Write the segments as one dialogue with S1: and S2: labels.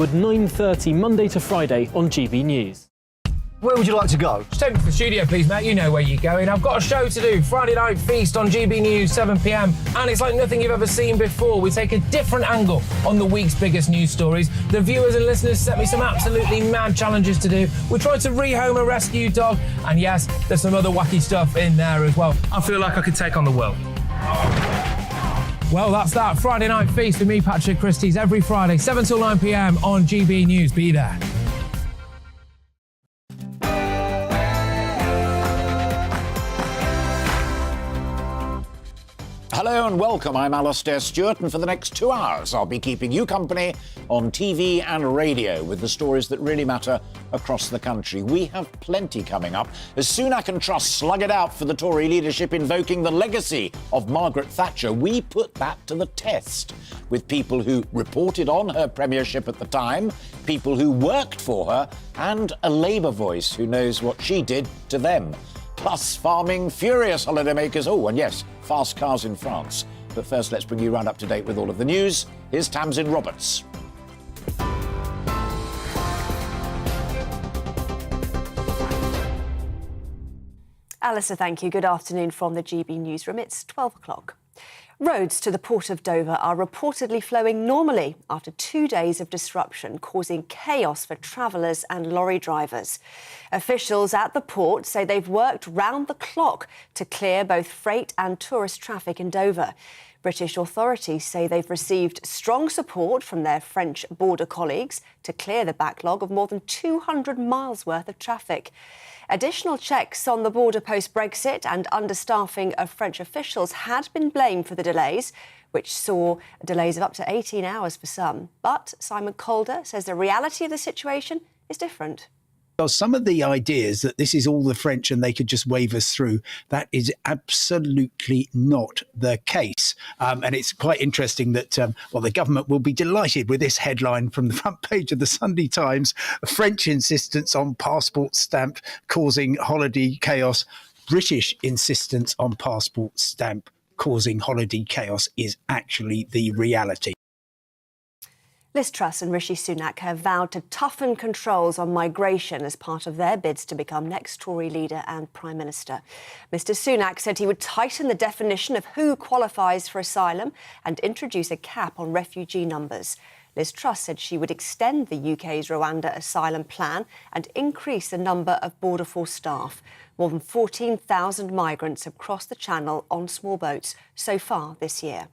S1: At 9:30 Monday to Friday on GB News.
S2: Where would you like to go?
S3: Just take me to the studio, please, mate. You know where you're going. I've got a show to do. Friday Night Feast on GB News, 7 p.m. And it's like nothing you've ever seen before. We take a different angle on the week's biggest news stories. The viewers and listeners set me some absolutely mad challenges to do. We tried to rehome a rescue dog. And yes, there's some other wacky stuff in there as well. I feel like I could take on the world. Well, that's that. Friday Night Feast with me, Patrick Christie's, every Friday, 7 till 9 p.m. on GB News. Be there.
S4: Hello and welcome, I'm Alastair Stewart, and for the next 2 hours I'll be keeping you company on TV and radio with the stories that really matter across the country. We have plenty coming up as Sunak and Truss slug it out for the Tory leadership, invoking the legacy of Margaret Thatcher. We put that to the test with people who reported on her premiership at the time, people who worked for her, and a Labour voice who knows what she did to them. Plus farming furious holidaymakers. Oh, and yes, fast cars in France. But first, let's bring you round up to date with all of the news. Here's Tamsin Roberts.
S5: Alistair, thank you. Good afternoon from the GB newsroom. It's 12 o'clock. Roads to the port of Dover are reportedly flowing normally after 2 days of disruption, causing chaos for travellers and lorry drivers. Officials at the port say they've worked round the clock to clear both freight and tourist traffic in Dover. British authorities say they've received strong support from their French border colleagues to clear the backlog of more than 200 miles worth of traffic. Additional checks on the border post-Brexit and understaffing of French officials had been blamed for the delays, which saw delays of up to 18 hours for some. But Simon Calder says the reality of the situation is different.
S6: Well, some of the ideas that this is all the French and they could just wave us through, that is absolutely not the case. And it's quite interesting that, the government will be delighted with this headline from the front page of the Sunday Times. French insistence on passport stamp causing holiday chaos. British insistence on passport stamp causing holiday chaos is actually the reality.
S5: Liz Truss and Rishi Sunak have vowed to toughen controls on migration as part of their bids to become next Tory leader and Prime Minister. Mr Sunak said he would tighten the definition of who qualifies for asylum and introduce a cap on refugee numbers. Liz Truss said she would extend the UK's Rwanda asylum plan and increase the number of Border Force staff. More than 14,000 migrants have crossed the Channel on small boats so far this year.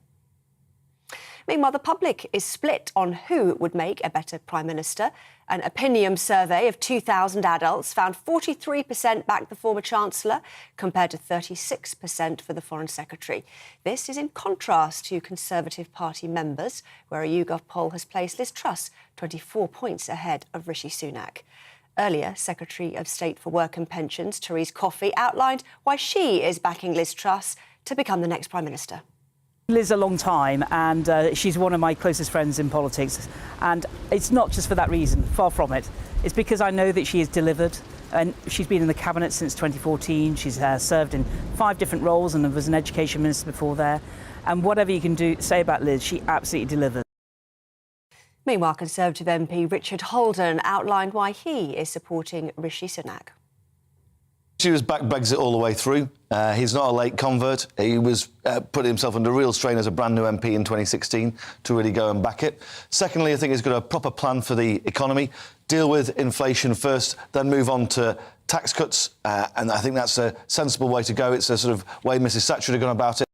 S5: Meanwhile, the public is split on who would make a better Prime Minister. An opinion survey of 2,000 adults found 43% backed the former Chancellor, compared to 36% for the Foreign Secretary. This is in contrast to Conservative Party members, where a YouGov poll has placed Liz Truss 24 points ahead of Rishi Sunak. Earlier, Secretary of State for Work and Pensions, Therese Coffey, outlined why she is backing Liz Truss to become the next Prime Minister.
S7: Liz a long time, and she's one of my closest friends in politics, and it's not just for that reason, far from it. It's because I know that she has delivered, and she's been in the cabinet since 2014. She's served in 5 different roles and was an education minister before there, and whatever you can say about Liz, she absolutely delivers.
S5: Meanwhile, Conservative MP Richard Holden outlined why he is supporting Rishi Sunak.
S2: He was back Brexit all the way through. He's not a late convert. He was putting himself under real strain as a brand new MP in 2016 to really go and back it. Secondly, I think he's got a proper plan for the economy. Deal with inflation first, then move on to tax cuts. And I think that's a sensible way to go. It's a sort of way Mrs Thatcher had gone about it.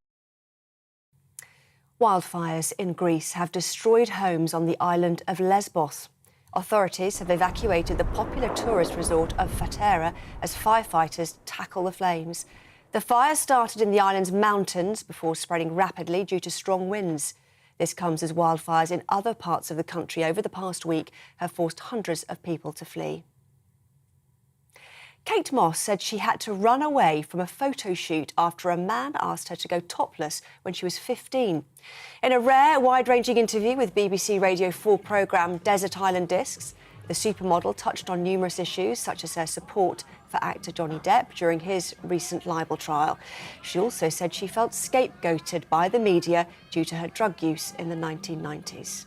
S5: Wildfires in Greece have destroyed homes on the island of Lesbos. Authorities have evacuated the popular tourist resort of Fatera as firefighters tackle the flames. The fire started in the island's mountains before spreading rapidly due to strong winds. This comes as wildfires in other parts of the country over the past week have forced hundreds of people to flee. Kate Moss said she had to run away from a photo shoot after a man asked her to go topless when she was 15. In a rare, wide-ranging interview with BBC Radio 4 programme Desert Island Discs, the supermodel touched on numerous issues, such as her support for actor Johnny Depp during his recent libel trial. She also said she felt scapegoated by the media due to her drug use in the 1990s.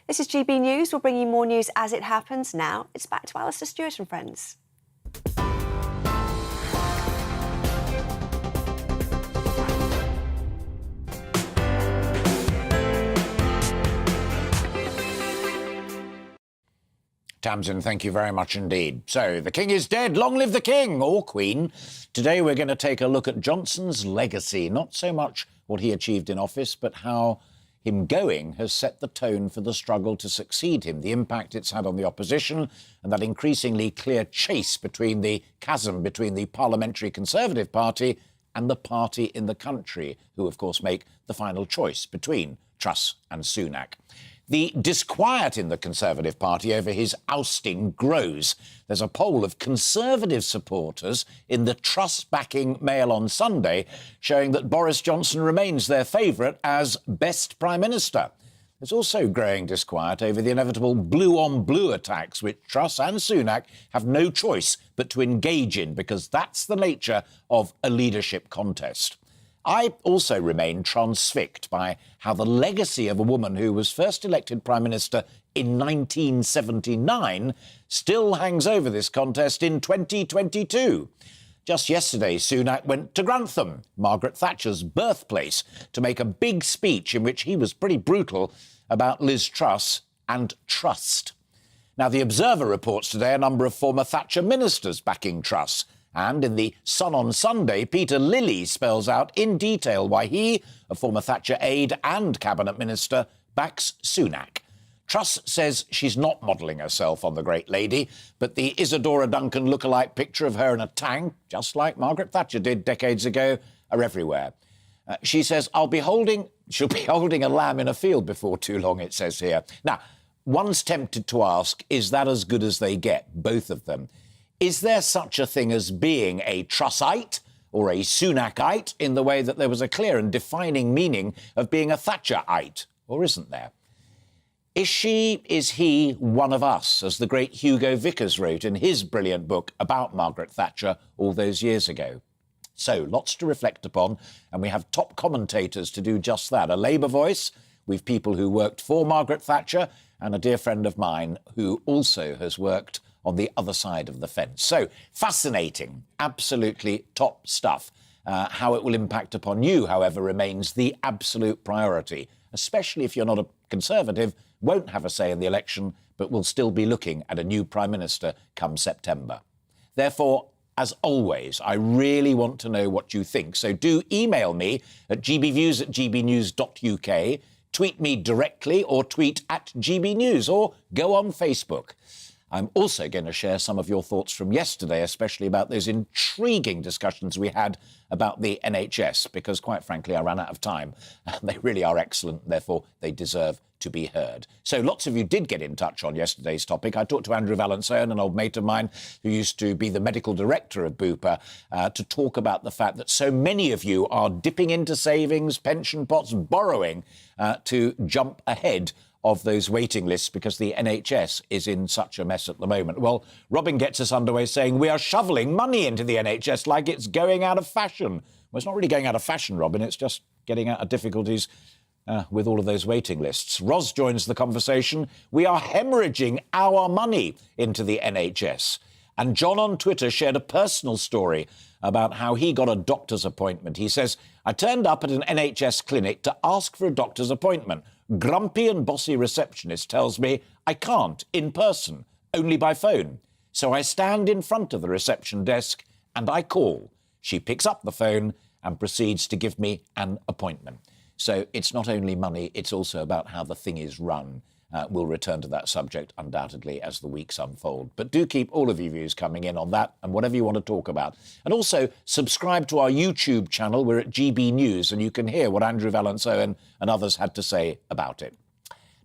S5: This is GB News. We'll bring you more news as it happens. Now it's back to Alastair Stewart and friends.
S4: Tamsin, thank you very much indeed. So, the King is dead. Long live the King, or Queen. Today we're going to take a look at Johnson's legacy. Not so much what he achieved in office, but how him going has set the tone for the struggle to succeed him, the impact it's had on the opposition, and that increasingly clear chase between the chasm between the Parliamentary Conservative Party and the party in the country, who, of course, make the final choice between Truss and Sunak. The disquiet in the Conservative Party over his ousting grows. There's a poll of Conservative supporters in the Truss-backing Mail on Sunday showing that Boris Johnson remains their favourite as best Prime Minister. There's also growing disquiet over the inevitable blue-on-blue attacks which Truss and Sunak have no choice but to engage in because that's the nature of a leadership contest. I also remain transfixed by how the legacy of a woman who was first elected Prime Minister in 1979 still hangs over this contest in 2022. Just yesterday, Sunak went to Grantham, Margaret Thatcher's birthplace, to make a big speech in which he was pretty brutal about Liz Truss and trust. Now, The Observer reports today a number of former Thatcher ministers backing Truss. And in the Sun on Sunday, Peter Lilly spells out in detail why he, a former Thatcher aide and cabinet minister, backs Sunak. Truss says she's not modelling herself on the great lady, but the Isadora Duncan lookalike picture of her in a tank, just like Margaret Thatcher did decades ago, are everywhere. She says, she'll be holding a lamb in a field before too long, it says here. Now, one's tempted to ask, is that as good as they get, both of them? Is there such a thing as being a Trussite or a Sunakite in the way that there was a clear and defining meaning of being a Thatcherite, or isn't there? Is he one of us, as the great Hugo Vickers wrote in his brilliant book about Margaret Thatcher all those years ago? So, lots to reflect upon, and we have top commentators to do just that. A Labour voice, we've people who worked for Margaret Thatcher, and a dear friend of mine who also has worked on the other side of the fence. So, fascinating, absolutely top stuff. How it will impact upon you, however, remains the absolute priority, especially if you're not a Conservative, won't have a say in the election, but will still be looking at a new Prime Minister come September. Therefore, as always, I really want to know what you think. So do email me at gbviews@gbnews.uk, tweet me directly or tweet at GBNews or go on Facebook. I'm also going to share some of your thoughts from yesterday, especially about those intriguing discussions we had about the NHS, because, quite frankly, I ran out of time. They really are excellent, therefore they deserve to be heard. So lots of you did get in touch on yesterday's topic. I talked to Andrew Valencean, an old mate of mine who used to be the medical director of Bupa, to talk about the fact that so many of you are dipping into savings, pension pots, borrowing to jump ahead of those waiting lists because the NHS is in such a mess at the moment. Well, Robin gets us underway saying we are shoveling money into the NHS like it's going out of fashion. Well, it's not really going out of fashion, Robin. It's just getting out of difficulties with all of those waiting lists. Ros joins the conversation. We are hemorrhaging our money into the NHS. And John on Twitter shared a personal story about how he got a doctor's appointment. He says, I turned up at an NHS clinic to ask for a doctor's appointment. Grumpy and bossy receptionist tells me I can't in person, only by phone. So I stand in front of the reception desk and I call. She picks up the phone and proceeds to give me an appointment. So it's not only money, it's also about how the thing is run. We'll return to that subject undoubtedly as the weeks unfold. But do keep all of your views coming in on that and whatever you want to talk about. And also subscribe to our YouTube channel. We're at GB News and you can hear what Andrew Valencean and others had to say about it.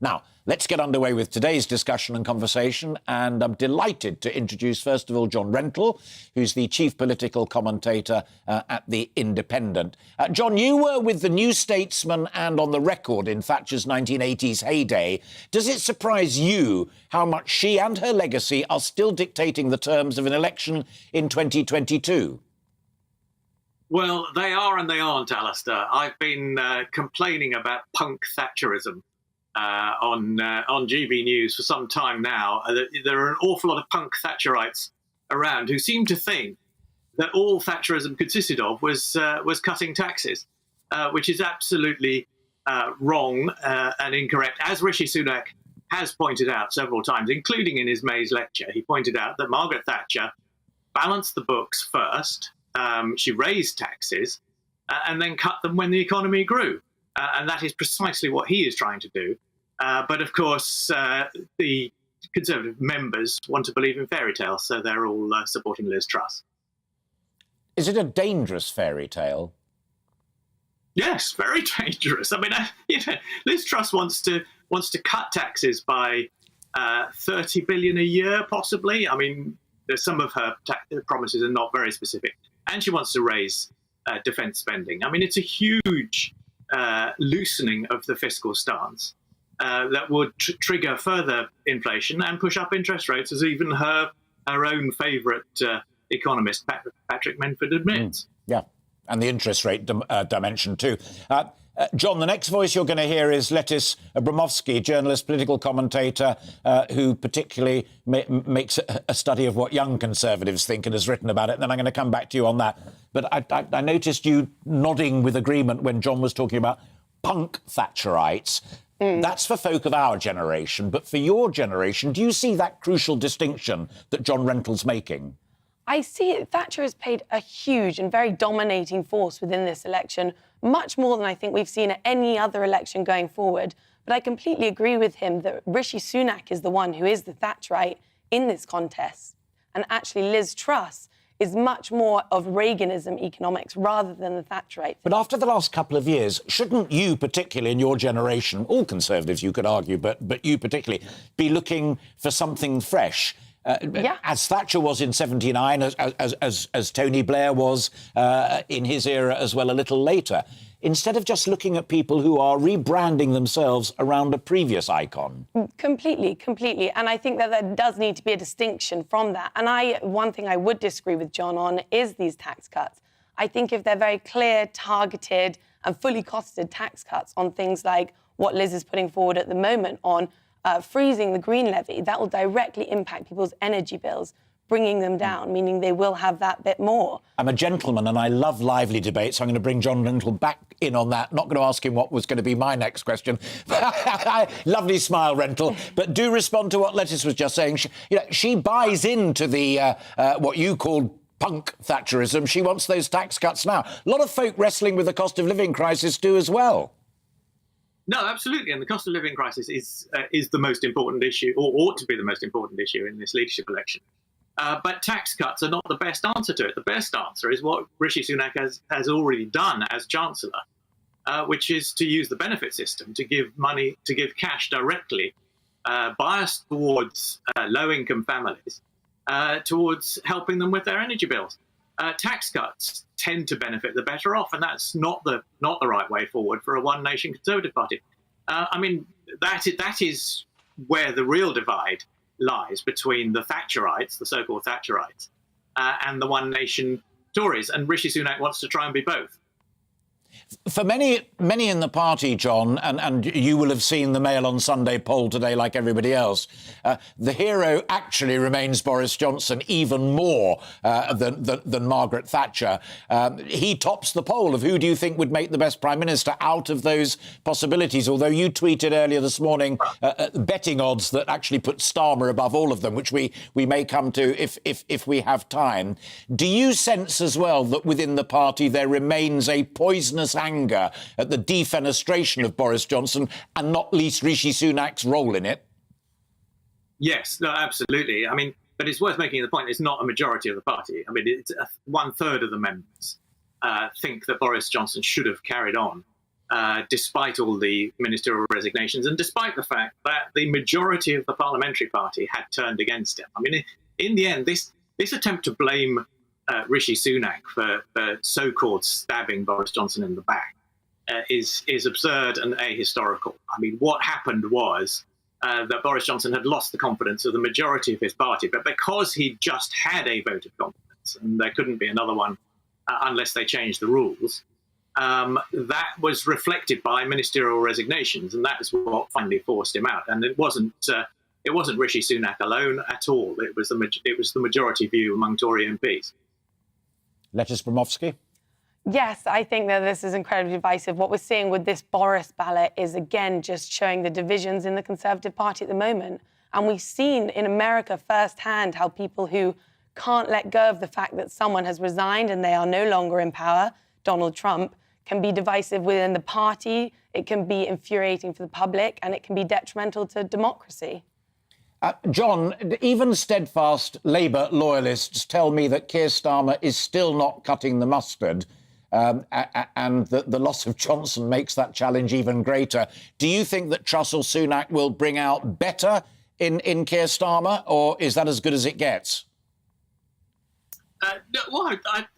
S4: Now, let's get underway with today's discussion and conversation, and I'm delighted to introduce, first of all, John Rentoul, who's the chief political commentator at The Independent. John, you were with the New Statesman and on the Record in Thatcher's 1980s heyday. Does it surprise you how much she and her legacy are still dictating the terms of an election in 2022?
S8: Well, they are and they aren't, Alistair. I've been complaining about punk Thatcherism on GB News for some time now. There are an awful lot of punk Thatcherites around who seem to think that all Thatcherism consisted of was cutting taxes, which is absolutely wrong and incorrect. As Rishi Sunak has pointed out several times, including in his May's lecture, he pointed out that Margaret Thatcher balanced the books first. She raised taxes and then cut them when the economy grew. And that is precisely what he is trying to do. But of course, the Conservative members want to believe in fairy tales, so they're all supporting Liz Truss.
S4: Is it a dangerous fairy tale?
S8: Yes, very dangerous. I mean, Liz Truss wants to cut taxes by 30 billion a year, possibly. I mean, some of her promises are not very specific, and she wants to raise defence spending. I mean, it's a huge loosening of the fiscal stance that would trigger further inflation and push up interest rates, as even her own favourite economist, Patrick Menford, admits.
S4: Yeah, and the interest rate dimension too. John, the next voice you're going to hear is Lettice Abramowski, journalist, political commentator, who particularly makes a study of what young Conservatives think and has written about it. And then I'm going to come back to you on that. But I noticed you nodding with agreement when John was talking about punk Thatcherites. That's for folk of our generation. But for your generation, do you see that crucial distinction that John Rentle's making?
S9: I see it. Thatcher has played a huge and very dominating force within this election, much more than I think we've seen at any other election going forward. But I completely agree with him that Rishi Sunak is the one who is the Thatcherite in this contest. And actually Liz Truss is much more of Reaganism economics rather than the Thatcherite.
S4: But after the last couple of years, shouldn't you, particularly in your generation, all Conservatives you could argue, but you particularly, be looking for something fresh? As Thatcher was in 79, as Tony Blair was in his era as well a little later, instead of just looking at people who are rebranding themselves around a previous icon.
S9: Completely. And I think that there does need to be a distinction from that. And one thing I would disagree with John on is these tax cuts. I think if they're very clear, targeted and fully costed tax cuts on things like what Liz is putting forward at the moment on freezing the green levy, that will directly impact people's energy bills, bringing them down, meaning they will have that bit more.
S4: I'm a gentleman and I love lively debates, so I'm going to bring John Rentle back in on that. Not going to ask him what was going to be my next question. Lovely smile, Rentle. But do respond to what Lettice was just saying. She buys into the what you called punk Thatcherism. She wants those tax cuts now. A lot of folk wrestling with the cost of living crisis do as well.
S8: No, absolutely. And the cost of living crisis is the most important issue, or ought to be the most important issue in this leadership election. But tax cuts are not the best answer to it. The best answer is what Rishi Sunak has already done as Chancellor, which is to use the benefit system to give money, to give cash directly, biased towards low-income families, towards helping them with their energy bills. Tax cuts tend to benefit the better off, and that's not the right way forward for a one-nation Conservative Party. I mean, that is where the real divide lies between the Thatcherites, the so-called Thatcherites, and the one-nation Tories. And Rishi Sunak wants to try and be both.
S4: For many in the party, John, and you will have seen the Mail on Sunday poll today like everybody else, the hero actually remains Boris Johnson even more than Margaret Thatcher. He tops the poll of who do you think would make the best Prime Minister out of those possibilities, although you tweeted earlier this morning betting odds that actually put Starmer above all of them, which we may come to if we have time. Do you sense as well that within the party there remains a poisonous anger at the defenestration of Boris Johnson and not least Rishi Sunak's role in it?
S8: Yes, no, absolutely. I mean, but it's worth making the point it's not a majority of the party. I mean, it's 1/3 of the members think that Boris Johnson should have carried on, despite all the ministerial resignations and despite the fact that the majority of the parliamentary party had turned against him. I mean, in the end, this attempt to blame Rishi Sunak for so-called stabbing Boris Johnson in the back is absurd and ahistorical. I mean, what happened was that Boris Johnson had lost the confidence of the majority of his party, but because he just had a vote of confidence, and there couldn't be another one unless they changed the rules, that was reflected by ministerial resignations, and that's what finally forced him out. And it wasn't Rishi Sunak alone at all. It was the majority view among Tory MPs.
S4: Lettice Bromovsky?
S9: Yes, I think that this is incredibly divisive. What we're seeing with this Boris ballot is, again, just showing the divisions in the Conservative Party at the moment. And we've seen in America firsthand how people who can't let go of the fact that someone has resigned and they are no longer in power, Donald Trump, can be divisive within the party, it can be infuriating for the public, and it can be detrimental to democracy.
S4: John, even steadfast Labour loyalists tell me that Keir Starmer is still not cutting the mustard, and that the loss of Johnson makes that challenge even greater. Do you think that Truss or Sunak will bring out better in Keir Starmer, or is that as good as it gets?
S8: Well,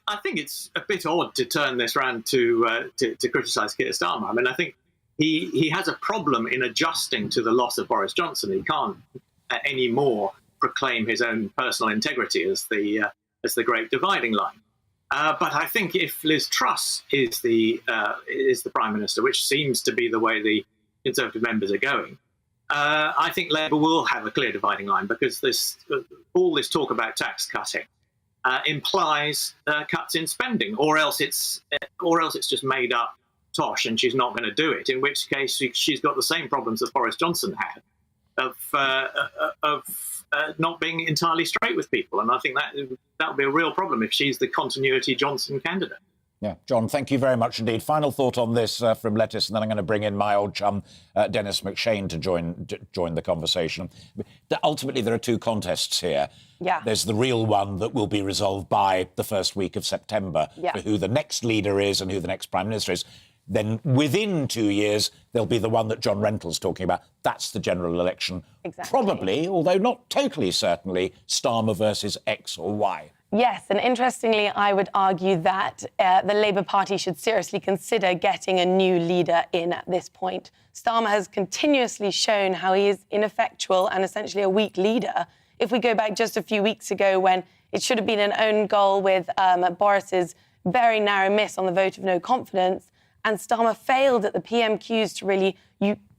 S8: I think it's a bit odd to turn this round to criticise Keir Starmer. I mean, I think he has a problem in adjusting to the loss of Boris Johnson. He can't anymore proclaim his own personal integrity as the great dividing line. But I think if Liz Truss is the Prime Minister, which seems to be the way the Conservative members are going, I think Labour will have a clear dividing line, because all this talk about tax cutting implies cuts in spending, or else it's just made up tosh and she's not going to do it. In which case she's got the same problems that Boris Johnson had of not being entirely straight with people, and I think that would be a real problem if she's the continuity Johnson candidate.
S4: Yeah, John, thank you very much indeed. Final thought on this from Lettice, and then I'm going to bring in my old chum, Dennis McShane, to join the conversation. Ultimately, there are two contests here.
S9: Yeah.
S4: There's the real one that will be resolved by the first week of September, for who the next leader is and who the next Prime Minister is. Then within 2 years, there'll be the one that John Rentoul's talking about. That's the general election.
S9: Exactly.
S4: Probably, although not totally certainly, Starmer versus X or Y.
S9: Yes, and interestingly, I would argue that the Labour Party should seriously consider getting a new leader in at this point. Starmer has continuously shown how he is ineffectual and essentially a weak leader. If we go back just a few weeks ago, when it should have been an own goal with Boris's very narrow miss on the vote of no confidence, and Starmer failed at the PMQs to really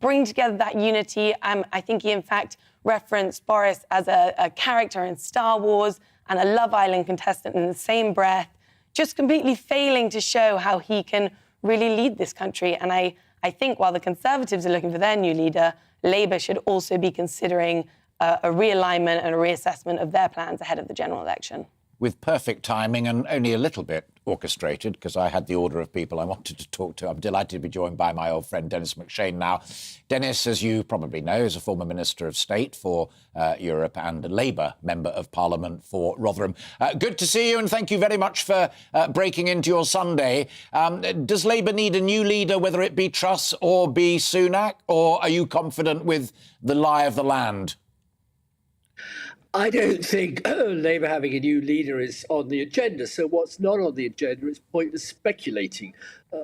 S9: bring together that unity. I think he, in fact, referenced Boris as a character in Star Wars and a Love Island contestant in the same breath, just completely failing to show how he can really lead this country. And I think while the Conservatives are looking for their new leader, Labour should also be considering a realignment and a reassessment of their plans ahead of the general election.
S4: With perfect timing and only a little bit orchestrated, because I had the order of people I wanted to talk to. I'm delighted to be joined by my old friend Dennis McShane now. Dennis, as you probably know, is a former Minister of State for Europe and a Labour Member of Parliament for Rotherham. Good to see you, and thank you very much for breaking into your Sunday. Does Labour need a new leader, whether it be Truss or be Sunak, or are you confident with the lie of the land?
S10: I don't think Labour having a new leader is on the agenda. So what's not on the agenda is pointless speculating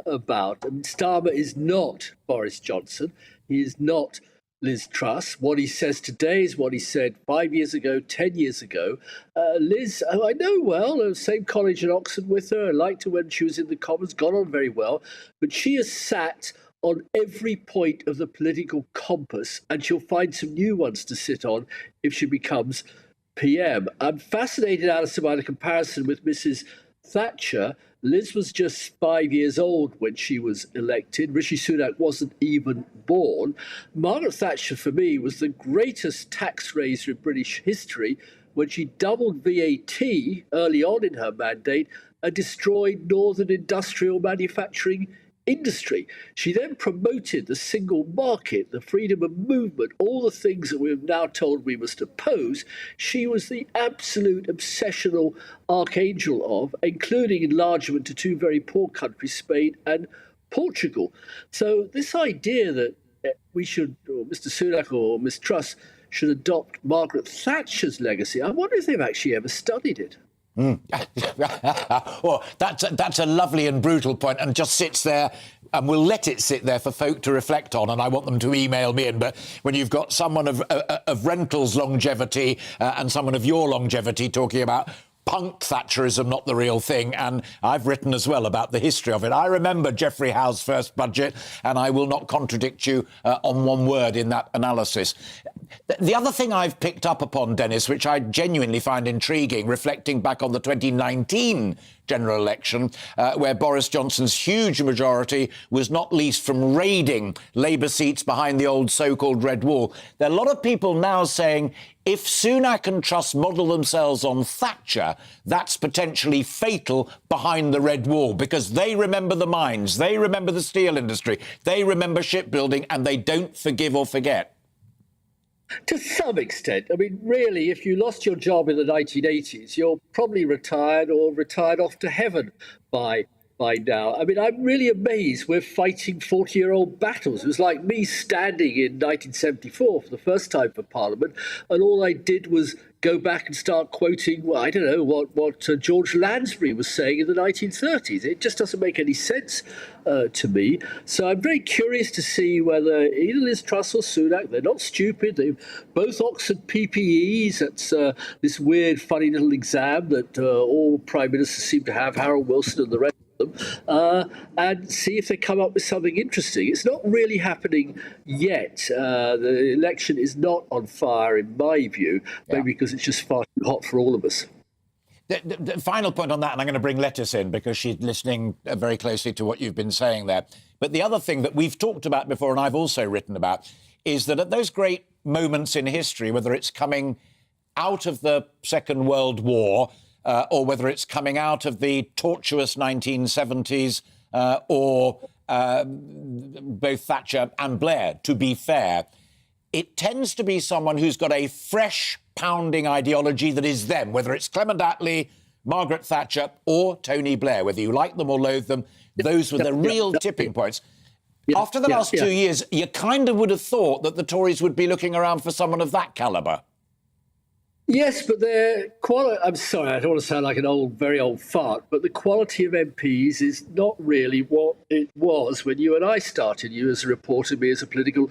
S10: about. I mean, Starmer is not Boris Johnson. He is not Liz Truss. What he says today is what he said 5 years ago, 10 years ago. Liz, who I know well, same college at Oxford with her. I liked her when she was in the Commons, got on very well. But she has sat on every point of the political compass, and she'll find some new ones to sit on if she becomes PM. I'm fascinated, Alistair, by the comparison with Mrs. Thatcher. Liz was just 5 years old when she was elected. Rishi Sunak wasn't even born. Margaret Thatcher, for me, was the greatest tax raiser in British history when she doubled VAT early on in her mandate and destroyed northern industrial manufacturing industry. She then promoted the single market, the freedom of movement, all the things that we have now told we must oppose. She was the absolute obsessional archangel of, including enlargement to two very poor countries, Spain and Portugal. So this idea that we should, or Mr. Sunak or Ms. Truss should adopt Margaret Thatcher's legacy, I wonder if they've actually ever studied it.
S4: Well, that's a lovely and brutal point, and just sits there, and we'll let it sit there for folk to reflect on, and I want them to email me in. But when you've got someone of Rentoul's longevity and someone of your longevity talking about punk Thatcherism not the real thing, and I've written as well about the history of it. I remember Geoffrey Howe's first budget, and I will not contradict you on one word in that analysis. The other thing I've picked up upon, Dennis, which I genuinely find intriguing, reflecting back on the 2019 general election, where Boris Johnson's huge majority was not least from raiding Labour seats behind the old so-called Red Wall. There are a lot of people now saying if Sunak and Truss model themselves on Thatcher, that's potentially fatal behind the Red Wall, because they remember the mines, they remember the steel industry, they remember shipbuilding, and they don't forgive or forget.
S10: To some extent. I mean, really, if you lost your job in the 1980s, you're probably retired or retired off to heaven by now. I mean, I'm really amazed we're fighting 40-year-old battles. It was like me standing in 1974 for the first time for Parliament, and all I did was go back and start quoting, well, I don't know, what George Lansbury was saying in the 1930s. It just doesn't make any sense to me. So I'm very curious to see whether either Liz Truss or Sunak, they're not stupid. They've both Oxford PPEs. That's this weird, funny little exam that all prime ministers seem to have, Harold Wilson and the rest of them, and see if they come up with something interesting. It's not really happening yet. The election is not on fire, in my view, maybe because it's just far too hot for all of us.
S4: The final point on that, and I'm going to bring Lettuce in because she's listening very closely to what you've been saying there. But the other thing that we've talked about before, and I've also written about, is that at those great moments in history, whether it's coming out of the Second World War or whether it's coming out of the tortuous 1970s or both Thatcher and Blair, to be fair, it tends to be someone who's got a fresh pounding ideology that is them, whether it's Clement Attlee, Margaret Thatcher or Tony Blair, whether you like them or loathe them. Those were the real tipping points. After the last 2 years, you kind of would have thought that the Tories would be looking around for someone of that calibre.
S10: Yes, but I'm sorry, I don't want to sound like an very old fart, but the quality of MPs is not really what it was when you and I started, you as a reporter, me as a political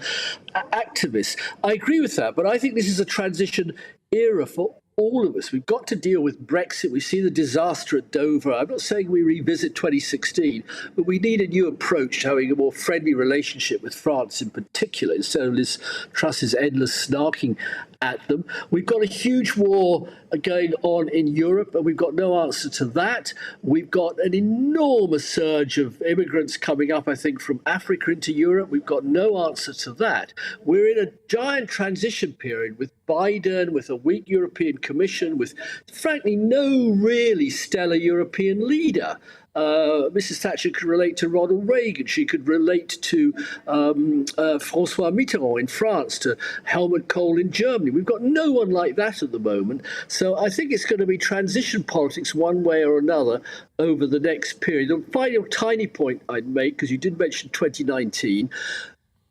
S10: activist. I agree with that, but I think this is a transition era for all of us. We've got to deal with Brexit. We see the disaster at Dover. I'm not saying we revisit 2016, but we need a new approach to having a more friendly relationship with France in particular, instead of Liz Truss's endless snarking at them. We've got a huge war going on in Europe, and we've got no answer to that. We've got an enormous surge of immigrants coming up, I think, from Africa into Europe. We've got no answer to that. We're in a giant transition period with Biden, with a weak European Commission, with, frankly, no really stellar European leader. Mrs. Thatcher could relate to Ronald Reagan. She could relate to François Mitterrand in France, to Helmut Kohl in Germany. We've got no one like that at the moment. So I think it's going to be transition politics one way or another over the next period. The final tiny point I'd make, because you did mention 2019,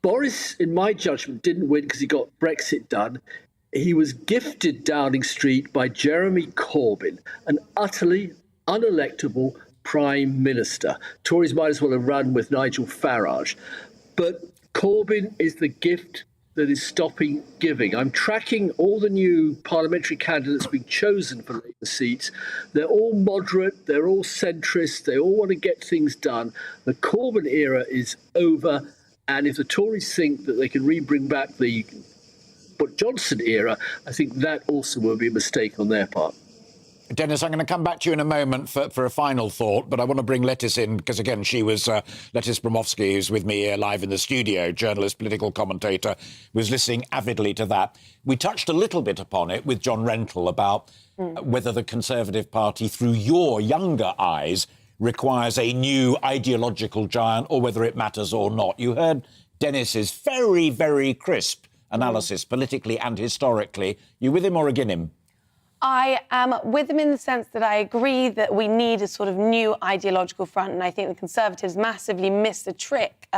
S10: Boris, in my judgment, didn't win because he got Brexit done. He was gifted Downing Street by Jeremy Corbyn, an utterly unelectable Prime Minister. Tories might as well have run with Nigel Farage. But Corbyn is the gift that is stopping giving. I'm tracking all the new parliamentary candidates being chosen for Labour seats. They're all moderate, they're all centrist, they all want to get things done. The Corbyn era is over, and if the Tories think that they can bring back the Johnson era, I think that also will be a mistake on their part.
S4: Dennis, I'm going to come back to you in a moment for a final thought, but I want to bring Lettuce in because, again, she was Lettuce Bromowski, who's with me here live in the studio, journalist, political commentator, was listening avidly to that. We touched a little bit upon it with John Rentoul about whether the Conservative Party, through your younger eyes, requires a new ideological giant or whether it matters or not. You heard Dennis's very, very crisp analysis, politically and historically. You with him or against him?
S9: I am with him in the sense that I agree that we need a sort of new ideological front, and I think the Conservatives massively missed the trick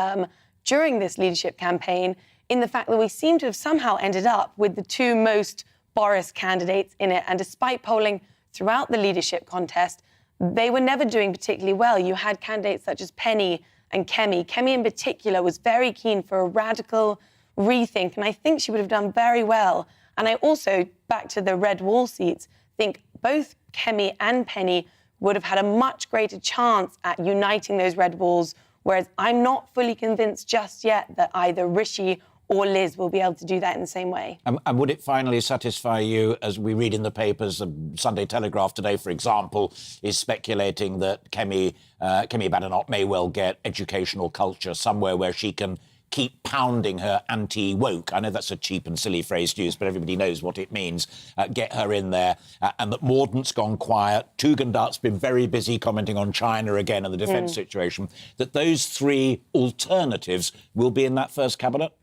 S9: during this leadership campaign in the fact that we seem to have somehow ended up with the two most Boris candidates in it, and despite polling throughout the leadership contest, they were never doing particularly well. You had candidates such as Penny and Kemi. Kemi in particular was very keen for a radical rethink, and I think she would have done very well. And I also, back to the Red Wall seats, think both Kemi and Penny would have had a much greater chance at uniting those red walls, whereas I'm not fully convinced just yet that either Rishi or Liz will be able to do that in the same way.
S4: And would it finally satisfy you, as we read in the papers, the Sunday Telegraph today, for example, is speculating that Kemi Badenoch may well get educational culture somewhere where she can keep pounding her anti-woke. I know that's a cheap and silly phrase to use, but everybody knows what it means. Get her in there. And that Mordaunt's gone quiet. Tugendhat's been very busy commenting on China again and the defence situation. That those three alternatives will be in that first cabinet?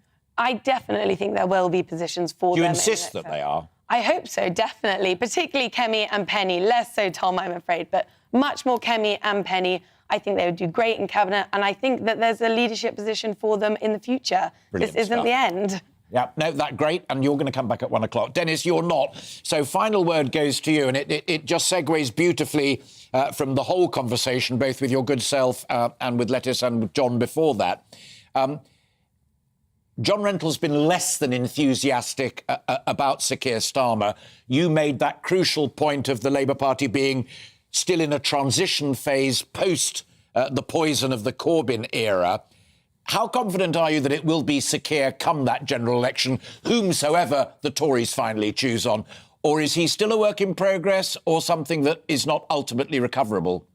S9: I definitely think there will be positions for them.
S4: Do you insist that they are?
S9: I hope so, definitely. Particularly Kemi and Penny. Less so Tom, I'm afraid, but much more Kemi and Penny. I think they would do great in cabinet, and I think that there's a leadership position for them in the future.
S4: Brilliant
S9: this isn't
S4: stuff.
S9: the end.
S4: Yeah, no, that's great, and you're going to come back at 1 o'clock. Dennis, you're not. So final word goes to you, and it just segues beautifully from the whole conversation, both with your good self and with Lettuce and with John before that. John Rentall's been less than enthusiastic about Sir Keir Starmer. You made that crucial point of the Labour Party being still in a transition phase post the poison of the Corbyn era. How confident are you that it will be Sir Keir come that general election, whomsoever the Tories finally choose on? Or is he still a work in progress or something that is not ultimately recoverable?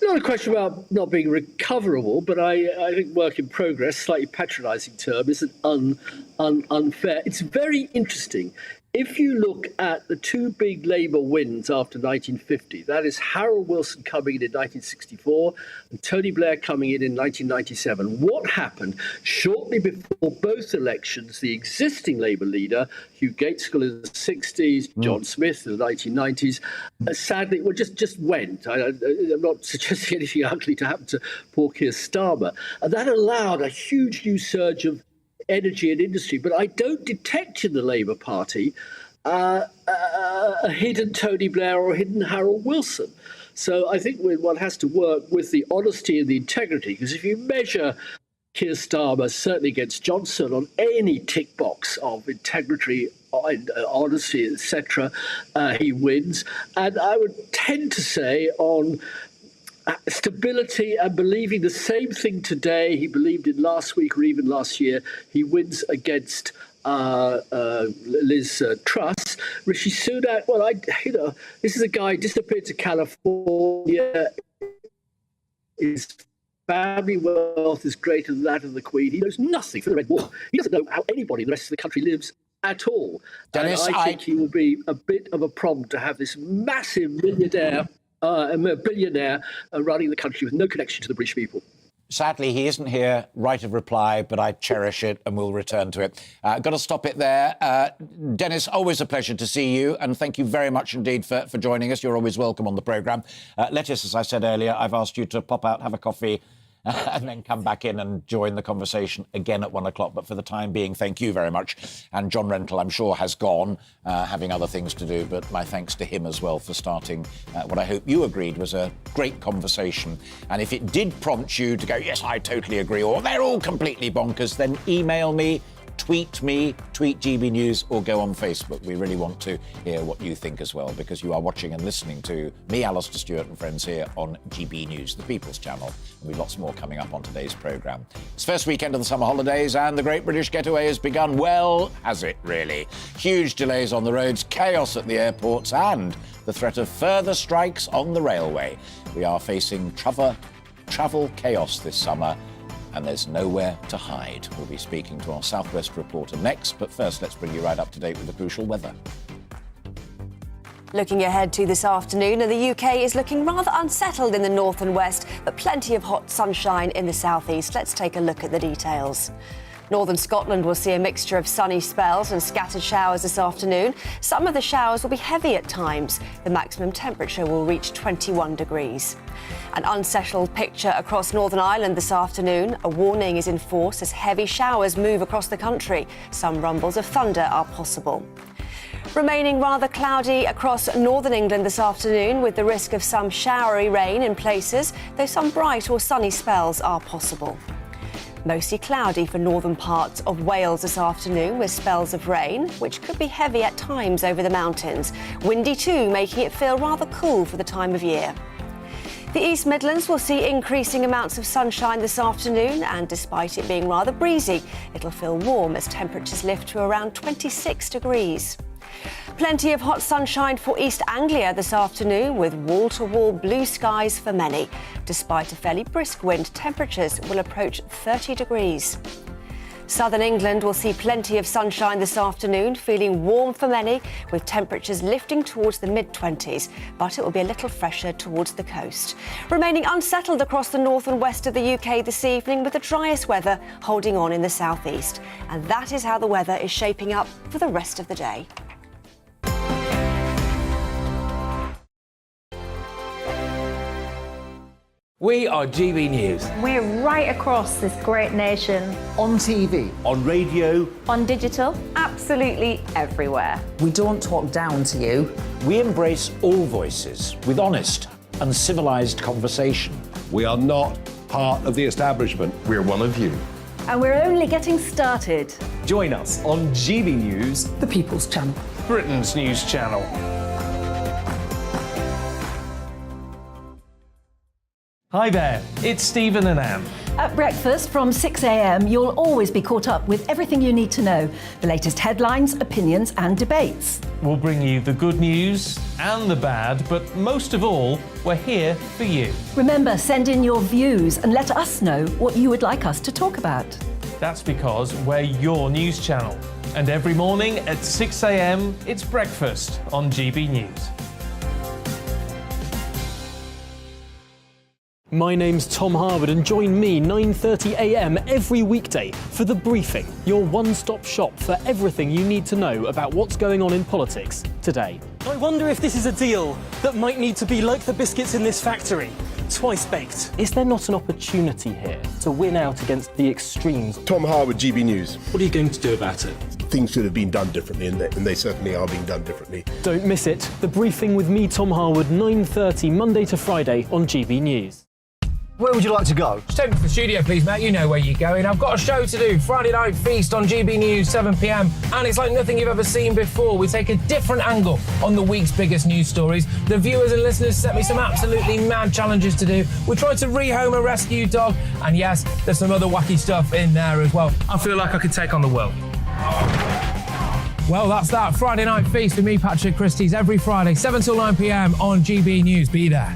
S10: Not a question about not being recoverable, but I think work in progress, slightly patronising term, isn't unfair. It's very interesting. If you look at the two big Labour wins after 1950, that is Harold Wilson coming in 1964 and Tony Blair coming in 1997. What happened shortly before both elections? The existing Labour leader, Hugh Gaitskell in the 60s, John Smith in the 1990s, sadly, well, just went. I'm not suggesting anything ugly to happen to poor Keir Starmer. And that allowed a huge new surge of energy and industry, but I don't detect in the Labour Party a hidden Tony Blair or a hidden Harold Wilson. So I think one has to work with the honesty and the integrity, because if you measure Keir Starmer, certainly against Johnson, on any tick box of integrity, honesty, etc., he wins. And I would tend to say on stability and believing the same thing today he believed in last week or even last year, he wins against Liz Truss. Rishi Sunak, well, this is a guy who disappeared to California. His family wealth is greater than that of the Queen. He knows nothing for the Red Wall. He doesn't know how anybody in the rest of the country lives at all.
S4: Dennis,
S10: and I think he will be a bit of a problem to have this massive billionaire running the country with no connection to the British people.
S4: Sadly, he isn't here, right of reply, but I cherish it and we'll return to it. Got to stop it there. Dennis, always a pleasure to see you, and thank you very much indeed for joining us. You're always welcome on the programme. Lettuce, as I said earlier, I've asked you to pop out, have a coffee, and then come back in and join the conversation again at 1 o'clock. But for the time being, thank you very much. And John Rental, I'm sure, has gone, having other things to do, but my thanks to him as well for starting what I hope you agreed was a great conversation. And if it did prompt you to go, yes, I totally agree, or they're all completely bonkers, then email me, tweet GB News, or go on Facebook. We really want to hear what you think as well, because you are watching and listening to me, Alastair Stewart, and friends here on GB News, the People's Channel. There'll be lots more coming up on today's programme. It's first weekend of the summer holidays, and the Great British Getaway has begun. Well, has it really? Huge delays on the roads, chaos at the airports, and the threat of further strikes on the railway. We are facing travel chaos this summer, and there's nowhere to hide. We'll be speaking to our Southwest reporter next, but first let's bring you right up to date with the crucial weather.
S5: Looking ahead to this afternoon, and the UK is looking rather unsettled in the north and west, but plenty of hot sunshine in the southeast. Let's take a look at the details. Northern Scotland will see a mixture of sunny spells and scattered showers this afternoon. Some of the showers will be heavy at times. The maximum temperature will reach 21 degrees. An unsettled picture across Northern Ireland this afternoon. A warning is in force as heavy showers move across the country. Some rumbles of thunder are possible. Remaining rather cloudy across northern England this afternoon, with the risk of some showery rain in places, though some bright or sunny spells are possible. Mostly cloudy for northern parts of Wales this afternoon with spells of rain, which could be heavy at times over the mountains. Windy too, making it feel rather cool for the time of year. The East Midlands will see increasing amounts of sunshine this afternoon, and despite it being rather breezy, it'll feel warm as temperatures lift to around 26 degrees. Plenty of hot sunshine for East Anglia this afternoon, with wall-to-wall blue skies for many. Despite a fairly brisk wind, temperatures will approach 30 degrees. Southern England will see plenty of sunshine this afternoon, feeling warm for many, with temperatures lifting towards the mid-20s, but it will be a little fresher towards the coast. Remaining unsettled across the north and west of the UK this evening, with the driest weather holding on in the southeast. And that is how the weather is shaping up for the rest of the day.
S3: We are GB News.
S11: We're right across this great nation.
S12: On TV, on radio,
S11: On digital, absolutely everywhere.
S12: we don't talk down to you.
S4: We embrace all voices with honest and civilised conversation.
S13: We are not part of the establishment. We're one of you.
S11: And we're only getting started.
S1: Join us on GB News,
S12: The People's Channel.
S3: Britain's news channel. Hi there, it's Stephen and Anne.
S11: At breakfast from 6 a.m, you'll always be caught up with everything you need to know. The latest headlines, opinions and debates.
S3: We'll bring you the good news and the bad, but most of all, we're here for you.
S11: Remember, send in your views and let us know what you would like us to talk about.
S3: That's because we're your news channel. And every morning at 6 a.m, it's breakfast on GB News.
S1: My name's Tom Harwood, and join me 9:30 a.m. every weekday for The Briefing, your one-stop shop for everything you need to know about what's going on in politics today.
S14: I wonder if this is a deal that might need to be like the biscuits in this factory, twice baked.
S1: Is there not an opportunity here to win out against the extremes?
S13: Tom Harwood, GB News.
S14: What are you going to do about it?
S13: Things should have been done differently, and they certainly are being done differently.
S1: Don't miss it. The Briefing with me, Tom Harwood, 9:30 Monday to Friday on GB News.
S12: Where would you like to go?
S3: Just take me to the studio, please, mate. You know where you're going. I've got a show to do. Friday Night Feast on GB News, 7 p.m. And it's like nothing you've ever seen before. We take a different angle on the week's biggest news stories. The viewers and listeners set me some absolutely mad challenges to do. We tried to rehome a rescue dog. And yes, there's some other wacky stuff in there as well. I feel like I could take on the world. Well, that's that. Friday Night Feast with me, Patrick Christie's, every Friday, 7 till 9 p.m. on GB News. Be there.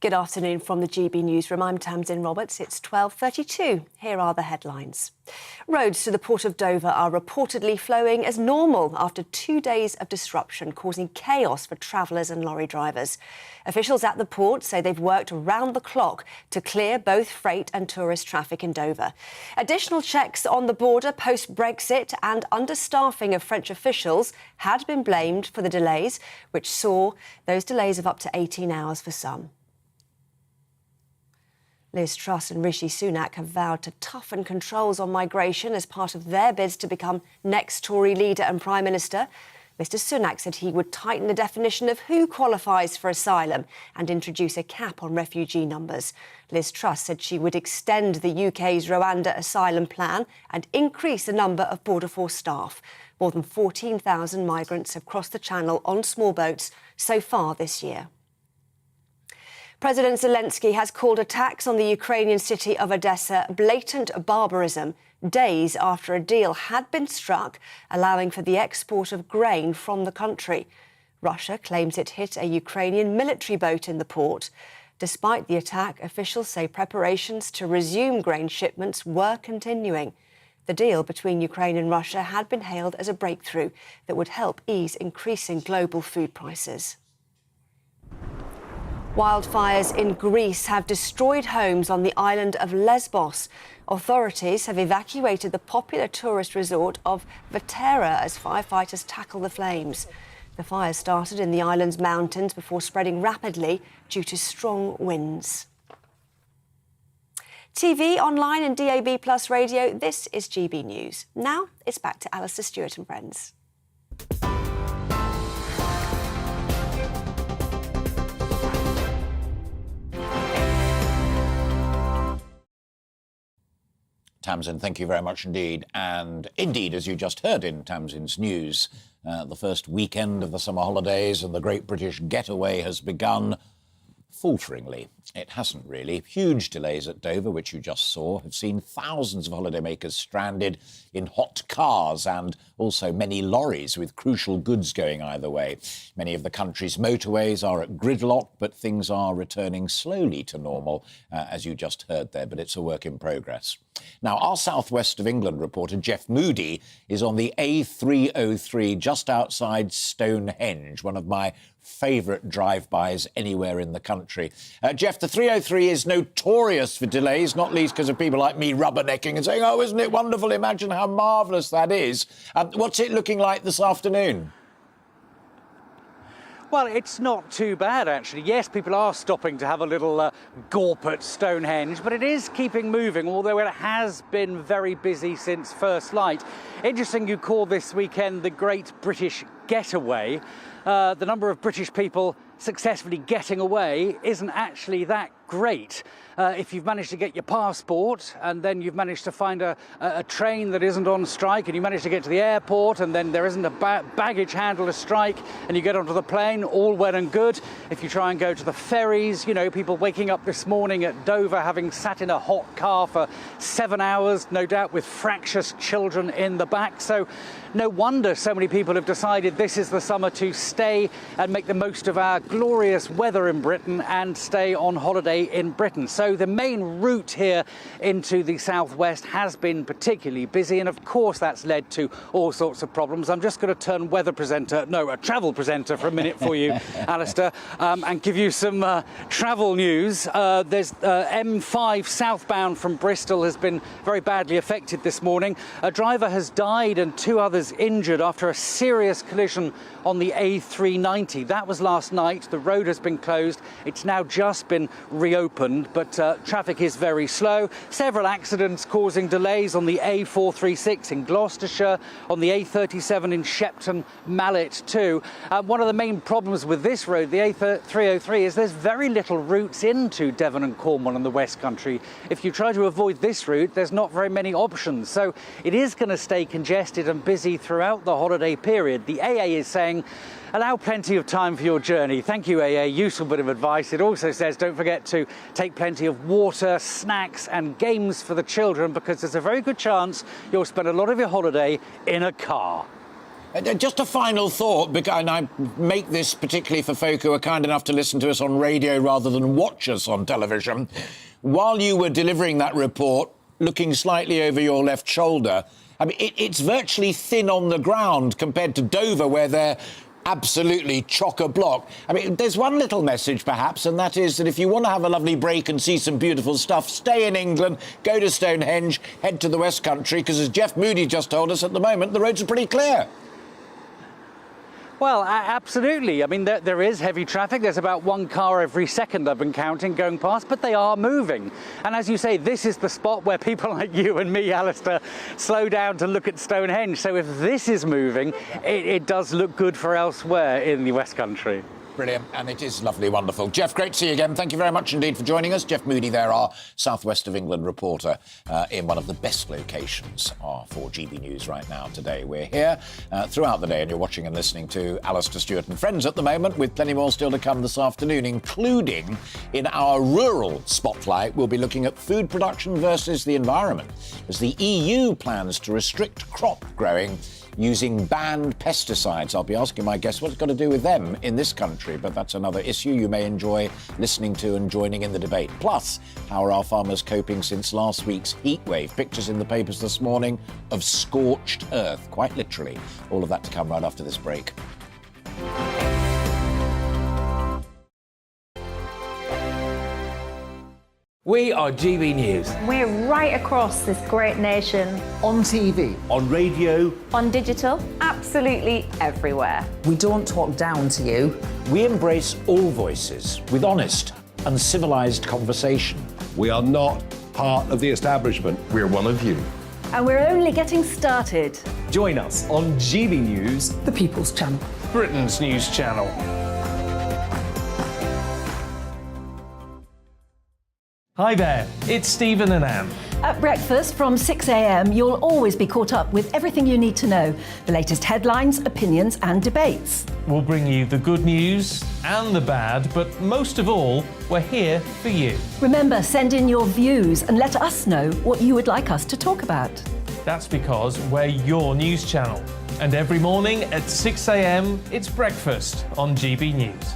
S5: Good afternoon from the GB Newsroom. I'm Tamsin Roberts. It's 12:32. Here are the headlines. Roads to the Port of Dover are reportedly flowing as normal after 2 days of disruption, causing chaos for travellers and lorry drivers. Officials at the port say they've worked round the clock to clear both freight and tourist traffic in Dover. Additional checks on the border post-Brexit and understaffing of French officials had been blamed for the delays, which saw those delays of up to 18 hours for some. Liz Truss and Rishi Sunak have vowed to toughen controls on migration as part of their bids to become next Tory leader and Prime Minister. Mr Sunak said he would tighten the definition of who qualifies for asylum and introduce a cap on refugee numbers. Liz Truss said she would extend the UK's Rwanda asylum plan and increase the number of Border Force staff. More than 14,000 migrants have crossed the Channel on small boats so far this year. President Zelensky has called attacks on the Ukrainian city of Odessa blatant barbarism, days after a deal had been struck allowing for the export of grain from the country. Russia claims it hit a Ukrainian military boat in the port. Despite the attack, officials say preparations to resume grain shipments were continuing. The deal between Ukraine and Russia had been hailed as a breakthrough that would help ease increasing global food prices. Wildfires in Greece have destroyed homes on the island of Lesbos. Authorities have evacuated the popular tourist resort of Vatera as firefighters tackle the flames. The fire started in the island's mountains before spreading rapidly due to strong winds. TV, online and DAB Plus radio, this is GB News. Now it's back to Alastair Stewart and friends.
S4: Tamsin, thank you very much indeed. And indeed, as you just heard in Tamsin's news, the first weekend of the summer holidays and the Great British Getaway has begun. Falteringly. It hasn't really. Huge delays at Dover, which you just saw, have seen thousands of holidaymakers stranded in hot cars and also many lorries with crucial goods going either way. Many of the country's motorways are at gridlock, but things are returning slowly to normal, as you just heard there, but it's a work in progress. Now, our South West of England reporter, Jeff Moody, is on the A303 just outside Stonehenge, one of my favourite drive-bys anywhere in the country. Jeff, the 303 is notorious for delays, not least because of people like me rubbernecking and saying, oh, isn't it wonderful? Imagine how marvellous that is. What's it looking like this afternoon?
S15: Well, it's not too bad, actually. Yes, people are stopping to have a little gawp at Stonehenge, but it is keeping moving, although it has been very busy since first light. Interesting you call this weekend the Great British Getaway. The number of British people successfully getting away isn't actually that great. If you've managed to get your passport and then you've managed to find a train that isn't on strike and you manage to get to the airport and then there isn't a baggage handler strike and you get onto the plane, all well and good. If you try and go to the ferries, you know, people waking up this morning at Dover having sat in a hot car for 7 hours, no doubt with fractious children in the back. So no wonder so many people have decided this is the summer to stay and make the most of our glorious weather in Britain and stay on holiday in Britain. So the main route here into the southwest has been particularly busy, and of course that's led to all sorts of problems. I'm just going to turn a travel presenter for a minute for you, Alistair, and give you some travel news. There's M5 southbound from Bristol has been very badly affected this morning. A driver has died and 2 others injured after a serious collision on the A390. That was last night. The road has been closed. It's now just been reopened, but traffic is very slow. Several accidents causing delays on the A436 in Gloucestershire, on the A37 in Shepton Mallet too. One of the main problems with this road, the A303, is there's very little routes into Devon and Cornwall in the West Country. If you try to avoid this route, there's not very many options. So it is going to stay congested and busy throughout the holiday period. The AA is saying, allow plenty of time for your journey. Thank you, AA. Useful bit of advice. It also says don't forget to take plenty of water, snacks and games for the children, because there's a very good chance you'll spend a lot of your holiday in a car.
S4: Just a final thought, and I make this particularly for folk who are kind enough to listen to us on radio rather than watch us on television. While you were delivering that report, looking slightly over your left shoulder, I mean, it's virtually thin on the ground compared to Dover, where they're absolutely chock-a-block. I mean, there's one little message, perhaps, and that is that if you want to have a lovely break and see some beautiful stuff, stay in England, go to Stonehenge, head to the West Country, because as Jeff Moody just told us, at the moment, the roads are pretty clear.
S15: Well, absolutely. I mean, there is heavy traffic. There's about 1 car every second I've been counting going past, but they are moving. And as you say, this is the spot where people like you and me, Alistair, slow down to look at Stonehenge. So if this is moving, it does look good for elsewhere in the West Country.
S4: Brilliant, and it is lovely, wonderful. Jeff, great to see you again. Thank you very much indeed for joining us. Jeff Moody there, our South West of England reporter in one of the best locations for GB News right now today. We're here throughout the day, and you're watching and listening to Alastair Stewart and Friends at the moment, with plenty more still to come this afternoon, including in our rural spotlight. We'll be looking at food production versus the environment, as the EU plans to restrict crop growing using banned pesticides. I'll be asking my guests what it's got to do with them in this country, but that's another issue you may enjoy listening to and joining in the debate. Plus, how are our farmers coping since last week's heat wave? Pictures in the papers this morning of scorched earth, quite literally. All of that to come right after this break.
S16: We are GB News.
S17: We're right across this great nation.
S12: On TV.
S16: On radio.
S17: On digital. Absolutely everywhere.
S12: We don't talk down to you.
S4: We embrace all voices with honest and civilised conversation.
S13: We are not part of the establishment.
S16: We're one of you.
S11: And we're only getting started.
S18: Join us on GB News,
S12: The People's Channel.
S18: Britain's news channel. Hi there, it's Stephen and Anne.
S11: At breakfast from 6 a.m, you'll always be caught up with everything you need to know, the latest headlines, opinions and debates.
S18: We'll bring you the good news and the bad, but most of all, we're here for you.
S11: Remember, send in your views and let us know what you would like us to talk about.
S18: That's because we're your news channel. And every morning at 6 a.m, it's breakfast on GB News.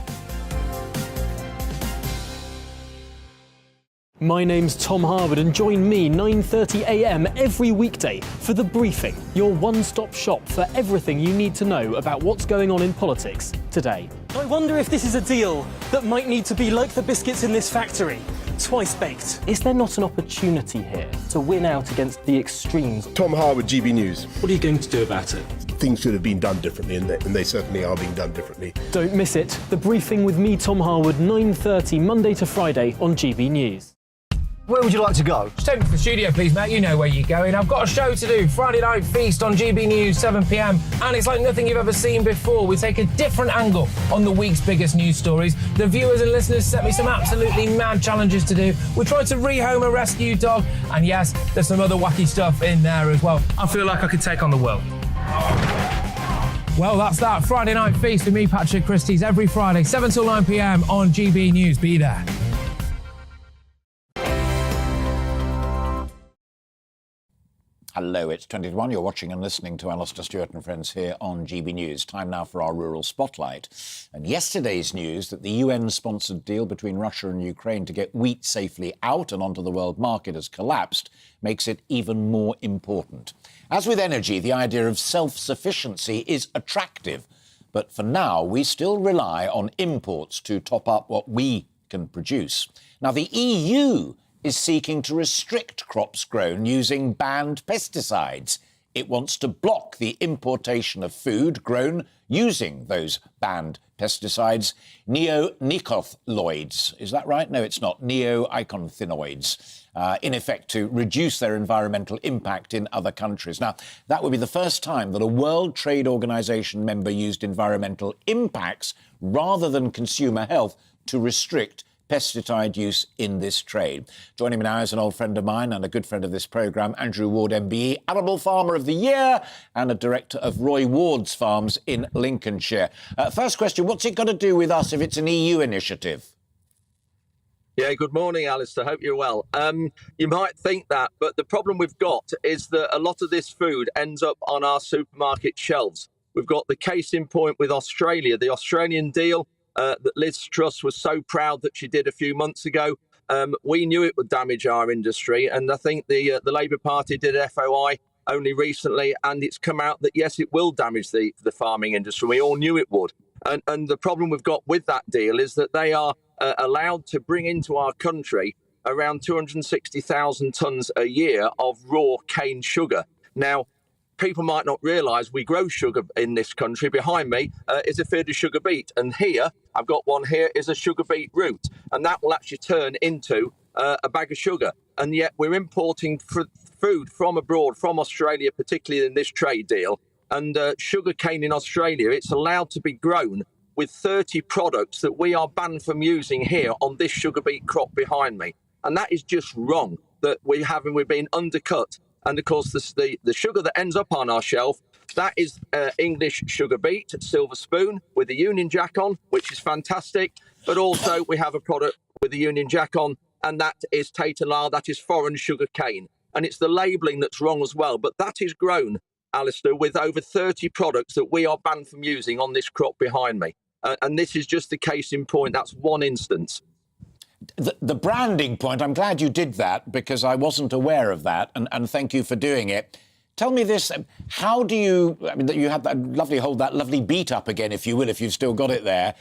S1: My name's Tom Harwood and join me 9:30 a.m. every weekday for The Briefing, your one-stop shop for everything you need to know about what's going on in politics today.
S14: I wonder if this is a deal that might need to be like the biscuits in this factory, twice baked.
S1: Is there not an opportunity here to win out against the extremes?
S19: Tom Harwood, GB News.
S1: What are you going to do about it?
S19: Things should have been done differently, and they certainly are being done differently.
S1: Don't miss it. The Briefing with me, Tom Harwood, 9:30 Monday to Friday on GB News.
S3: Where would you like to go? Just take me to the studio, please, Matt. You know where you're going. I've got a show to do. Friday Night Feast on GB News, 7 p.m. And it's like nothing you've ever seen before. We take a different angle on the week's biggest news stories. The viewers and listeners set me some absolutely mad challenges to do. We tried to rehome a rescue dog. And yes, there's some other wacky stuff in there as well. I feel like I could take on the world. Well, that's that. Friday Night Feast with me, Patrick Christie's, every Friday, 7 till 9 p.m. on GB News. Be there.
S4: Hello, it's 2021. You're watching and listening to Alastair Stewart and friends here on GB News. Time now for our rural spotlight. And yesterday's news that the UN-sponsored deal between Russia and Ukraine to get wheat safely out and onto the world market has collapsed makes it even more important. As with energy, the idea of self-sufficiency is attractive. But for now, we still rely on imports to top up what we can produce. Now, the EU is seeking to restrict crops grown using banned pesticides. It wants to block the importation of food grown using those banned pesticides, neonicotinoids. Is that right? No, it's not. Neonicotinoids. In effect, to reduce their environmental impact in other countries. Now, that would be the first time that a World Trade Organization member used environmental impacts rather than consumer health to restrict pesticide use in this trade. Joining me now is an old friend of mine and a good friend of this programme, Andrew Ward MBE, Arable Farmer of the Year and a director of Roy Ward's Farms in Lincolnshire. First question, what's it got to do with us if it's an EU initiative?
S20: Yeah, good morning, Alistair. Hope you're well. You might think that, but the problem we've got is that a lot of this food ends up on our supermarket shelves. We've got the case in point with Australia, the Australian deal that Liz Truss was so proud that she did a few months ago. We knew it would damage our industry, and I think the Labour Party did FOI only recently, and it's come out that, yes, it will damage the farming industry. We all knew it would. And the problem we've got with that deal is that they are allowed to bring into our country around 260,000 tonnes a year of raw cane sugar. Now, people might not realise we grow sugar in this country. Behind me is a field of sugar beet. And here, I've got one here, is a sugar beet root. And that will actually turn into a bag of sugar. And yet we're importing food from abroad, from Australia, particularly in this trade deal. And sugar cane in Australia, it's allowed to be grown with 30 products that we are banned from using here on this sugar beet crop behind me. And that is just wrong, that we're being undercut. And of course, the sugar that ends up on our shelf, that is English sugar beet, silver spoon, with the Union Jack on, which is fantastic. But also we have a product with the Union Jack on, and that is Tate and Lyle, that is foreign sugar cane. And it's the labelling that's wrong as well. But that is grown, Alistair, with over 30 products that we are banned from using on this crop behind me. And this is just the case in point. That's one instance.
S4: The branding point, I'm glad you did that because I wasn't aware of that, and thank you for doing it. Tell me this, how do you, I mean, you had that lovely beat up again, if you will, if you've still got it there.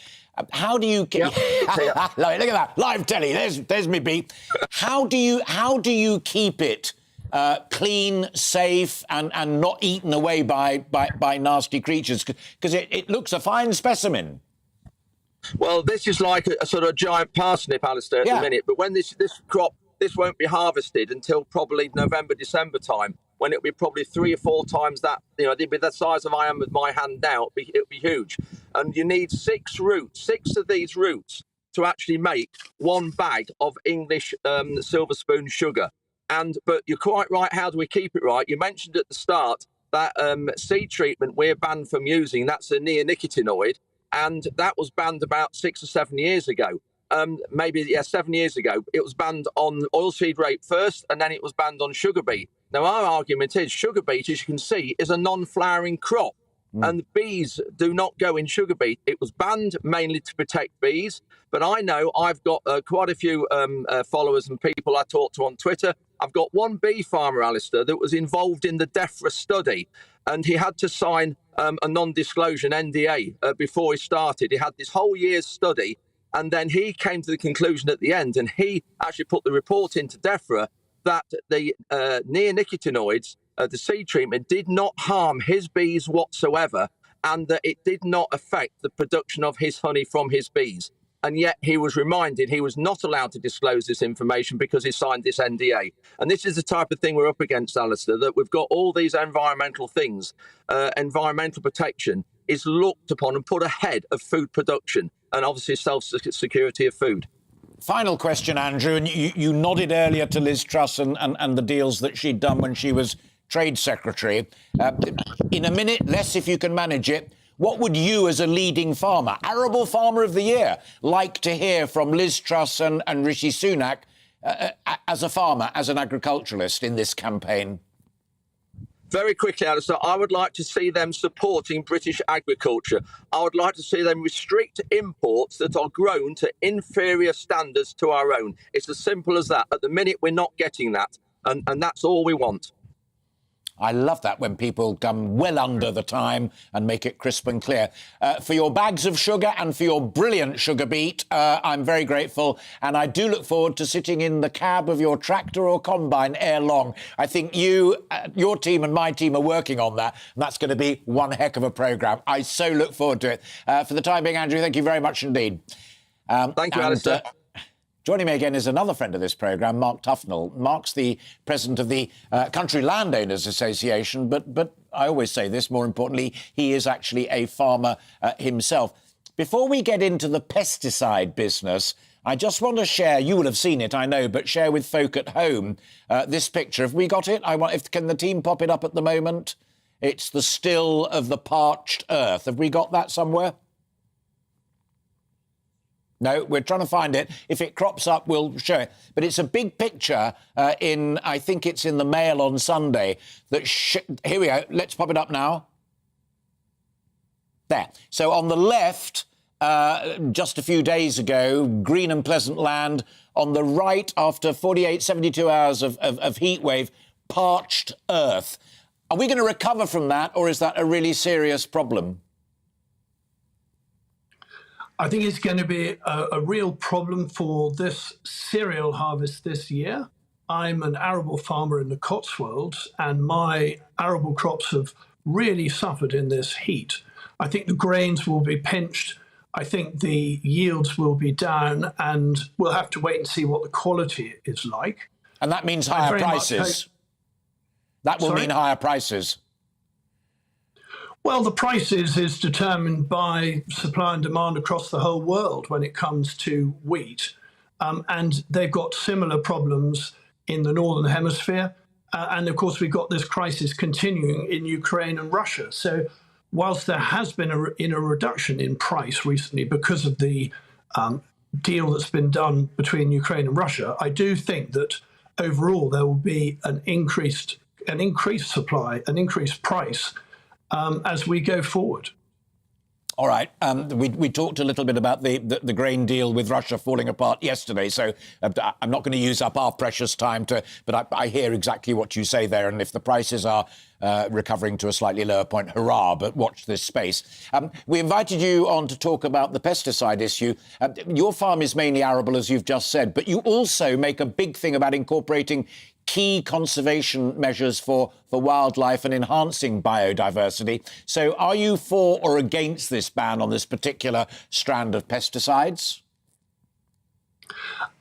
S4: How do you... Yep. Look at that, live telly, there's me beat. How do you keep it clean, safe, and not eaten away by nasty creatures? Because it looks a fine specimen.
S20: Well, this is like a sort of giant parsnip, Alistair, at the minute. But when this crop this won't be harvested until probably November, December time, when it'll be probably 3 or 4 times that. It'll be the size of I am with my hand now. It'll be huge. And you need 6 of these roots to actually make 1 bag of English silver spoon sugar. But you're quite right. How do we keep it right? You mentioned at the start that seed treatment we're banned from using. That's a neonicotinoid, and that was banned about 6 or 7 years ago. 7 years ago. It was banned on oilseed rape first, and then it was banned on sugar beet. Now, our argument is sugar beet, as you can see, is a non-flowering crop. And bees do not go in sugar beet. It was banned mainly to protect bees. But I know I've got quite a few followers and people I talk to on Twitter. I've got one bee farmer, Alistair, that was involved in the DEFRA study, and he had to sign a non-disclosure NDA before he started. He had this whole year's study, and then he came to the conclusion at the end, and he actually put the report into DEFRA that the neonicotinoids, the seed treatment, did not harm his bees whatsoever, and that it did not affect the production of his honey from his bees. And yet he was reminded he was not allowed to disclose this information because he signed this NDA. And this is the type of thing we're up against, Alistair, that we've got all these environmental things. Environmental protection is looked upon and put ahead of food production and obviously self-security of food.
S4: Final question, Andrew, and you nodded earlier to Liz Truss and the deals that she'd done when she was Trade Secretary. In a minute, less if you can manage it, what would you as a leading farmer, Arable Farmer of the Year, like to hear from Liz Truss and Rishi Sunak as a farmer, as an agriculturalist in this campaign?
S20: Very quickly, Alistair, I would like to see them supporting British agriculture. I would like to see them restrict imports that are grown to inferior standards to our own. It's as simple as that. At the minute, we're not getting that, and that's all we want.
S4: I love that when people come well under the time and make it crisp and clear. For your bags of sugar and for your brilliant sugar beet, I'm very grateful. And I do look forward to sitting in the cab of your tractor or combine ere long. I think your team and my team are working on that. And that's going to be one heck of a programme. I so look forward to it. For the time being, Andrew, thank you very much indeed.
S20: Thank you, Alistair.
S4: Joining me again is another friend of this programme, Mark Tufnell. Mark's the president of the Country Landowners Association, but I always say this, more importantly, he is actually a farmer himself. Before we get into the pesticide business, I just want to share, you will have seen it, I know, but share with folk at home this picture. Have we got it? Can the team pop it up at the moment? It's the still of the parched earth. Have we got that somewhere? No, we're trying to find it. If it crops up, we'll show it. But it's a big picture I think it's in the Mail on Sunday. Here we go. Let's pop it up now. There. So on the left, just a few days ago, green and pleasant land. On the right, after 48, 72 hours of heat wave, parched earth. Are we going to recover from that, or is that a really serious problem?
S21: I think it's going to be a real problem for this cereal harvest this year. I'm an arable farmer in the Cotswolds, and my arable crops have really suffered in this heat. I think the grains will be pinched. I think the yields will be down, and we'll have to wait and see what the quality is like.
S4: And that means higher prices. That will mean higher prices.
S21: Well, the prices is determined by supply and demand across the whole world when it comes to wheat. And they've got similar problems in the Northern Hemisphere. And of course, we've got this crisis continuing in Ukraine and Russia. So whilst there has been a reduction in price recently because of the deal that's been done between Ukraine and Russia, I do think that overall there will be an increased supply, an increased price as we go forward.
S4: All right. We talked a little bit about the grain deal with Russia falling apart yesterday, so I'm not going to use up our precious time but I hear exactly what you say there, and if the prices are recovering to a slightly lower point, hurrah, but watch this space. We invited you on to talk about the pesticide issue. Your farm is mainly arable, as you've just said, but you also make a big thing about incorporating key conservation measures for wildlife and enhancing biodiversity. So are you for or against this ban on this particular strand of pesticides?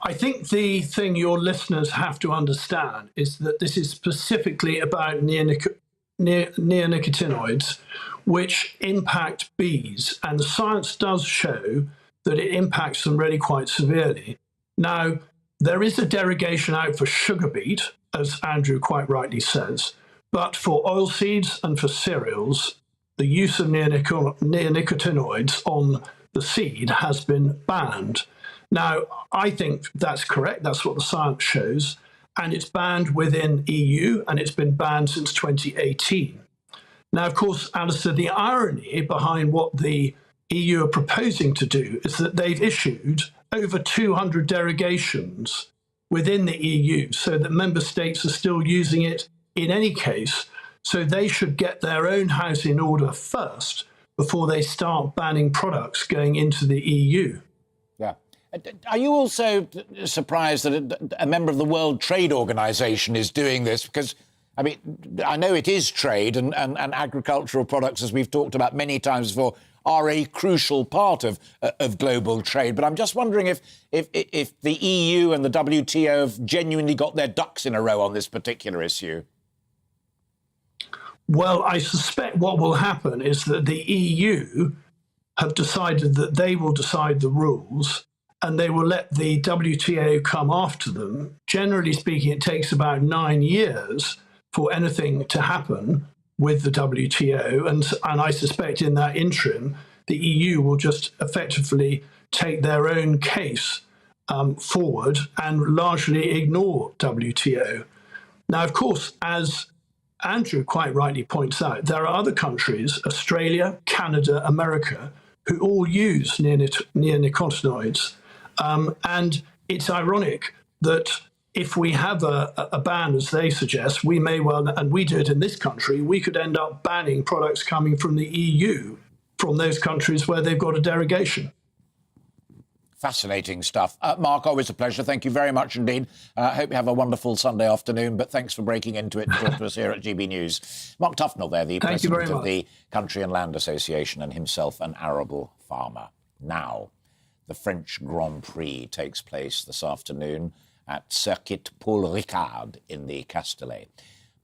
S21: I think the thing your listeners have to understand is that this is specifically about neonicotinoids, which impact bees. And the science does show that it impacts them really quite severely. Now, there is a derogation out for sugar beet, as Andrew quite rightly says, but for oilseeds and for cereals, the use of neonicotinoids on the seed has been banned. Now, I think that's correct. That's what the science shows. And it's banned within EU, and it's been banned since 2018. Now, of course, Alistair, the irony behind what the EU are proposing to do is that they've issued over 200 derogations within the EU, so that member states are still using it in any case. So they should get their own house in order first before they start banning products going into the EU.
S4: Yeah. Are you also surprised that a member of the World Trade Organization is doing this? Because, I mean, I know it is trade, and agricultural products, as we've talked about many times before, are a crucial part of global trade. But I'm just wondering if the EU and the WTO have genuinely got their ducks in a row on this particular issue.
S21: Well, I suspect what will happen is that the EU have decided that they will decide the rules, and they will let the WTO come after them. Generally speaking, it takes about 9 years for anything to happen with the WTO, and I suspect in that interim, the EU will just effectively take their own case forward and largely ignore WTO. Now, of course, as Andrew quite rightly points out, there are other countries, Australia, Canada, America, who all use neonicotinoids. And it's ironic that if we have a ban, as they suggest, we may well, and we do it in this country, we could end up banning products coming from the EU from those countries where they've got a derogation.
S4: Fascinating stuff. Mark, always a pleasure. Thank you very much indeed. Hope you have a wonderful Sunday afternoon, but thanks for breaking into it and talking to us here at GB News. Mark Tufnell there, the president of the Country and Land Association, and himself an arable farmer. Now, the French Grand Prix takes place this afternoon at Circuit Paul Ricard in the Castellet.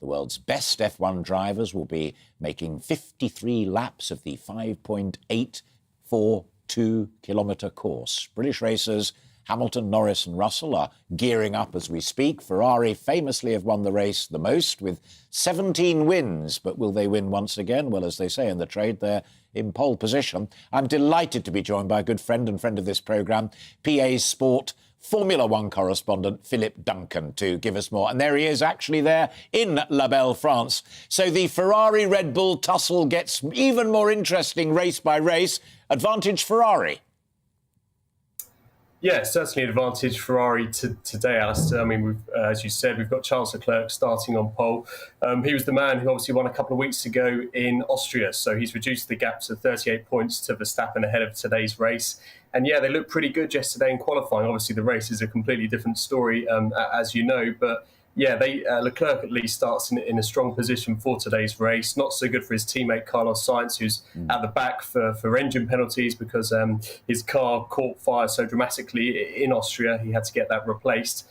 S4: The world's best F1 drivers will be making 53 laps of the 5.842-kilometre course. British racers Hamilton, Norris and Russell are gearing up as we speak. Ferrari famously have won the race the most with 17 wins, but will they win once again? Well, as they say in the trade, they're in pole position. I'm delighted to be joined by a good friend and friend of this programme, PA Sport Formula One correspondent Philip Duncan, to give us more. And there he is, actually there in La Belle, France. So the Ferrari-Red Bull tussle gets even more interesting race by race. Advantage Ferrari.
S6: Yeah, certainly an advantage Ferrari today, Alistair. I mean, as you said, we've got Charles Leclerc starting on pole. He was the man who obviously won a couple of weeks ago in Austria, so he's reduced the gap to 38 points to Verstappen ahead of today's race. And yeah, they looked pretty good yesterday in qualifying. Obviously, the race is a completely different story, as you know, but yeah, Leclerc at least starts in a strong position for today's race. Not so good for his teammate Carlos Sainz, who's at the back for engine penalties because his car caught fire so dramatically in Austria. He had to get that replaced.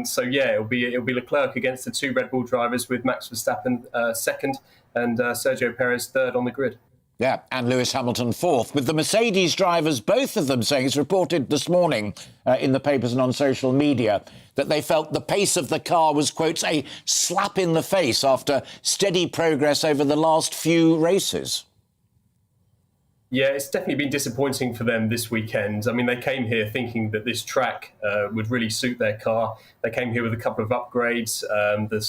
S6: So yeah, it'll be Leclerc against the two Red Bull drivers, with Max Verstappen second and Sergio Perez third on the grid.
S4: Yeah, and Lewis Hamilton fourth, with the Mercedes drivers, both of them saying, it's reported this morning in the papers and on social media, that they felt the pace of the car was, quotes, a slap in the face after steady progress over the last few races.
S6: Yeah, it's definitely been disappointing for them this weekend. I mean, they came here thinking that this track would really suit their car. They came here with a couple of upgrades. The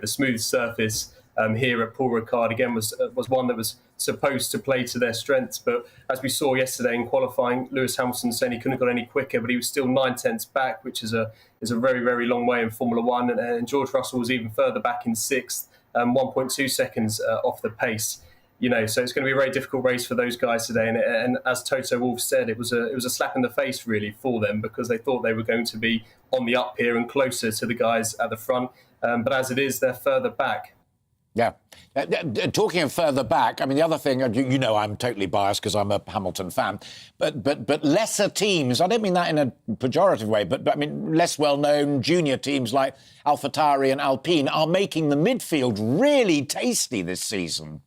S6: smooth surface here at Paul Ricard again was one that was supposed to play to their strengths, but as we saw yesterday in qualifying, Lewis Hamilton saying he couldn't have got any quicker, but he was still 9 tenths back, which is a very, very long way in Formula One, and George Russell was even further back in sixth, 1.2 seconds off the pace. You know, so it's going to be a very difficult race for those guys today, and as Toto Wolff said, it was a slap in the face really for them, because they thought they were going to be on the up here and closer to the guys at the front, but as it is, they're further back.
S4: Yeah. Talking of further back, I mean, the other thing, you know, I'm totally biased because I'm a Hamilton fan, but lesser teams, I don't mean that in a pejorative way, but I mean less well-known junior teams like AlphaTauri and Alpine are making the midfield really tasty this season.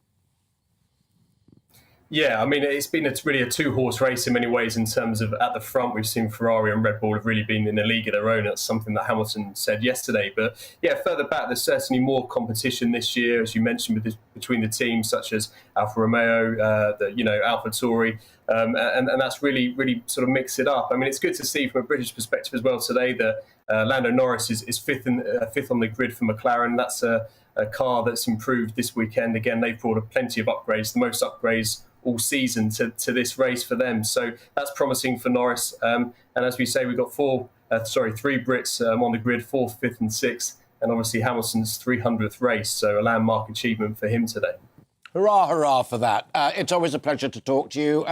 S6: Yeah, I mean, it's been really a two-horse race in many ways in terms of at the front. We've seen Ferrari and Red Bull have really been in a league of their own. That's something that Hamilton said yesterday. But yeah, further back, there's certainly more competition this year, as you mentioned, between the teams such as Alfa Romeo, AlphaTauri, and that's really sort of mixed it up. I mean, it's good to see from a British perspective as well today that Lando Norris is fifth on the grid for McLaren. That's a car that's improved this weekend. Again, they've brought plenty of upgrades, the most upgrades all season to this race for them. So that's promising for Norris. And as we say, we've got three Brits on the grid, 4th, 5th and 6th. And obviously Hamilton's 300th race. So a landmark achievement for him today.
S4: Hurrah, hurrah for that. It's always a pleasure to talk to you.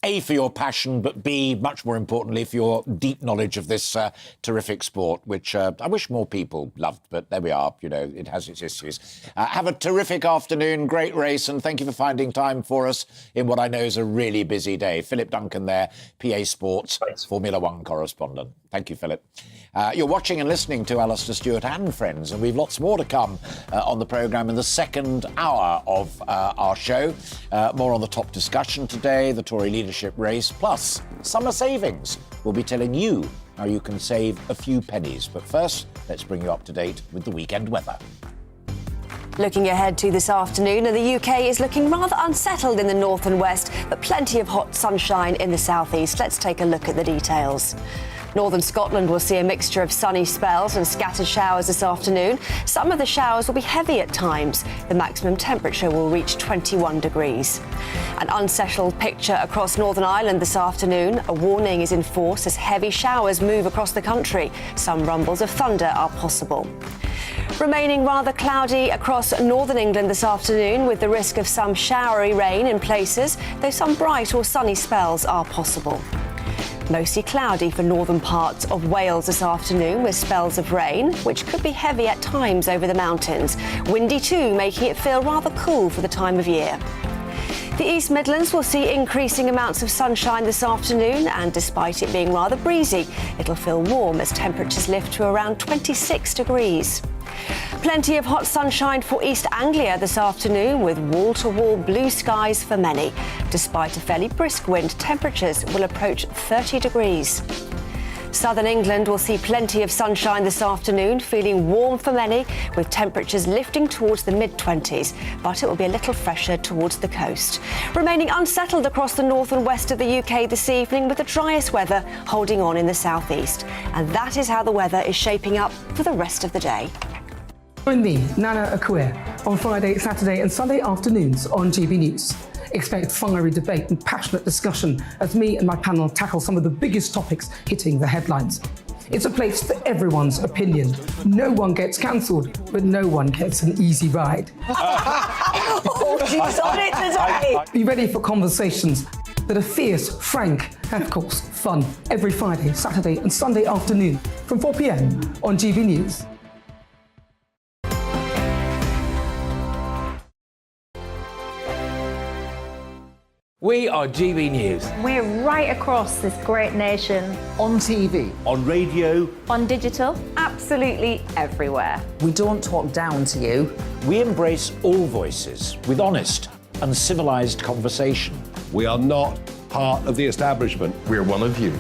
S4: A, for your passion, but B, much more importantly, for your deep knowledge of this terrific sport, which I wish more people loved, but there we are, you know, it has its issues. Have a terrific afternoon, great race, and thank you for finding time for us in what I know is a really busy day. Philip Duncan there, PA Sports, Formula One correspondent. Thank you, Philip. You're watching and listening to Alastair Stewart and Friends, and we've lots more to come on the programme in the second hour of our show. More on the top discussion today, the Tory leadership race, plus summer savings. We'll be telling you how you can save a few pennies. But first, let's bring you up to date with the weekend weather.
S5: Looking ahead to this afternoon, the UK is looking rather unsettled in the north and west, but plenty of hot sunshine in the southeast. Let's take a look at the details. Northern Scotland will see a mixture of sunny spells and scattered showers this afternoon. Some of the showers will be heavy at times. The maximum temperature will reach 21 degrees. An unsettled picture across Northern Ireland this afternoon. A warning is in force as heavy showers move across the country. Some rumbles of thunder are possible. Remaining rather cloudy across northern England this afternoon, with the risk of some showery rain in places, though some bright or sunny spells are possible. Mostly cloudy for northern parts of Wales this afternoon, with spells of rain, which could be heavy at times over the mountains. Windy too, making it feel rather cool for the time of year. The East Midlands will see increasing amounts of sunshine this afternoon, and despite it being rather breezy, it'll feel warm as temperatures lift to around 26 degrees. Plenty of hot sunshine for East Anglia this afternoon, with wall-to-wall blue skies for many. Despite a fairly brisk wind, temperatures will approach 30 degrees. Southern England will see plenty of sunshine this afternoon, feeling warm for many, with temperatures lifting towards the mid-20s, but it will be a little fresher towards the coast. Remaining unsettled across the north and west of the UK this evening, with the driest weather holding on in the southeast. And that is how the weather is shaping up for the rest of the day.
S7: Join me, Nana Akua, on Friday, Saturday and Sunday afternoons on GB News. Expect fiery debate and passionate discussion as me and my panel tackle some of the biggest topics hitting the headlines. It's a place for everyone's opinion. No one gets cancelled, but no one gets an easy ride.
S5: Oh, she's on it today!
S7: Be ready for conversations that are fierce, frank, and of course, fun. Every Friday, Saturday and Sunday afternoon from 4 p.m. on GB News.
S16: We are GB News.
S17: We're right across this great nation.
S12: On TV.
S16: On radio.
S17: On digital. Absolutely everywhere.
S12: We don't talk down to you.
S4: We embrace all voices with honest and civilised conversation.
S13: We are not part of the establishment. We're one of you.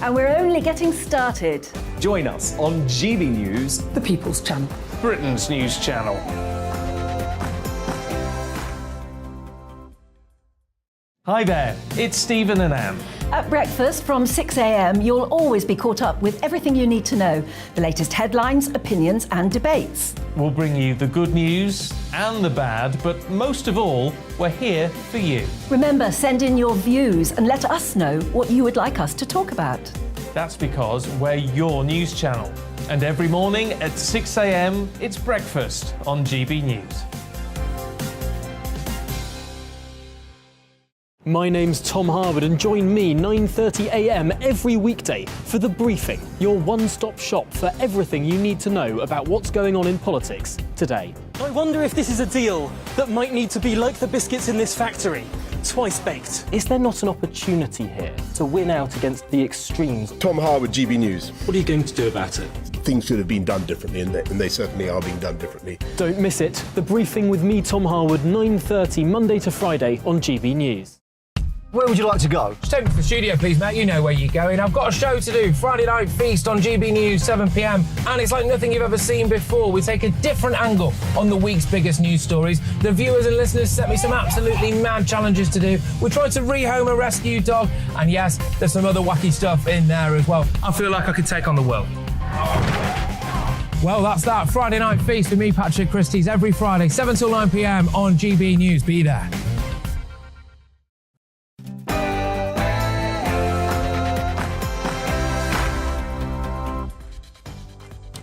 S11: And we're only getting started.
S14: Join us on GB News,
S7: The People's Channel.
S18: Britain's news channel. Hi there, it's Stephen and Anne.
S11: At breakfast from 6 a.m, you'll always be caught up with everything you need to know, the latest headlines, opinions and debates.
S18: We'll bring you the good news and the bad, but most of all, we're here for you.
S11: Remember, send in your views and let us know what you would like us to talk about.
S18: That's because we're your news channel. And every morning at 6 a.m, it's breakfast on GB News.
S1: My name's Tom Harwood, and join me 9:30 a.m. every weekday for The Briefing, your one-stop shop for everything you need to know about what's going on in politics today.
S14: I wonder if this is a deal that might need to be like the biscuits in this factory, twice baked.
S1: Is there not an opportunity here to win out against the extremes?
S19: Tom Harwood, GBNews.
S1: What are you going to do about it?
S19: Things should have been done differently, and they certainly are being done differently.
S1: Don't miss it. The Briefing with me, Tom Harwood, 9:30 Monday to Friday on GB News.
S2: Where would you like to go?
S3: Just take me to the studio, please, mate. You know where you're going. I've got a show to do. Friday Night Feast on GB News, 7 p.m. And it's like nothing you've ever seen before. We take a different angle on the week's biggest news stories. The viewers and listeners set me some absolutely mad challenges to do. We tried to rehome a rescue dog. And yes, there's some other wacky stuff in there as well. I feel like I could take on the world. Well, that's that. Friday Night Feast with me, Patrick Christie's, every Friday, 7 till 9 p.m. on GB News. Be there.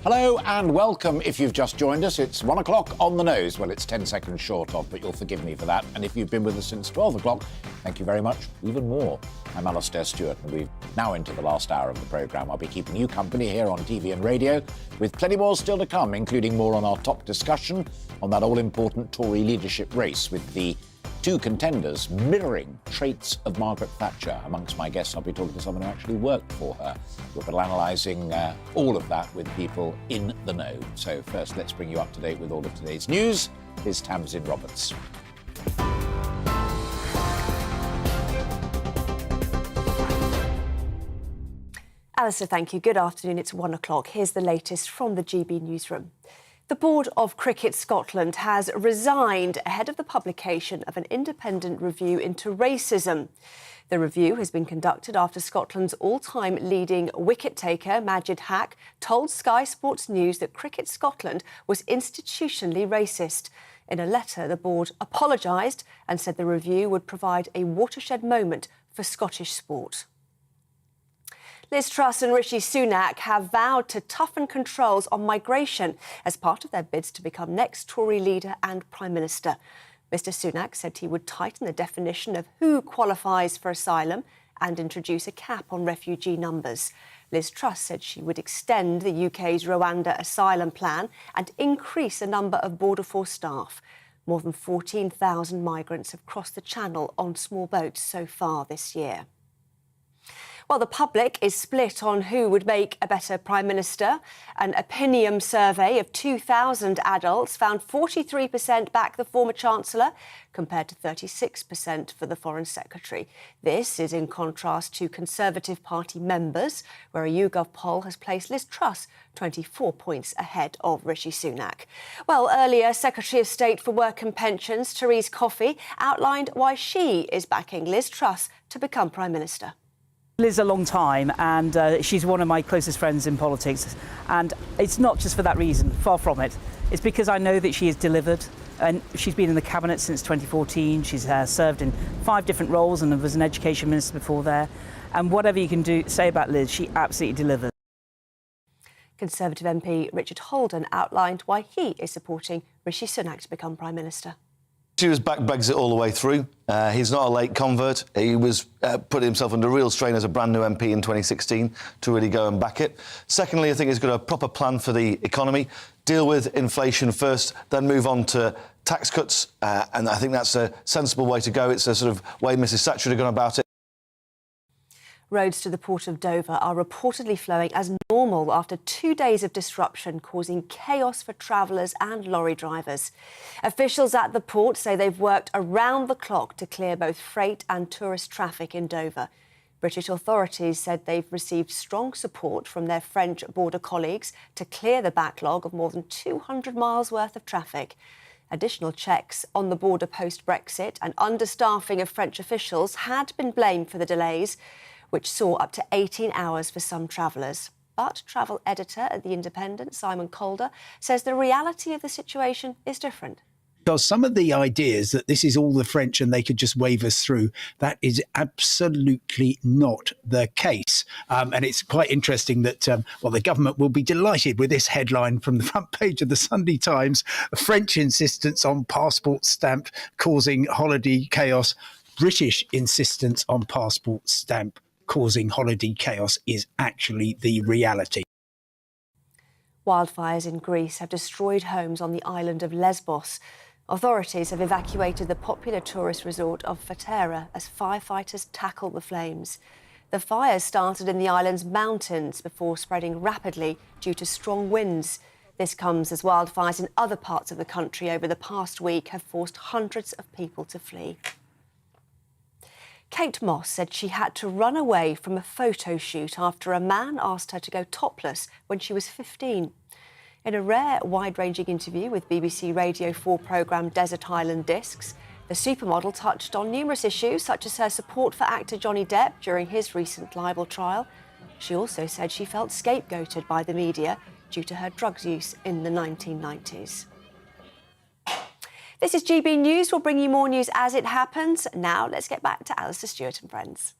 S4: Hello and welcome. If you've just joined us, it's 1 o'clock on the nose. Well, it's 10 seconds short of, but you'll forgive me for that. And if you've been with us since 12 o'clock, thank you very much, even more. I'm Alastair Stewart, and we're now into the last hour of the programme. I'll be keeping you company here on TV and radio, with plenty more still to come, including more on our top discussion on that all-important Tory leadership race, with the two contenders mirroring traits of Margaret Thatcher. Amongst my guests, I'll be talking to someone who actually worked for her. We'll be analysing all of that with people in the know. So first, let's bring you up to date with all of today's news. Here's Tamsin Roberts.
S5: Alistair, thank you. Good afternoon. It's 1 o'clock. Here's the latest from the GB newsroom. The Board of Cricket Scotland has resigned ahead of the publication of an independent review into racism. The review has been conducted after Scotland's all-time leading wicket-taker, Majid Haq, told Sky Sports News that Cricket Scotland was institutionally racist. In a letter, the board apologised and said the review would provide a watershed moment for Scottish sport. Liz Truss and Rishi Sunak have vowed to toughen controls on migration as part of their bids to become next Tory leader and Prime Minister. Mr Sunak said he would tighten the definition of who qualifies for asylum and introduce a cap on refugee numbers. Liz Truss said she would extend the UK's Rwanda asylum plan and increase the number of Border Force staff. More than 14,000 migrants have crossed the Channel on small boats so far this year. Well, the public is split on who would make a better Prime Minister. An opinion survey of 2,000 adults found 43% back the former Chancellor, compared to 36% for the Foreign Secretary. This is in contrast to Conservative Party members, where a YouGov poll has placed Liz Truss 24 points ahead of Rishi Sunak. Well, earlier, Secretary of State for Work and Pensions, Therese Coffey, outlined why she is backing Liz Truss to become Prime Minister.
S22: Liz a long time, and she's one of my closest friends in politics, and it's not just for that reason, far from it. It's because I know that she has delivered, and she's been in the cabinet since 2014. She's served in 5 different roles and was an education minister before there, and whatever you can say about Liz, she absolutely delivers.
S5: Conservative MP Richard Holden outlined why he is supporting Rishi Sunak to become Prime Minister.
S23: He was back Brexit all the way through. He's not a late convert. He was putting himself under real strain as a brand new MP in 2016 to really go and back it. Secondly, I think he's got a proper plan for the economy. Deal with inflation first, then move on to tax cuts. And I think that's a sensible way to go. It's a sort of way Mrs Thatcher had gone about it.
S5: Roads to the port of Dover are reportedly flowing as normal after 2 days of disruption, causing chaos for travellers and lorry drivers. Officials at the port say they've worked around the clock to clear both freight and tourist traffic in Dover. British authorities said they've received strong support from their French border colleagues to clear the backlog of more than 200 miles worth of traffic. Additional checks on the border post-Brexit and understaffing of French officials had been blamed for the delays, which saw up to 18 hours for some travellers. But travel editor at The Independent, Simon Calder, says the reality of the situation is different.
S24: Because some of the ideas that this is all the French and they could just wave us through, that is absolutely not the case. And it's quite interesting that, the government will be delighted with this headline from the front page of the Sunday Times: French insistence on passport stamp causing holiday chaos. British insistence on passport stamp causing holiday chaos is actually the reality.
S5: Wildfires in Greece have destroyed homes on the island of Lesbos. Authorities have evacuated the popular tourist resort of Fatera as firefighters tackle the flames. The fires started in the island's mountains before spreading rapidly due to strong winds. This comes as wildfires in other parts of the country over the past week have forced hundreds of people to flee. Kate Moss said she had to run away from a photo shoot after a man asked her to go topless when she was 15. In a rare, wide-ranging interview with BBC Radio 4 programme Desert Island Discs, the supermodel touched on numerous issues, such as her support for actor Johnny Depp during his recent libel trial. She also said she felt scapegoated by the media due to her drugs use in the 1990s. This is GB News. We'll bring you more news as it happens. Now, let's get back to Alastair Stewart and friends.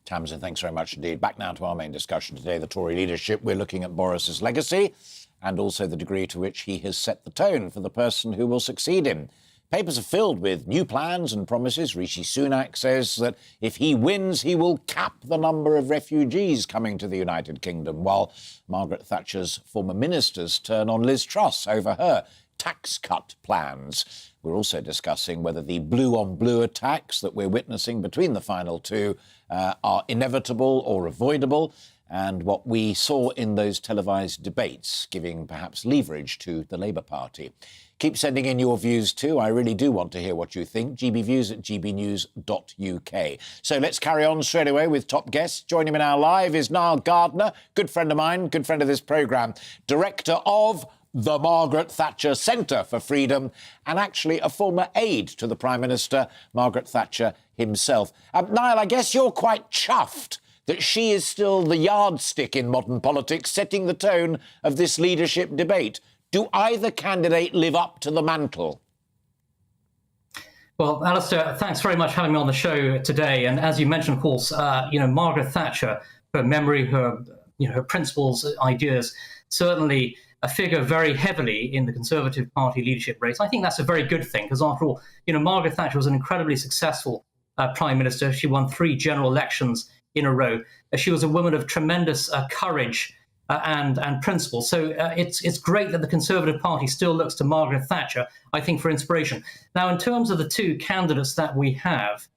S4: Tamsin, thanks very much indeed. Back now to our main discussion today, the Tory leadership. We're looking at Boris's legacy and also the degree to which he has set the tone for the person who will succeed him. Papers are filled with new plans and promises. Rishi Sunak says that if he wins, he will cap the number of refugees coming to the United Kingdom, while Margaret Thatcher's former ministers turn on Liz Truss over her tax cut plans. We're also discussing whether the blue-on-blue attacks that we're witnessing between the final two are inevitable or avoidable, and what we saw in those televised debates, giving perhaps leverage to the Labour Party. Keep sending in your views too. I really do want to hear what you think. gbviews@gbnews.uk. So let's carry on straight away with top guests. Joining me now live is Niall Gardner, good friend of mine, good friend of this programme, director of the Margaret Thatcher Centre for Freedom, and actually a former aide to the Prime Minister, Margaret Thatcher himself. Niall, I guess you're quite chuffed that she is still the yardstick in modern politics, setting the tone of this leadership debate. Do either candidate live up to the mantle?
S8: Well, Alistair, thanks very much for having me on the show today. And as you mentioned, of course, Margaret Thatcher, her memory, her principles, ideas, certainly a figure very heavily in the Conservative Party leadership race. I think that's a very good thing, because after all, Margaret Thatcher was an incredibly successful Prime Minister. She won 3 general elections in a row. She was a woman of tremendous courage and principle. So it's great that the Conservative Party still looks to Margaret Thatcher, I think, for inspiration. Now, in terms of the two candidates that we have,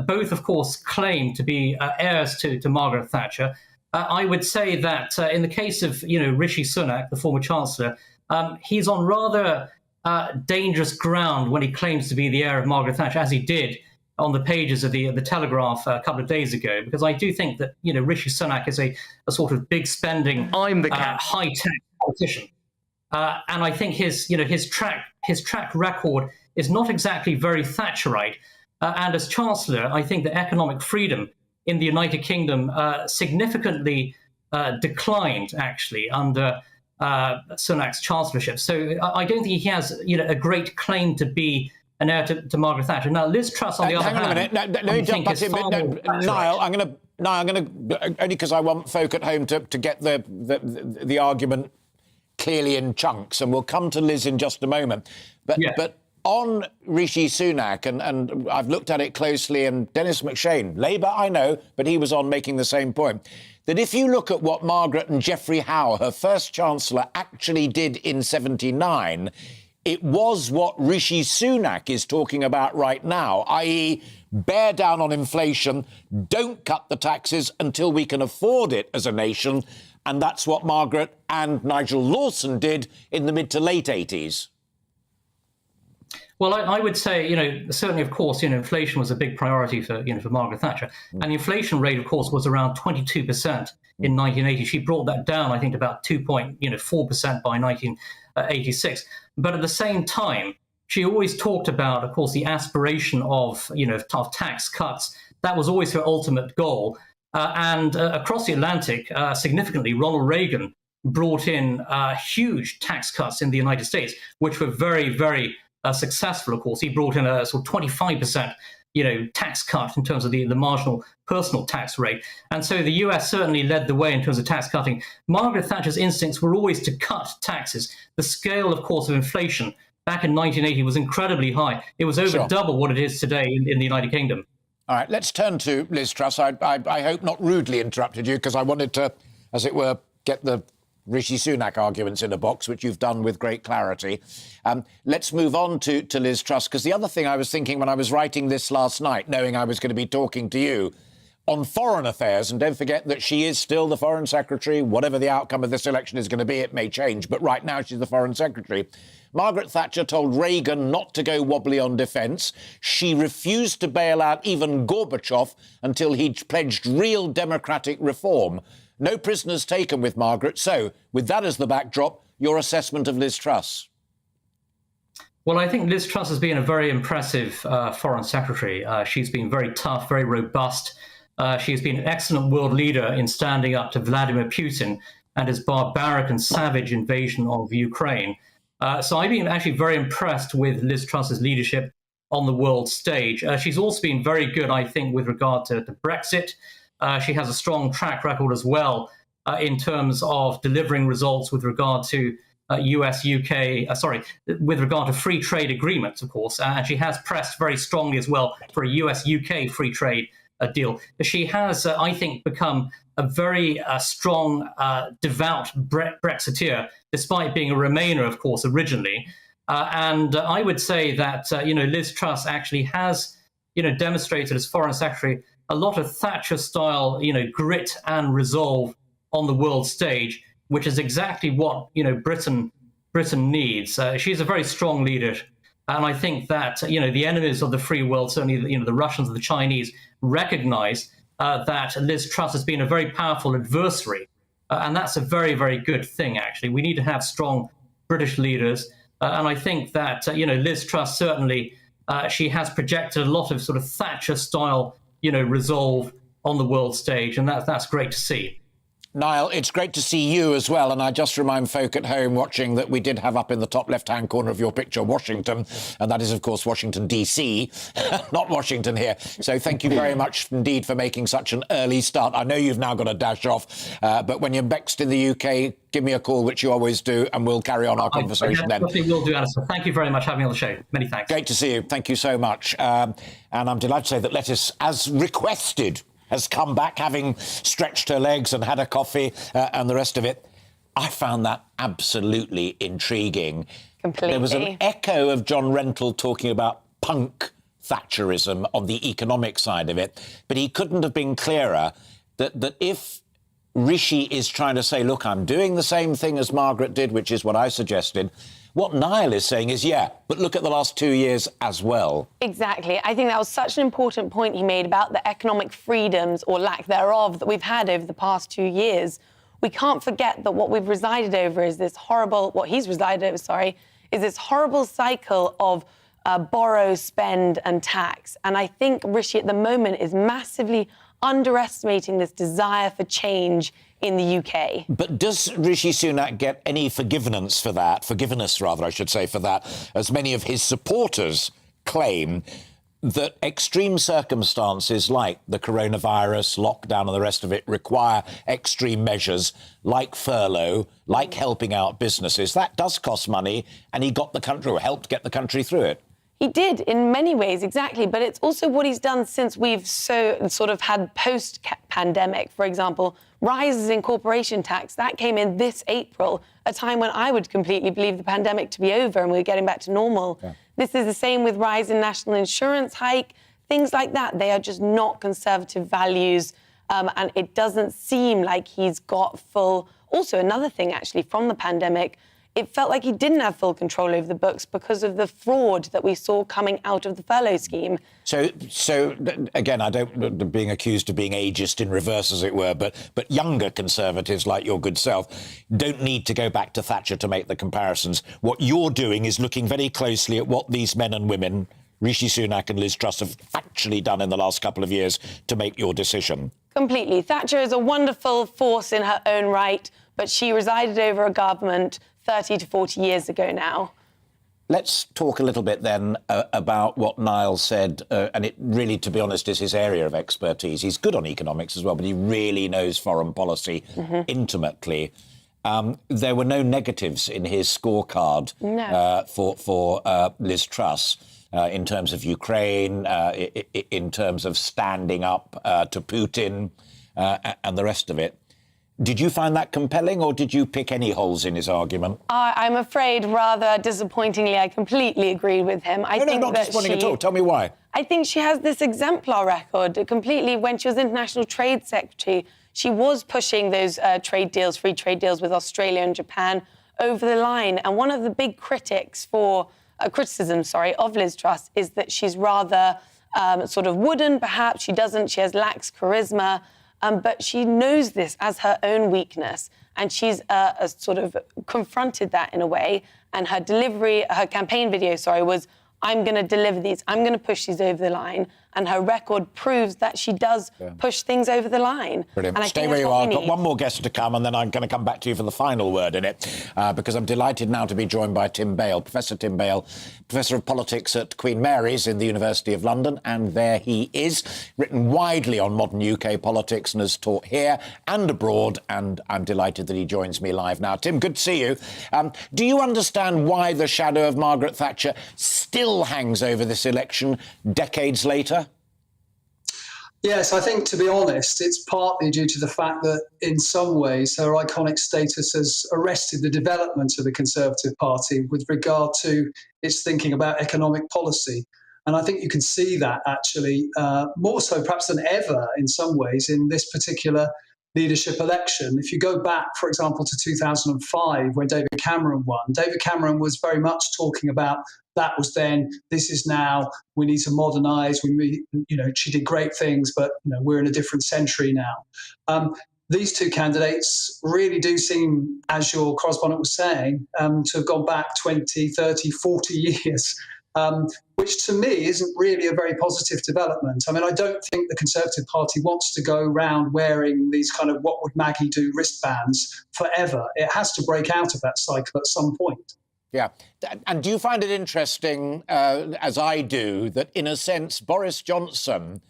S8: both, of course, claim to be heirs to Margaret Thatcher. I would say that in the case of, Rishi Sunak, the former Chancellor, he's on rather dangerous ground when he claims to be the heir of Margaret Thatcher, as he did on the pages of the Telegraph a couple of days ago, because I do think that, Rishi Sunak is a sort of big spending, high-tech politician. And I think his track record is not exactly very Thatcherite. And as Chancellor, I think that economic freedom in the United Kingdom significantly declined, actually, under Sunak's chancellorship. So I don't think he has, a great claim to be an heir to Margaret Thatcher. Now, Liz Truss, on the other hand,
S4: hang on a minute. Let me jump back in. Niall, I'm going to only because I want folk at home to get the argument clearly in chunks, and we'll come to Liz in just a moment. But on Rishi Sunak, and I've looked at it closely, and Dennis McShane, Labour, I know, but he was on making the same point, that if you look at what Margaret and Geoffrey Howe, her first Chancellor, actually did in 79, it was what Rishi Sunak is talking about right now, i.e. bear down on inflation, don't cut the taxes until we can afford it as a nation, and that's what Margaret and Nigel Lawson did in the mid to late 80s.
S8: Well, I would say, certainly, of course, inflation was a big priority for Margaret Thatcher. And the inflation rate, of course, was around 22% in 1980. She brought that down, I think, to about 2.4% by 1986. But at the same time, she always talked about, of course, the aspiration of tax cuts. That was always her ultimate goal. And across the Atlantic, significantly, Ronald Reagan brought in huge tax cuts in the United States, which were very, very successful, of course. He brought in a sort of 25%, tax cut in terms of the marginal personal tax rate. And so the US certainly led the way in terms of tax cutting. Margaret Thatcher's instincts were always to cut taxes. The scale, of course, of inflation back in 1980 was incredibly high. It was over double what it is today in the United Kingdom.
S4: All right, let's turn to Liz Truss. I hope not rudely interrupted you, because I wanted to, as it were, get the Rishi Sunak arguments in a box, which you've done with great clarity. Let's move on to Liz Truss, because the other thing I was thinking when I was writing this last night, knowing I was going to be talking to you, on foreign affairs, and don't forget that she is still the Foreign Secretary. Whatever the outcome of this election is going to be, it may change, but right now she's the Foreign Secretary. Margaret Thatcher told Reagan not to go wobbly on defence. She refused to bail out even Gorbachev until he'd pledged real democratic reform. No prisoners taken with Margaret. So, with that as the backdrop, your assessment of Liz Truss?
S8: Well, I think Liz Truss has been a very impressive Foreign Secretary. She's been very tough, very robust. She's been an excellent world leader in standing up to Vladimir Putin and his barbaric and savage invasion of Ukraine. So I've been actually very impressed with Liz Truss's leadership on the world stage. She's also been very good, I think, with regard to Brexit. She has a strong track record as well in terms of delivering results with regard to with regard to free trade agreements, of course. And she has pressed very strongly as well for a US-UK free trade deal. She has, I think, become a very strong, devout Brexiteer, despite being a Remainer, of course, originally. And I would say that, Liz Truss actually has, demonstrated as Foreign Secretary a lot of Thatcher-style, grit and resolve on the world stage, which is exactly what, Britain needs. She's a very strong leader. And I think that, the enemies of the free world, certainly, the Russians and the Chinese, recognize that Liz Truss has been a very powerful adversary. And that's a very, very good thing, actually. We need to have strong British leaders. And I think that, Liz Truss, certainly, she has projected a lot of sort of Thatcher-style, resolve on the world stage. And that's great to see.
S4: Niall, it's great to see you as well, and I just remind folk at home watching that we did have up in the top left-hand corner of your picture Washington, and that is, of course, Washington, D.C., not Washington here. So thank you very much indeed for making such an early start. I know you've now got to dash off, but when you're next in the UK, give me a call, which you always do, and we'll carry on our conversation then.
S8: Definitely will do, Alistair. Thank you very much for having me on the show. Many thanks.
S4: Great to see you. Thank you so much. And I'm delighted to say that Lettuce, as requested, has come back, having stretched her legs and had a coffee and the rest of it. I found that absolutely intriguing.
S9: Completely.
S4: There was an echo of John Rentoul talking about punk Thatcherism on the economic side of it, but he couldn't have been clearer that if Rishi is trying to say, look, I'm doing the same thing as Margaret did, which is what I suggested, what Niall is saying is, yeah, but look at the last 2 years as well.
S9: Exactly. I think that was such an important point he made about the economic freedoms, or lack thereof, that we've had over the past 2 years. We can't forget that what we've resided over is this horrible, is this horrible cycle of borrow, spend and tax. And I think Rishi at the moment is massively underestimating this desire for change in the UK.
S4: But does Rishi Sunak get any forgiveness for that, as many of his supporters claim that extreme circumstances like the coronavirus, lockdown and the rest of it require extreme measures like furlough, like helping out businesses. That does cost money, and he got the country, or helped get the country through it.
S9: He did, in many ways, exactly. But it's also what he's done since we've had post-pandemic. For example, rises in corporation tax. That came in this April, a time when I would completely believe the pandemic to be over and we're getting back to normal. Yeah. This is the same with rise in national insurance hike, things like that. They are just not Conservative values. And it doesn't seem like he's got full... Also, another thing, actually, from the pandemic, it felt like he didn't have full control over the books because of the fraud that we saw coming out of the furlough scheme.
S4: So again, I don't being accused of being ageist in reverse, as it were, but younger Conservatives like your good self don't need to go back to Thatcher to make the comparisons. What you're doing is looking very closely at what these men and women, Rishi Sunak and Liz Truss, have actually done in the last couple of years to make your decision.
S9: Completely. Thatcher is a wonderful force in her own right, but she resided over a government 30 to 40 years ago now.
S4: Let's talk a little bit then about what Niall said, and it really, to be honest, is his area of expertise. He's good on economics as well, but he really knows foreign policy intimately. there were no negatives in his scorecard for Liz Truss in terms of Ukraine, in terms of standing up to Putin and the rest of it. Did you find that compelling, or did you pick any holes in his argument?
S9: I'm afraid, rather disappointingly, I completely agree with him.
S4: Not disappointing at all. Tell me why.
S9: I think she has this exemplar record completely. When she was International Trade Secretary, she was pushing those free trade deals with Australia and Japan over the line. And one of the big criticisms of Liz Truss is that she's rather sort of wooden, perhaps. She has lax charisma. But she knows this as her own weakness, and she's sort of confronted that in a way. And her campaign video, was, I'm going to deliver these, I'm going to push these over the line. And her record proves that she does push things over the line.
S4: Brilliant.
S9: And
S4: Stay where you are. I've got one more guest to come, and then I'm going to come back to you for the final word in it, because I'm delighted now to be joined by Tim Bale, Professor Tim Bale, Professor of Politics at Queen Mary's in the University of London, and there he is, written widely on modern UK politics and has taught here and abroad, and I'm delighted that he joins me live now. Tim, good to see you. Do you understand why the shadow of Margaret Thatcher still hangs over this election decades later?
S10: Yes, I think, to be honest, it's partly due to the fact that in some ways her iconic status has arrested the development of the Conservative Party with regard to its thinking about economic policy. And I think you can see that actually more so perhaps than ever in some ways in this particular leadership election. If you go back, for example, to 2005 when David Cameron won, David Cameron was very much talking about that was then, this is now, we need to modernise, she did great things, but we're in a different century now. These two candidates really do seem, as your correspondent was saying, to have gone back 20, 30, 40 years, which to me isn't really a very positive development. I mean, I don't think the Conservative Party wants to go around wearing these kind of what would Maggie do wristbands forever. It has to break out of that cycle at some point.
S4: Yeah. And do you find it interesting, as I do, that in a sense Boris Johnson,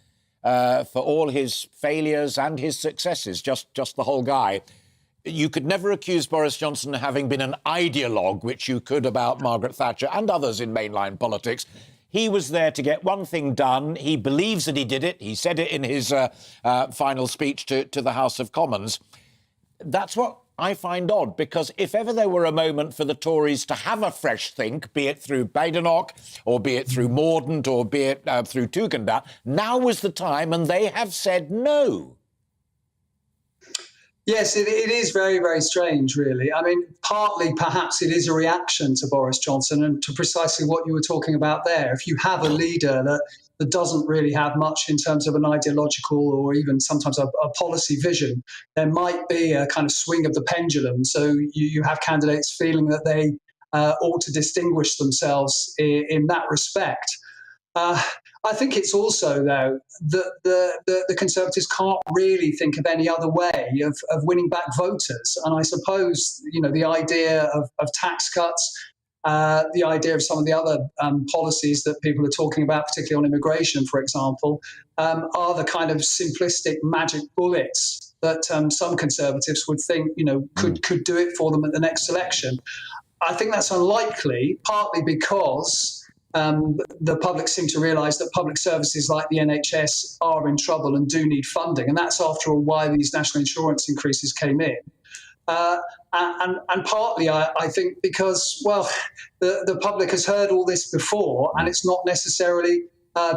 S4: for all his failures and his successes, just the whole guy, you could never accuse Boris Johnson of having been an ideologue, which you could about Margaret Thatcher and others in mainline politics. He was there to get one thing done. He believes that he did it. He said it in his final speech to the House of Commons. That's what I find odd, because if ever there were a moment for the Tories to have a fresh think, be it through Badenoch, or be it through Mordaunt, or be it through Tugendhat, now was the time, and they have said no.
S10: Yes, it is very, very strange, really. I mean, partly perhaps it is a reaction to Boris Johnson and to precisely what you were talking about there. If you have a leader that doesn't really have much in terms of an ideological or even sometimes a policy vision, there might be a kind of swing of the pendulum. So you have candidates feeling that they ought to distinguish themselves in that respect. I think it's also, though, that the Conservatives can't really think of any other way of winning back voters. And I suppose, the idea of tax cuts, the idea of some of the other policies that people are talking about, particularly on immigration, for example, are the kind of simplistic magic bullets that some Conservatives would think, could do it for them at the next election. I think that's unlikely, partly because the public seem to realise that public services like the NHS are in trouble and do need funding. And that's, after all, why these national insurance increases came in. And partly, I think, because, the public has heard all this before and it's not necessarily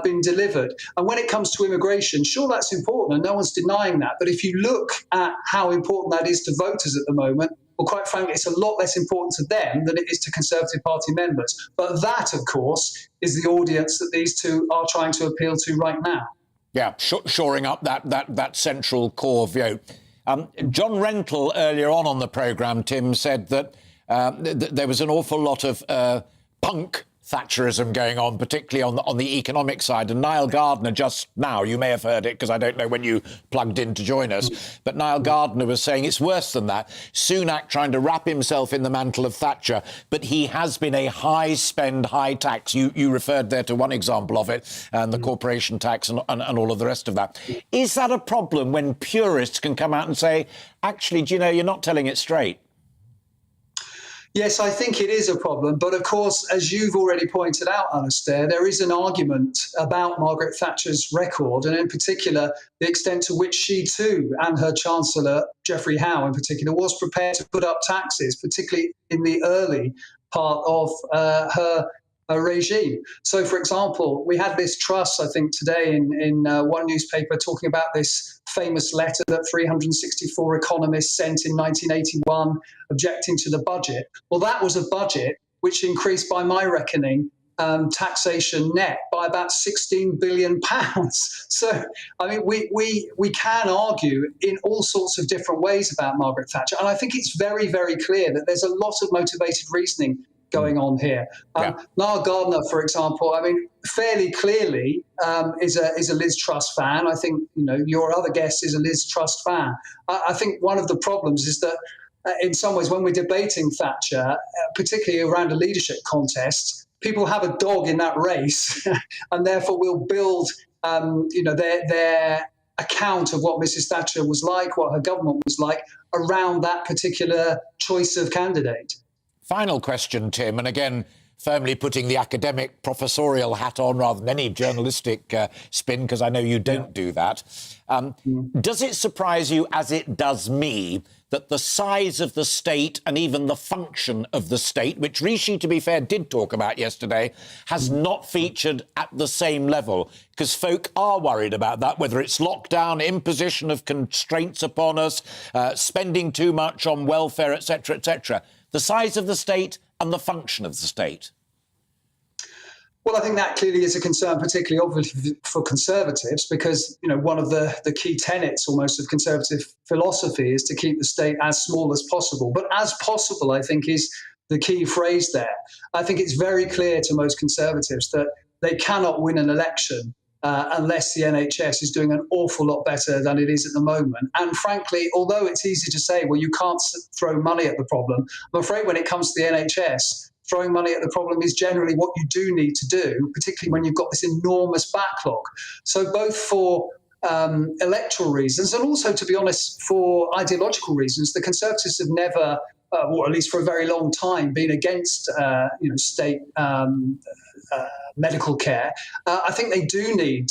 S10: been delivered. And when it comes to immigration, sure, that's important and no one's denying that. But if you look at how important that is to voters at the moment, well, quite frankly, it's a lot less important to them than it is to Conservative Party members. But that, of course, is the audience that these two are trying to appeal to right now.
S4: Yeah, shoring up that central core vote. John Rentoul, earlier on the programme, Tim, said that there was an awful lot of punk Thatcherism going on, particularly on the economic side. And Niall Gardner just now, you may have heard it because I don't know when you plugged in to join us, but Niall Gardner was saying it's worse than that. Sunak trying to wrap himself in the mantle of Thatcher, but he has been a high spend, high tax. You referred there to one example of it, and the corporation tax and all of the rest of that. Is that a problem when purists can come out and say, actually, do you know, you're not telling it straight?
S10: Yes, I think it is a problem. But of course, as you've already pointed out, Alastair, there is an argument about Margaret Thatcher's record, and in particular, the extent to which she too, and her Chancellor, Geoffrey Howe in particular, was prepared to put up taxes, particularly in the early part of her regime. So, for example, we had this Truss, I think, today in one newspaper talking about this famous letter that 364 economists sent in 1981 objecting to the budget. Well, that was a budget which increased, by my reckoning, taxation net by about £16 billion. So, I mean, we can argue in all sorts of different ways about Margaret Thatcher. And I think it's very, very clear that there's a lot of motivated reasoning going on here. Niall Gardner, for example, I mean, fairly clearly is a Liz Truss fan. I think, you know, your other guest is a Liz Truss fan. I think one of the problems is that in some ways, when we're debating Thatcher, particularly around a leadership contest, people have a dog in that race and therefore will build, their account of what Mrs. Thatcher was like, what her government was like, around that particular choice of candidate.
S4: Final question, Tim, and again, firmly putting the academic professorial hat on rather than any journalistic spin, because I know you don't do that. Does it surprise you, as it does me, that the size of the state and even the function of the state, which Rishi, to be fair, did talk about yesterday, has not featured at the same level? Because folk are worried about that, whether it's lockdown, imposition of constraints upon us, spending too much on welfare, etc., etc. The size of the state and the function of the state.
S10: Well, I think that clearly is a concern, particularly obviously for Conservatives, because, you know, one of the key tenets almost of Conservative philosophy is to keep the state as small as possible. But as possible, I think, is the key phrase there. I think it's very clear to most Conservatives that they cannot win an election unless the NHS is doing an awful lot better than it is at the moment. And frankly, although it's easy to say, well, you can't throw money at the problem, I'm afraid when it comes to the NHS, throwing money at the problem is generally what you do need to do, particularly when you've got this enormous backlog. So both for electoral reasons and also, to be honest, for ideological reasons, the Conservatives have never, or at least for a very long time, been against state medical care. I think they do need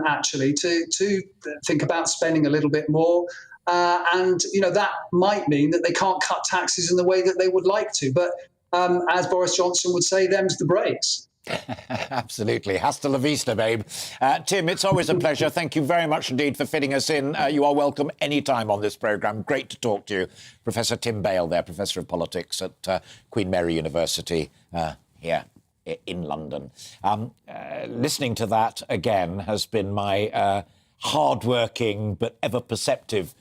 S10: actually to think about spending a little bit more. And, you know, that might mean that they can't cut taxes in the way that they would like to. But as Boris Johnson would say, them's the breaks.
S4: Absolutely. Hasta la vista, babe. Tim, it's always a pleasure. Thank you very much indeed for fitting us in. You are welcome anytime on this programme. Great to talk to you. Professor Tim Bale there, Professor of Politics at Queen Mary University here in London. Listening to that again has been my hard-working but ever-perceptive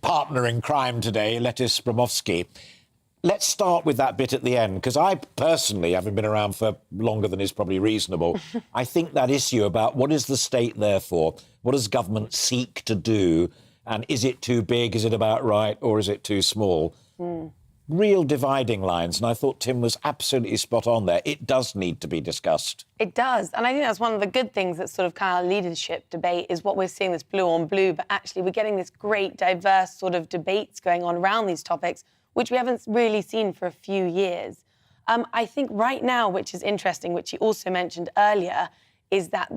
S4: partner in crime today, Lettice Bromovsky. Let's start with that bit at the end, because I personally, having been around for longer than is probably reasonable, I think that issue about what is the state there for, what does government seek to do, and is it too big, is it about right, or is it too small? Real dividing lines, and I thought Tim was absolutely spot on there. It does need to be discussed.
S9: It does, and I think that's one of the good things that's sort of kind of leadership debate is what we're seeing, this blue on blue, but actually we're getting this great diverse sort of debates going on around these topics, which we haven't really seen for a few years. I think right now, which is interesting, which you also mentioned earlier, is that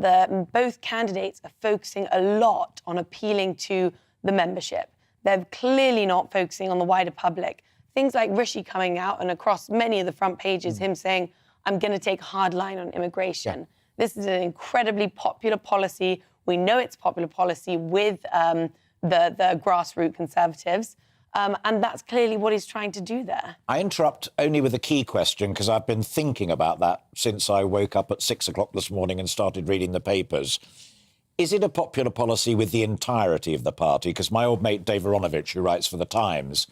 S9: both candidates are focusing a lot on appealing to the membership. They're clearly not focusing on the wider public. Things like Rishi coming out and across many of the front pages, him saying, I'm going to take a hard line on immigration. This is an incredibly popular policy. We know it's popular policy with the grassroots Conservatives. And that's clearly what he's trying to do there.
S4: I interrupt only with a key question, because I've been thinking about that since I woke up at 6 o'clock this morning and started reading the papers. Is it a popular policy with the entirety of the party? Because my old mate Dave Aronovich, who writes for The Times,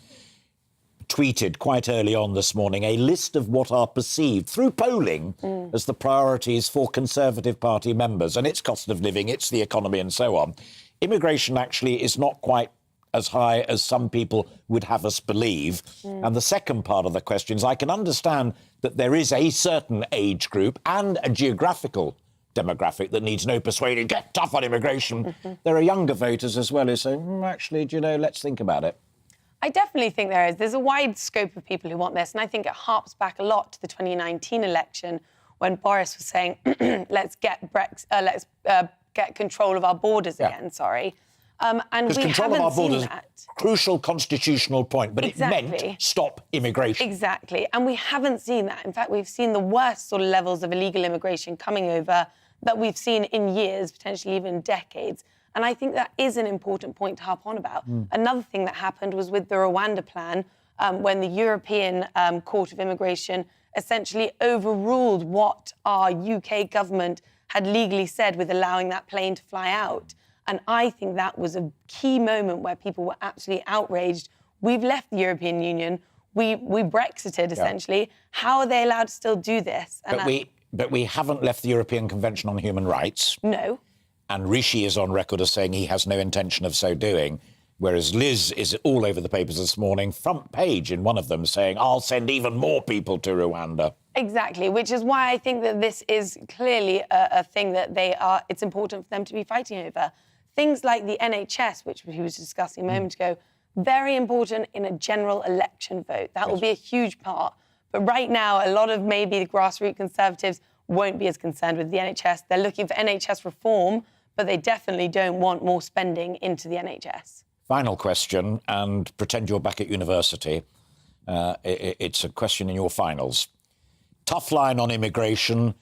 S4: tweeted quite early on this morning a list of what are perceived through polling as the priorities for Conservative Party members. And it's cost of living, it's the economy and so on. Immigration actually is not quite as high as some people would have us believe. And the second part of the question is I can understand that there is a certain age group and a geographical demographic that needs no persuading, get tough on immigration. There are younger voters as well who say, actually, do you know, let's think about it.
S9: I definitely think there is. There's a wide scope of people who want this, and I think it harps back a lot to the 2019 election when Boris was saying, let's get control of our borders again, and we
S4: control of
S9: haven't
S4: our
S9: seen
S4: borders,
S9: that.
S4: crucial constitutional point, but it meant stop immigration.
S9: Exactly, and we haven't seen that. In fact, we've seen the worst sort of levels of illegal immigration coming over that we've seen in years, potentially even decades. And I think that is an important point to harp on about. Another thing that happened was with the Rwanda plan, when the European Court of Immigration essentially overruled what our UK government had legally said with allowing that plane to fly out. And I think that was a key moment where people were absolutely outraged. We've left the European Union. We Brexited, essentially. How are they allowed to still do this? And
S4: But we haven't left the European Convention on Human Rights.
S9: No.
S4: And Rishi is on record as saying he has no intention of so doing, whereas Liz is all over the papers this morning, front page in one of them, saying, I'll send even more people to Rwanda.
S9: Exactly, which is why I think that this is clearly a thing that it's important for them to be fighting over. Things like the NHS, which he was discussing a moment ago, very important in a general election vote. That will be a huge part. But right now, a lot of maybe the grassroots Conservatives won't be as concerned with the NHS. They're looking for NHS reform, but they definitely don't want more spending into the NHS.
S4: Final question, and pretend you're back at university. It's a question in your finals. Tough line on immigration,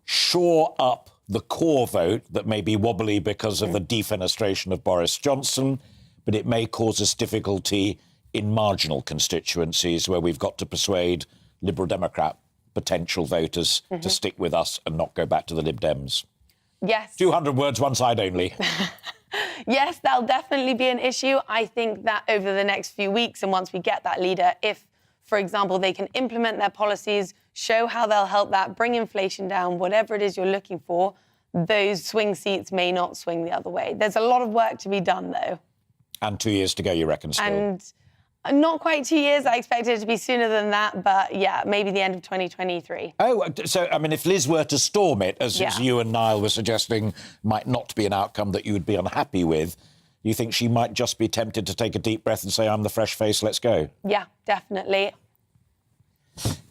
S4: shore up the core vote that may be wobbly because of the defenestration of Boris Johnson, but it may cause us difficulty in marginal constituencies where we've got to persuade Liberal Democrat potential voters to stick with us and not go back to the Lib Dems.
S9: Yes.
S4: 200 words, one side only.
S9: Yes, that'll definitely be an issue. I think that over the next few weeks and once we get that leader, if, for example, they can implement their policies, show how they'll help that, bring inflation down, whatever it is you're looking for, those swing seats may not swing the other way. There's a lot of work to be done, though.
S4: And 2 years to go, you reckon, still?
S9: And not quite 2 years. I expected it to be sooner than that, but yeah, maybe the end of 2023.
S4: Oh, so, I mean, if Liz were to storm it, as you and Niall were suggesting, might not be an outcome that you would be unhappy with, you think she might just be tempted to take a deep breath and say, I'm the fresh face, let's go?
S9: Yeah, definitely.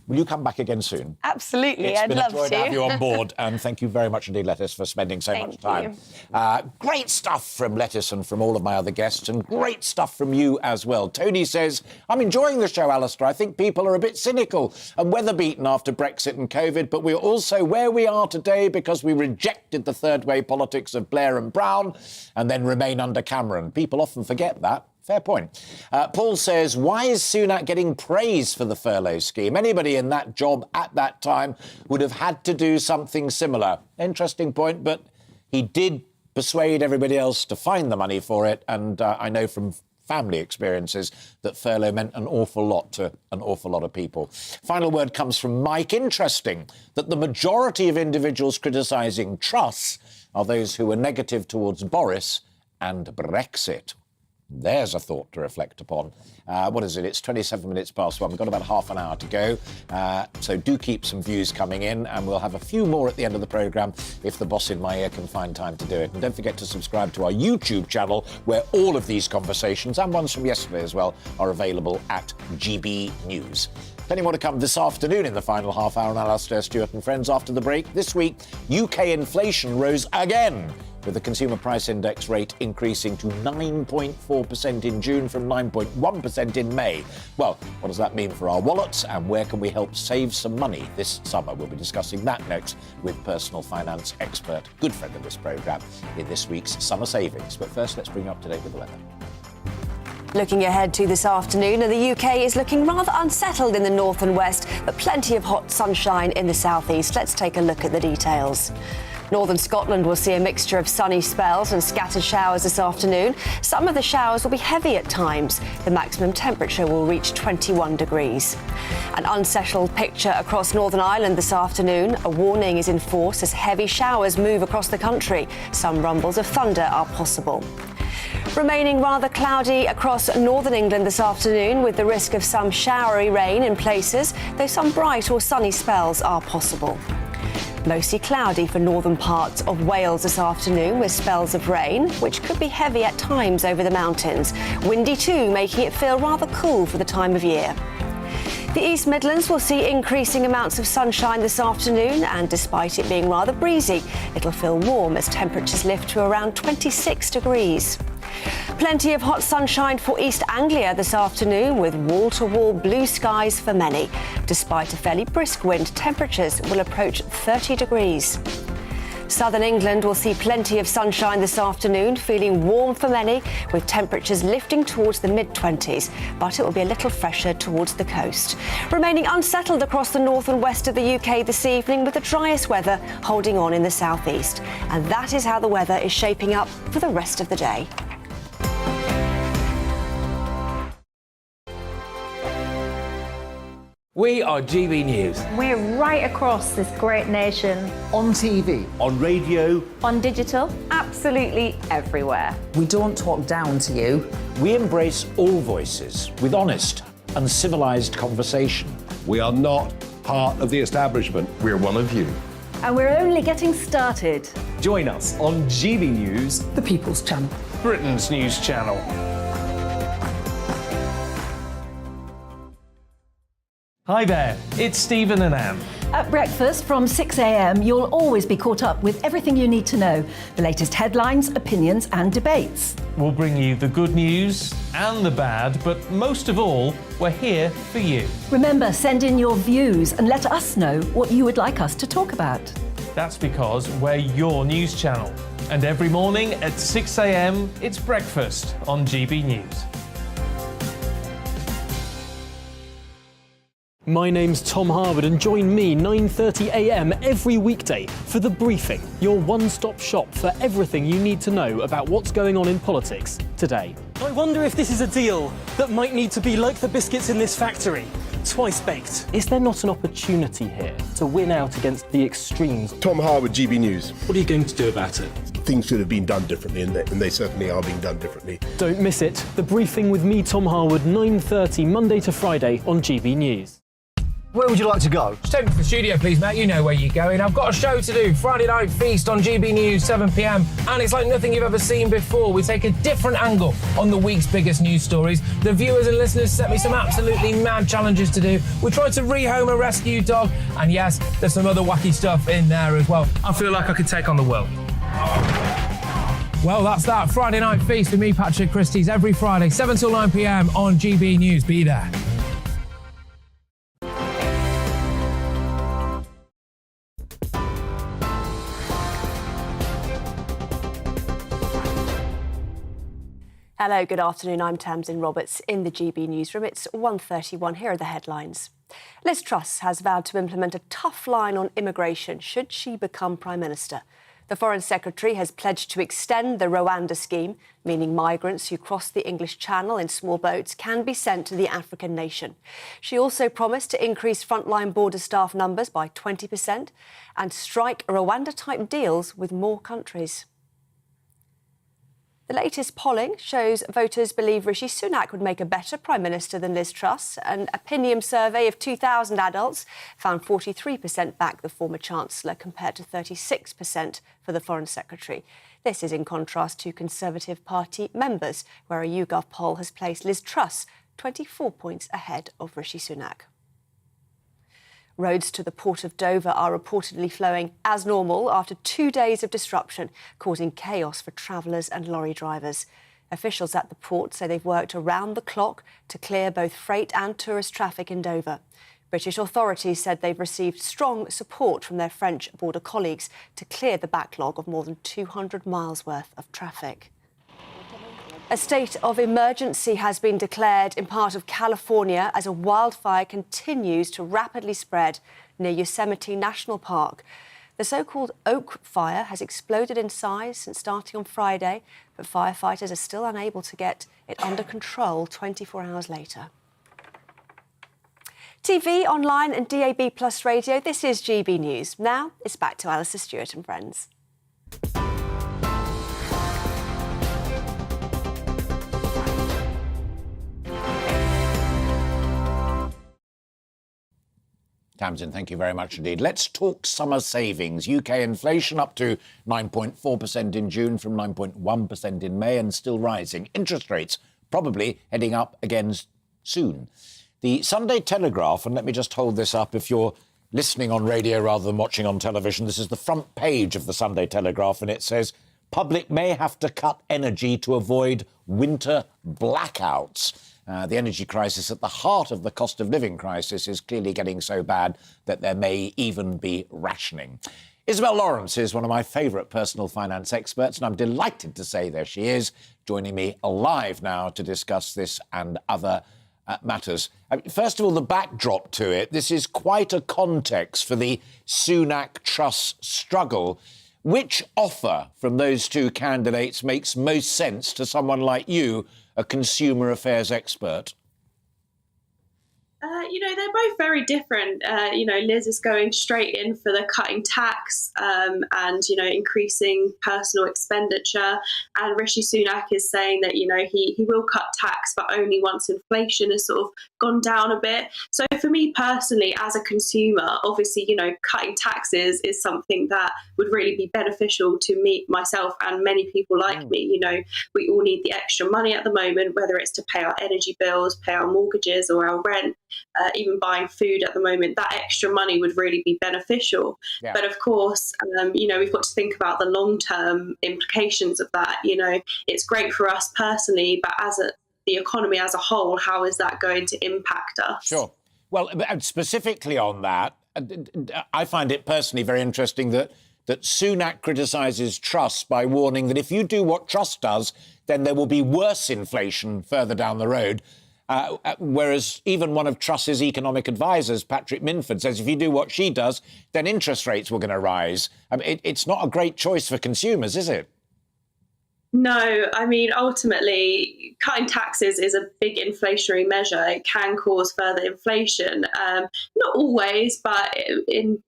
S4: Will you come back again soon?
S9: Absolutely, I'd love to.
S4: It's been a joy to have you on board, and thank you very much indeed, Lettice, for spending so much time. Great stuff from Lettice and from all of my other guests, and great stuff from you as well. Tony says, I'm enjoying the show, Alistair. I think people are a bit cynical and weather-beaten after Brexit and COVID, but we're also where we are today because we rejected the third-way politics of Blair and Brown and then remain under Cameron. People often forget that. Fair point. Paul says, why is Sunak getting praise for the furlough scheme? Anybody in that job at that time would have had to do something similar. Interesting point, but he did persuade everybody else to find the money for it. And I know from family experiences that furlough meant an awful lot to an awful lot of people. Final word comes from Mike. Interesting that the majority of individuals criticising Truss are those who are negative towards Boris and Brexit. There's a thought to reflect upon. What is it? It's 27 minutes past 1. We've got about half an hour to go. So do keep some views coming in, and we'll have a few more at the end of the programme if the boss in my ear can find time to do it. And don't forget to subscribe to our YouTube channel, where all of these conversations, and ones from yesterday as well, are available at GB News. Plenty more to come this afternoon in the final half hour on Alastair Stewart and Friends after the break. This week, UK inflation rose again, with the consumer price index rate increasing to 9.4% in June from 9.1% in May. Well, what does that mean for our wallets, and where can we help save some money this summer? We'll be discussing that next with personal finance expert, good friend of this programme, in this week's Summer Savings. But first, let's bring you up to date with the weather.
S5: Looking ahead to this afternoon, the UK is looking rather unsettled in the north and west, but plenty of hot sunshine in the southeast. Let's take a look at the details. Northern Scotland will see a mixture of sunny spells and scattered showers this afternoon. Some of the showers will be heavy at times. The maximum temperature will reach 21 degrees. An unsettled picture across Northern Ireland this afternoon. A warning is in force as heavy showers move across the country. Some rumbles of thunder are possible. Remaining rather cloudy across northern England this afternoon, with the risk of some showery rain in places, though some bright or sunny spells are possible. Mostly cloudy for northern parts of Wales this afternoon with spells of rain, which could be heavy at times over the mountains. Windy too, making it feel rather cool for the time of year. The East Midlands will see increasing amounts of sunshine this afternoon, and despite it being rather breezy, it'll feel warm as temperatures lift to around 26 degrees. Plenty of hot sunshine for East Anglia this afternoon, with wall-to-wall blue skies for many. Despite a fairly brisk wind, temperatures will approach 30 degrees. Southern England will see plenty of sunshine this afternoon, feeling warm for many, with temperatures lifting towards the mid-20s, but it will be a little fresher towards the coast. Remaining unsettled across the north and west of the UK this evening, with the driest weather holding on in the southeast. And that is how the weather is shaping up for the rest of the day.
S16: We are GB News.
S17: We're right across this great nation.
S12: On TV.
S16: On radio.
S17: On digital. Absolutely everywhere.
S12: We don't talk down to you.
S4: We embrace all voices with honest and civilised conversation.
S13: We are not part of the establishment.
S6: We're one of you.
S11: And we're only getting started.
S16: Join us on GB News,
S7: The People's Channel.
S18: Britain's news channel. Hi there, it's Stephen and Anne.
S11: At breakfast from 6 a.m, you'll always be caught up with everything you need to know, the latest headlines, opinions and debates.
S18: We'll bring you the good news and the bad, but most of all, we're here for you.
S11: Remember, send in your views and let us know what you would like us to talk about.
S18: That's because we're your news channel. And every morning at 6 a.m, it's breakfast on GB News.
S1: My name's Tom Harwood, and join me 9:30 a.m. every weekday for The Briefing, your one-stop shop for everything you need to know about what's going on in politics today.
S14: I wonder if this is a deal that might need to be like the biscuits in this factory, twice baked.
S1: Is there not an opportunity here to win out against the extremes?
S19: Tom Harwood, GB News.
S14: What are you going to do about it?
S19: Things should have been done differently, and they certainly are being done differently.
S1: Don't miss it. The Briefing with me, Tom Harwood, 9:30 Monday to Friday on GB News.
S2: Where would you like to go?
S3: Just take me to the studio, please, mate. You know where you're going. I've got a show to do. Friday Night Feast on GB News, 7 p.m. And it's like nothing you've ever seen before. We take a different angle on the week's biggest news stories. The viewers and listeners set me some absolutely mad challenges to do. We tried to rehome a rescue dog. And yes, there's some other wacky stuff in there as well. I feel like I could take on the world. Well, that's that. Friday Night Feast with me, Patrick Christie's, every Friday, 7 till 9 p.m. on GB News. Be there.
S5: Hello, good afternoon. I'm Tamsin Roberts in the GB newsroom. It's 1:31. Here are the headlines. Liz Truss has vowed to implement a tough line on immigration should she become Prime Minister. The Foreign Secretary has pledged to extend the Rwanda scheme, meaning migrants who cross the English Channel in small boats can be sent to the African nation. She also promised to increase frontline border staff numbers by 20% and strike Rwanda-type deals with more countries. The latest polling shows voters believe Rishi Sunak would make a better Prime Minister than Liz Truss. An opinion survey of 2,000 adults found 43% back the former Chancellor, compared to 36% for the Foreign Secretary. This is in contrast to Conservative Party members, where a YouGov poll has placed Liz Truss 24 points ahead of Rishi Sunak. Roads to the port of Dover are reportedly flowing as normal after 2 days of disruption, causing chaos for travellers and lorry drivers. Officials at the port say they've worked around the clock to clear both freight and tourist traffic in Dover. British authorities said they've received strong support from their French border colleagues to clear the backlog of more than 200 miles worth of traffic. A state of emergency has been declared in part of California as a wildfire continues to rapidly spread near Yosemite National Park. The so-called Oak Fire has exploded in size since starting on Friday, but firefighters are still unable to get it under control 24 hours later. TV, online and DAB+ radio, this is GB News. Now it's back to Alastair Stewart and friends.
S4: Tamsin, thank you very much indeed. Let's talk summer savings. UK inflation up to 9.4% in June from 9.1% in May and still rising. Interest rates probably heading up again soon. The Sunday Telegraph, and let me just hold this up if you're listening on radio rather than watching on television, this is the front page of the Sunday Telegraph, and it says, public may have to cut energy to avoid winter blackouts. The energy crisis at the heart of the cost of living crisis is clearly getting so bad that there may even be rationing. Isabel Lawrence is one of my favourite personal finance experts, and I'm delighted to say there she is, joining me live now to discuss this and other matters. First of all, the backdrop to it. This is quite a context for the Sunak-Truss struggle. Which offer from those two candidates makes most sense to someone like you, a consumer affairs expert?
S6: They're both very different. Liz is going straight in for the cutting tax and, increasing personal expenditure. And Rishi Sunak is saying that, he will cut tax, but only once inflation has sort of gone down a bit. So for me personally, as a consumer, obviously, cutting taxes is something that would really be beneficial to me, myself, and many people like me. We all need the extra money at the moment, whether it's to pay our energy bills, pay our mortgages or our rent. Even buying food at the moment, that extra money would really be beneficial. Yeah. But of course, we've got to think about the long-term implications of that. It's great for us personally, but the economy as a whole, how is that going to impact us?
S4: Sure. Well, specifically on that, I find it personally very interesting that Sunak criticises Truss by warning that if you do what Truss does, then there will be worse inflation further down the road. Whereas even one of Truss's economic advisors, Patrick Minford, says if you do what she does, then interest rates were going to rise. It's not a great choice for consumers, is it?
S6: No, ultimately, cutting taxes is a big inflationary measure. It can cause further inflation. Not always, but in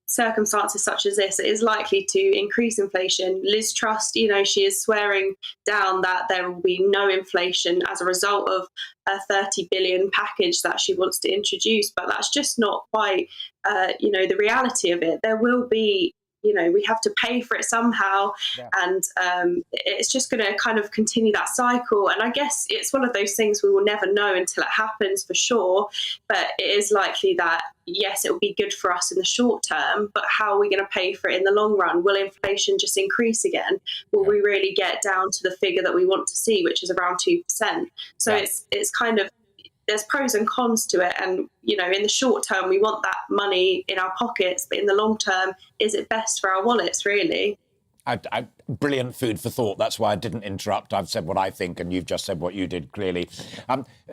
S6: circumstances such as this, it is likely to increase inflation. Liz Truss, she is swearing down that there will be no inflation as a result of a 30 billion package that she wants to introduce. But that's just not quite, the reality of it. There will be, we have to pay for it somehow. Yeah. And it's just going to kind of continue that cycle. And I guess it's one of those things we will never know until it happens for sure. But it is likely that, yes, it will be good for us in the short term, but how are we going to pay for it in the long run? Will inflation just increase again? Will we really get down to the figure that we want to see, which is around 2%? So it's kind of, there's pros and cons to it. And, in the short term, we want that money in our pockets, but in the long term, is it best for our wallets, really?
S4: Brilliant food for thought. That's why I didn't interrupt. I've said what I think, and you've just said what you did, clearly.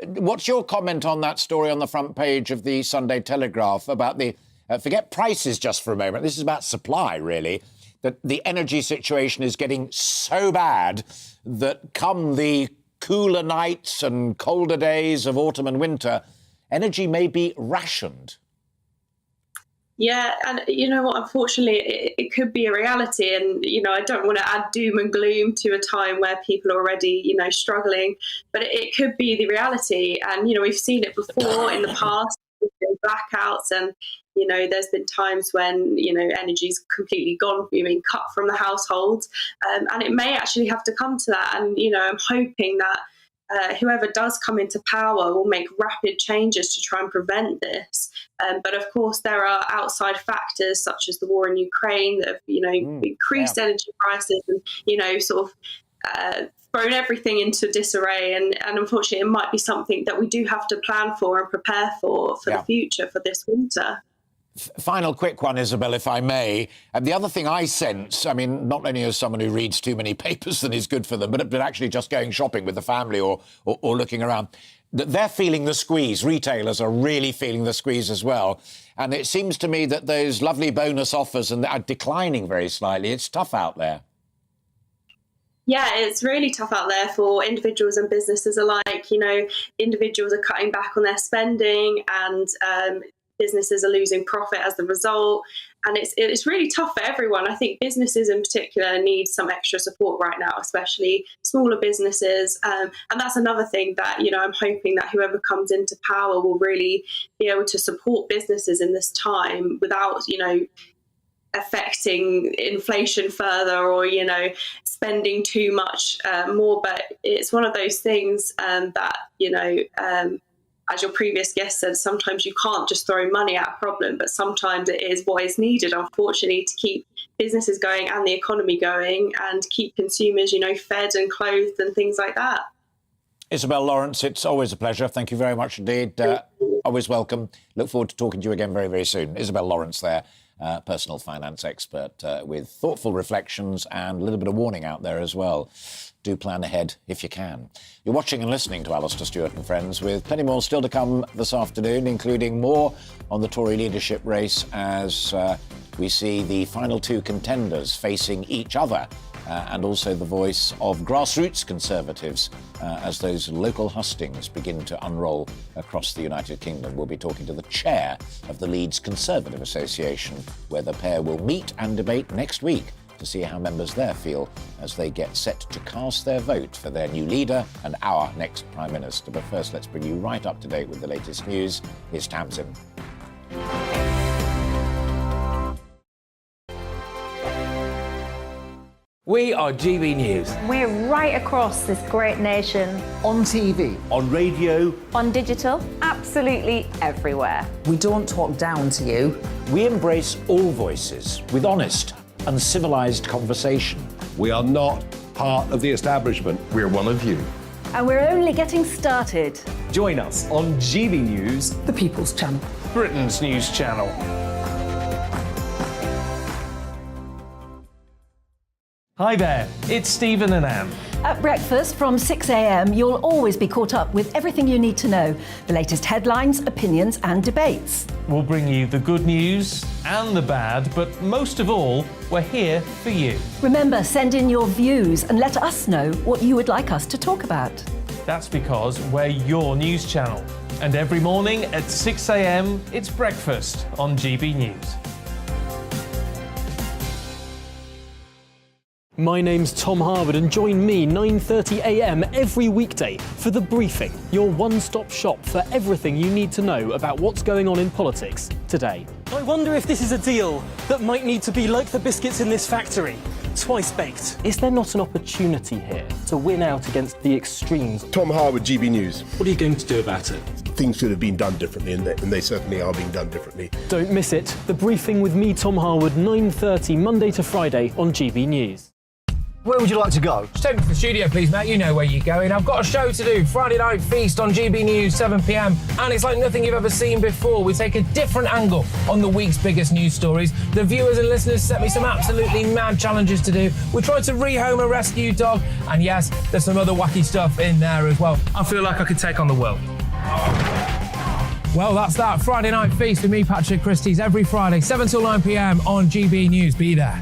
S4: What's your comment on that story on the front page of the Sunday Telegraph about the, forget prices just for a moment, this is about supply, really, that the energy situation is getting so bad that come the cooler nights and colder days of autumn and winter, energy may be rationed.
S6: Yeah, and you know what, unfortunately, it could be a reality. And, I don't want to add doom and gloom to a time where people are already, struggling, but it could be the reality. And, we've seen it before in the past, there's been blackouts and, there's been times when, energy's completely gone, cut from the households. And it may actually have to come to that. And, I'm hoping that whoever does come into power will make rapid changes to try and prevent this. But of course, there are outside factors such as the war in Ukraine that have, increased energy prices and, thrown everything into disarray. And unfortunately, it might be something that we do have to plan for and prepare for the future, for this winter.
S4: Final quick one, Isabel, if I may. And the other thing I sense, not only as someone who reads too many papers and is good for them, but actually just going shopping with the family or looking around, that they're feeling the squeeze. Retailers are really feeling the squeeze as well. And it seems to me that those lovely bonus offers are declining very slightly. It's tough out there.
S6: Yeah, it's really tough out there for individuals and businesses alike. Individuals are cutting back on their spending and businesses are losing profit as a result. And it's really tough for everyone. I think businesses in particular need some extra support right now, especially smaller businesses. And that's another thing that, I'm hoping that whoever comes into power will really be able to support businesses in this time without, affecting inflation further or, spending too much more. But it's one of those things that, as your previous guest said, sometimes you can't just throw money at a problem, but sometimes it is what is needed, unfortunately, to keep businesses going and the economy going and keep consumers, fed and clothed and things like that.
S4: Isabel Lawrence, it's always a pleasure. Thank you very much indeed. Always welcome. Look forward to talking to you again very, very soon. Isabel Lawrence there, personal finance expert with thoughtful reflections and a little bit of warning out there as well. Do plan ahead if you can. You're watching and listening to Alastair Stewart and Friends, with plenty more still to come this afternoon, including more on the Tory leadership race as we see the final two contenders facing each other, and also the voice of grassroots Conservatives as those local hustings begin to unroll across the United Kingdom. We'll be talking to the chair of the Leeds Conservative Association, where the pair will meet and debate next week to see how members there feel as they get set to cast their vote for their new leader and our next Prime Minister. But first, let's bring you right up to date with the latest news. Here's Tamsin.
S16: We are GB News.
S17: We're right across this great nation.
S12: On TV.
S16: On radio.
S17: On digital. Absolutely everywhere.
S12: We don't talk down to you.
S4: We embrace all voices with honest and civilised conversation.
S13: We are not part of the establishment.
S16: We're one of you.
S11: And we're only getting started.
S16: Join us on GB News,
S7: The People's Channel.
S18: Britain's news channel. Hi there, it's Stephen and Anne.
S11: At breakfast from 6 a.m, you'll always be caught up with everything you need to know, the latest headlines, opinions and debates.
S18: We'll bring you the good news and the bad, but most of all, we're here for you.
S11: Remember, send in your views and let us know what you would like us to talk about.
S18: That's because we're your news channel. And every morning at 6 a.m, it's breakfast on GB News.
S1: My name's Tom Harwood, and join me 9:30 a.m. every weekday for The Briefing, your one-stop shop for everything you need to know about what's going on in politics today.
S14: I wonder if this is a deal that might need to be like the biscuits in this factory, twice baked.
S1: Is there not an opportunity here to win out against the extremes?
S19: Tom Harwood, GB News.
S14: What are you going to do about it?
S19: Things should have been done differently, and they certainly are being done differently.
S1: Don't miss it. The Briefing with me, Tom Harwood, 9:30 Monday to Friday on GB News.
S2: Where would you like to go?
S3: Just take me to the studio, please, mate. You know where you're going. I've got a show to do. Friday Night Feast on GB News, 7 p.m. And it's like nothing you've ever seen before. We take a different angle on the week's biggest news stories. The viewers and listeners set me some absolutely mad challenges to do. We tried to rehome a rescue dog. And yes, there's some other wacky stuff in there as well. I feel like I could take on the world. Well, that's that. Friday Night Feast with me, Patrick Christie's, every Friday, 7 till 9 p.m. on GB News. Be there.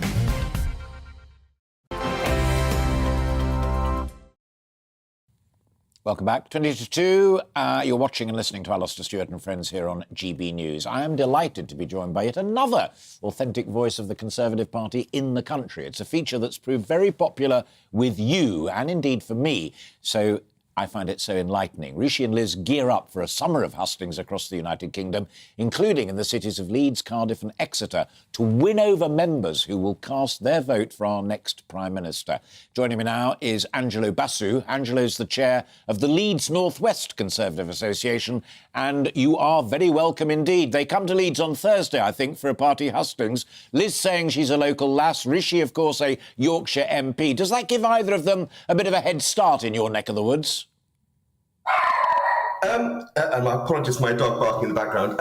S4: Welcome back. 20 to 2. You're watching and listening to Alastair Stewart and Friends here on GB News. I am delighted to be joined by yet another authentic voice of the Conservative Party in the country. It's a feature that's proved very popular with you and indeed for me. So I find it so enlightening. Rishi and Liz gear up for a summer of hustings across the United Kingdom, including in the cities of Leeds, Cardiff and Exeter, to win over members who will cast their vote for our next Prime Minister. Joining me now is Angelo Basu. Angelo's the chair of the Leeds North West Conservative Association, and you are very welcome indeed. They come to Leeds on Thursday, I think, for a party hustings. Liz saying she's a local lass, Rishi, of course, a Yorkshire MP. Does that give either of them a bit of a head start in your neck of the woods?
S15: And my apologies for my dog barking in the background.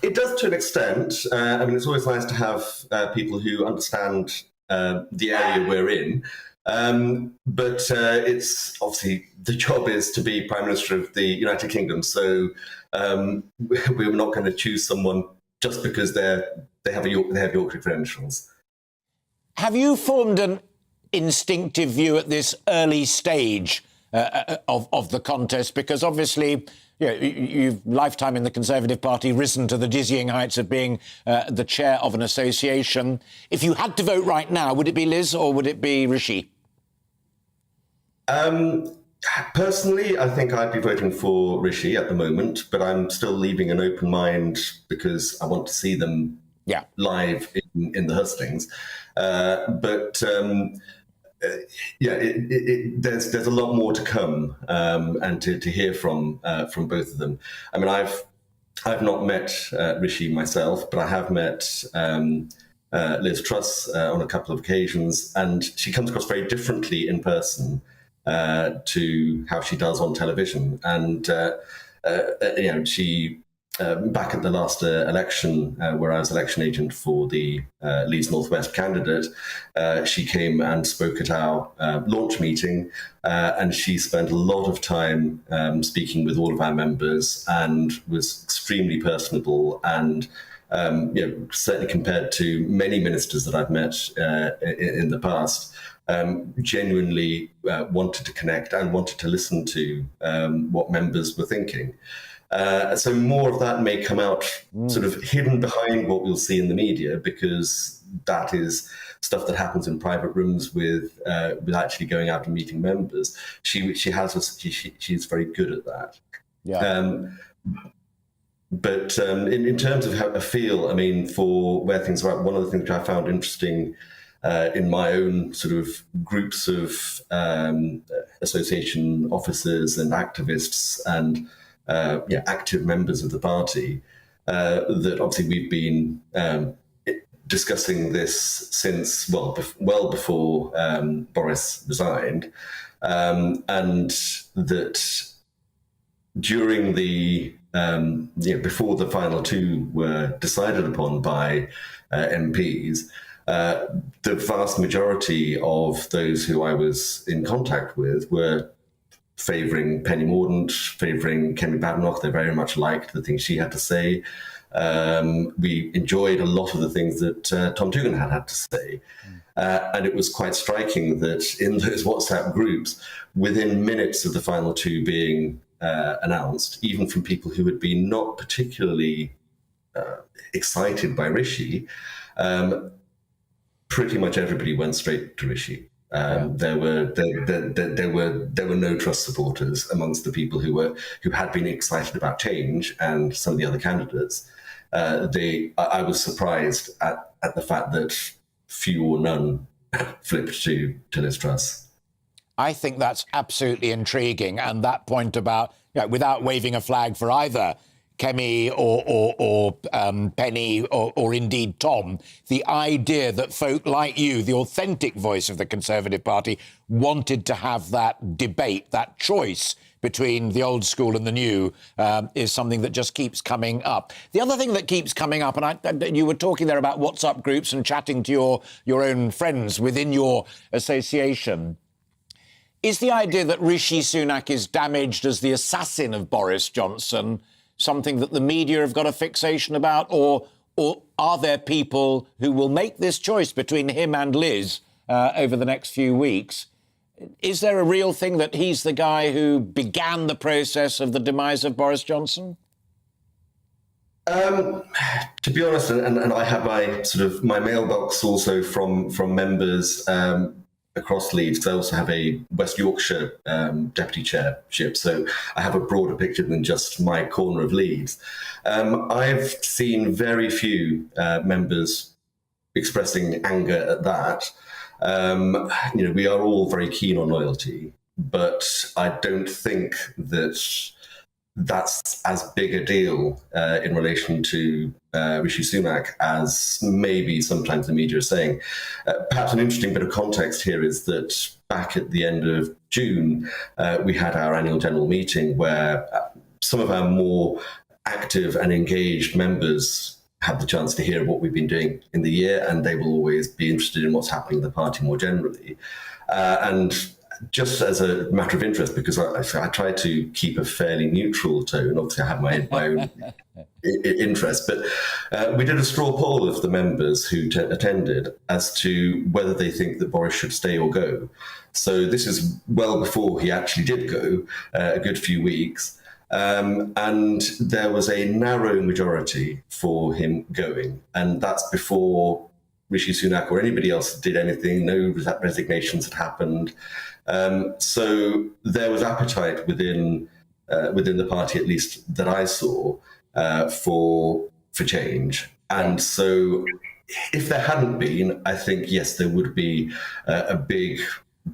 S15: It does to an extent. I mean, it's always nice to have people who understand the area we're in. But it's obviously the job is to be Prime Minister of the United Kingdom. So we're not going to choose someone just because they have Yorkshire credentials.
S4: Have you formed an instinctive view at this early stage of the contest? Because obviously, you've lifetime in the Conservative Party risen to the dizzying heights of being the chair of an association. If you had to vote right now, would it be Liz or would it be Rishi?
S15: Personally, I think I'd be voting for Rishi at the moment, but I'm still leaving an open mind because I want to see them live in the hustings. There's a lot more to come and to hear from both of them. I mean, I've not met Rishi myself, but I have met Liz Truss on a couple of occasions, and she comes across very differently in person to how she does on television. And she back at the last election, where I was election agent for the Leeds Northwest candidate, she came and spoke at our launch meeting, and she spent a lot of time speaking with all of our members and was extremely personable and certainly compared to many ministers that I've met in the past, genuinely wanted to connect and wanted to listen to what members were thinking. So more of that may come out sort of hidden behind what we'll see in the media, because that is stuff that happens in private rooms with actually going out and meeting members. She's very good at that. Yeah. But in terms of how I feel, I mean, for where things are at, one of the things which I found interesting in my own sort of groups of association officers and activists and active members of the party, that obviously we've been discussing this since, well before Boris resigned, and that during the before the final two were decided upon by MPs, the vast majority of those who I was in contact with were favouring Penny Mordaunt, favouring Kemi Badenoch. They very much liked the things she had to say. We enjoyed a lot of the things that Tom Dugan had to say. And it was quite striking that in those WhatsApp groups, within minutes of the final two being announced, even from people who had been not particularly excited by Rishi, pretty much everybody went straight to Rishi. There were no Truss supporters amongst the people who had been excited about change and some of the other candidates. I was surprised at the fact that few or none flipped to Liz Truss.
S4: I think that's absolutely intriguing, and that point about without waving a flag for either Kemi or Penny or indeed Tom, the idea that folk like you, the authentic voice of the Conservative Party, wanted to have that debate, that choice between the old school and the new, is something that just keeps coming up. The other thing that keeps coming up, and you were talking there about WhatsApp groups and chatting to your own friends within your association, is the idea that Rishi Sunak is damaged as the assassin of Boris Johnson something that the media have got a fixation about, or are there people who will make this choice between him and Liz over the next few weeks? Is there a real thing that he's the guy who began the process of the demise of Boris Johnson?
S15: To be honest, and I have my mailbox also from members across Leeds, because I also have a West Yorkshire deputy chairship, so I have a broader picture than just my corner of Leeds. I've seen very few members expressing anger at that. We are all very keen on loyalty, but I don't think that's as big a deal in relation to Rishi Sunak as maybe sometimes the media is saying. Perhaps an interesting bit of context here is that back at the end of June, we had our annual general meeting where some of our more active and engaged members had the chance to hear what we've been doing in the year, and they will always be interested in what's happening in the party more generally. And just as a matter of interest, because I try to keep a fairly neutral tone, obviously I have my own interest, but we did a straw poll of the members who attended as to whether they think that Boris should stay or go. So this is well before he actually did go, a good few weeks. And there was a narrow majority for him going. And that's before Rishi Sunak or anybody else did anything. No resignations had happened. So there was appetite within the party, at least that I saw, for change. And so if there hadn't been, I think, yes, there would be a big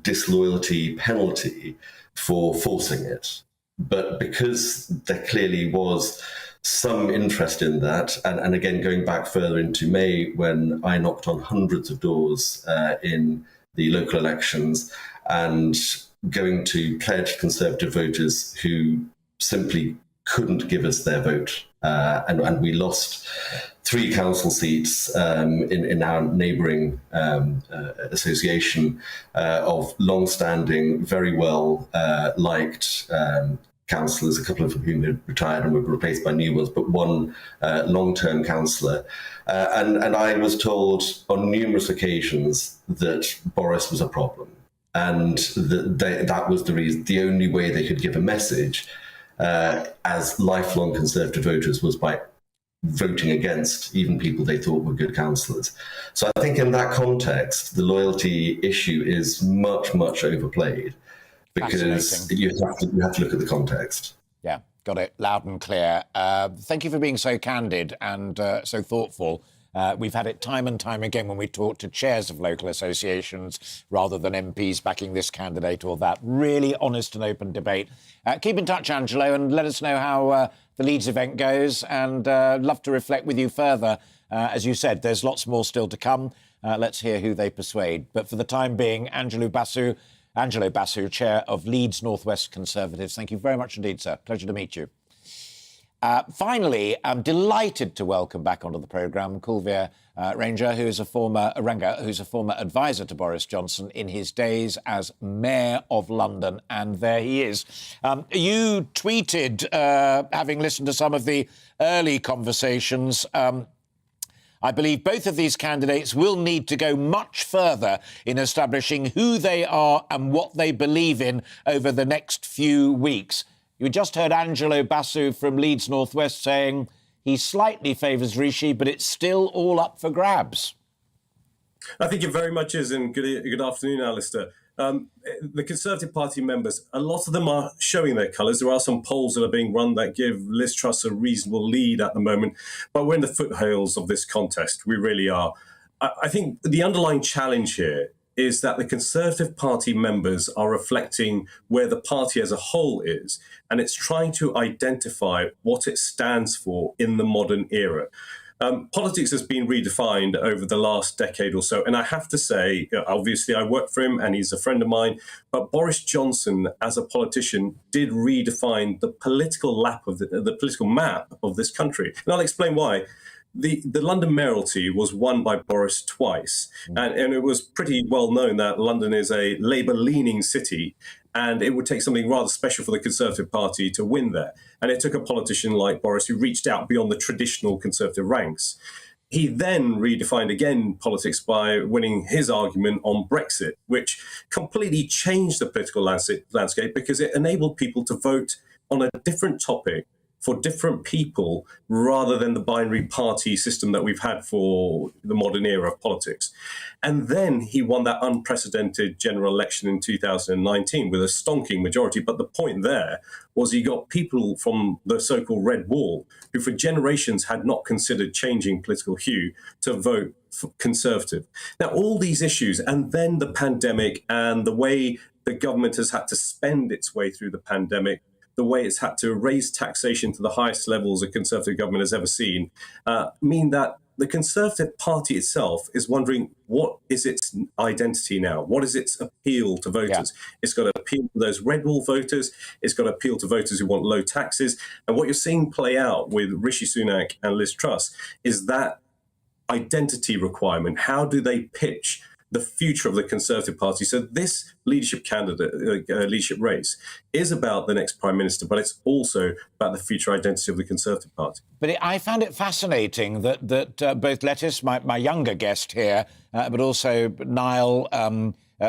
S15: disloyalty penalty for forcing it. But because there clearly was some interest in that, and again, going back further into May, when I knocked on hundreds of doors in the local elections and going to pledge Conservative voters who simply couldn't give us their vote. And we lost 3 council seats in our neighbouring association of long-standing, very well liked councillors, a couple of whom had retired and were replaced by new ones, but one long-term councillor. And I was told on numerous occasions that Boris was a problem, and that was the only way they could give a message as lifelong Conservative voters was by voting against even people they thought were good councillors. So I think in that context, the loyalty issue is much, much overplayed, because you have to look at the context.
S4: Yeah, got it loud and clear. Thank you for being so candid and so thoughtful. We've had it time and time again when we talk to chairs of local associations rather than MPs backing this candidate or that. Really honest and open debate. Keep in touch, Angelo, and let us know how the Leeds event goes, and love to reflect with you further. As you said, there's lots more still to come. Let's hear who they persuade. But for the time being, Angelo Basu, Chair of Leeds North West Conservatives. Thank you very much indeed, sir. Pleasure to meet you. Finally, I'm delighted to welcome back onto the programme Colvile Ranger, who's a former advisor to Boris Johnson in his days as Mayor of London. And there he is. You tweeted, having listened to some of the early conversations, I believe both of these candidates will need to go much further in establishing who they are and what they believe in over the next few weeks. You just heard Angelo Basu from Leeds North West saying he slightly favours Rishi, but it's still all up for grabs.
S20: I think it very much is, and good afternoon, Alistair. The Conservative Party members, a lot of them are showing their colours. There are some polls that are being run that give Liz Truss a reasonable lead at the moment, but we're in the foothills of this contest. We really are. I think the underlying challenge here is that the Conservative Party members are reflecting where the party as a whole is, and it's trying to identify what it stands for in the modern era. Politics has been redefined over the last decade or so, and I have to say, obviously I work for him and he's a friend of mine, but Boris Johnson as a politician did redefine the political map of this country. And I'll explain why. The London mayoralty was won by Boris twice, and it was pretty well known that London is a Labour-leaning city, and it would take something rather special for the Conservative Party to win there. And it took a politician like Boris who reached out beyond the traditional Conservative ranks. He then redefined again politics by winning his argument on Brexit, which completely changed the political landscape because it enabled people to vote on a different topic for different people rather than the binary party system that we've had for the modern era of politics. And then he won that unprecedented general election in 2019 with a stonking majority. But the point there was he got people from the so-called Red Wall who for generations had not considered changing political hue to vote for Conservative. Now, all these issues, and then the pandemic and the way the government has had to spend its way through the pandemic, the way it's had to raise taxation to the highest levels a Conservative government has ever seen, mean that the Conservative Party itself is wondering what is its identity now? What is its appeal to voters? Yeah. It's got to appeal to those Red Wall voters. It's got to appeal to voters who want low taxes. And what you're seeing play out with Rishi Sunak and Liz Truss is that identity requirement. How do they pitch the future of the Conservative Party? So this leadership race is about the next Prime Minister, but it's also about the future identity of the Conservative Party.
S4: But I found it fascinating that both Lettuce, my younger guest here, but also Niall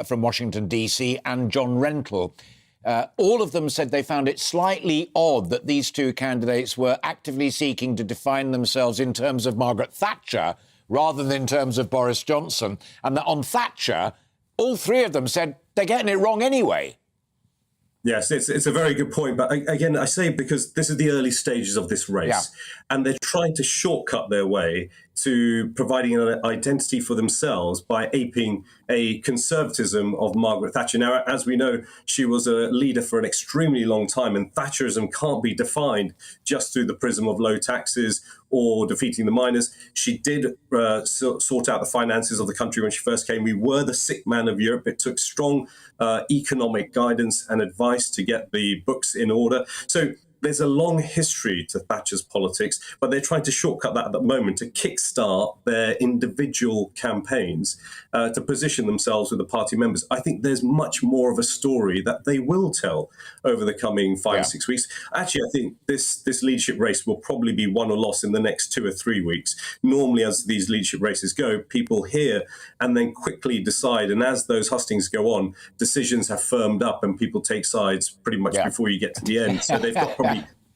S4: from Washington, D.C., and John Rentoul, All of them said they found it slightly odd that these two candidates were actively seeking to define themselves in terms of Margaret Thatcher rather than in terms of Boris Johnson, and that on Thatcher, all three of them said they're getting it wrong anyway.
S20: Yes, it's a very good point. But again, I say because this is the early stages of this race, and they're trying to shortcut their way to providing an identity for themselves by aping a conservatism of Margaret Thatcher. Now, as we know, she was a leader for an extremely long time, and Thatcherism can't be defined just through the prism of low taxes or defeating the miners. She did sort out the finances of the country when she first came. We were the sick man of Europe. It took strong economic guidance and advice to get the books in order. So there's a long history to Thatcher's politics, but they're trying to shortcut that at the moment to kickstart their individual campaigns to position themselves with the party members. I think there's much more of a story that they will tell over the coming 5 or 6 weeks. Actually, I think this leadership race will probably be won or lost in the next 2 or 3 weeks. Normally, as these leadership races go, people hear and then quickly decide. And as those hustings go on, decisions have firmed up and people take sides pretty much before you get to the end. So they've got probably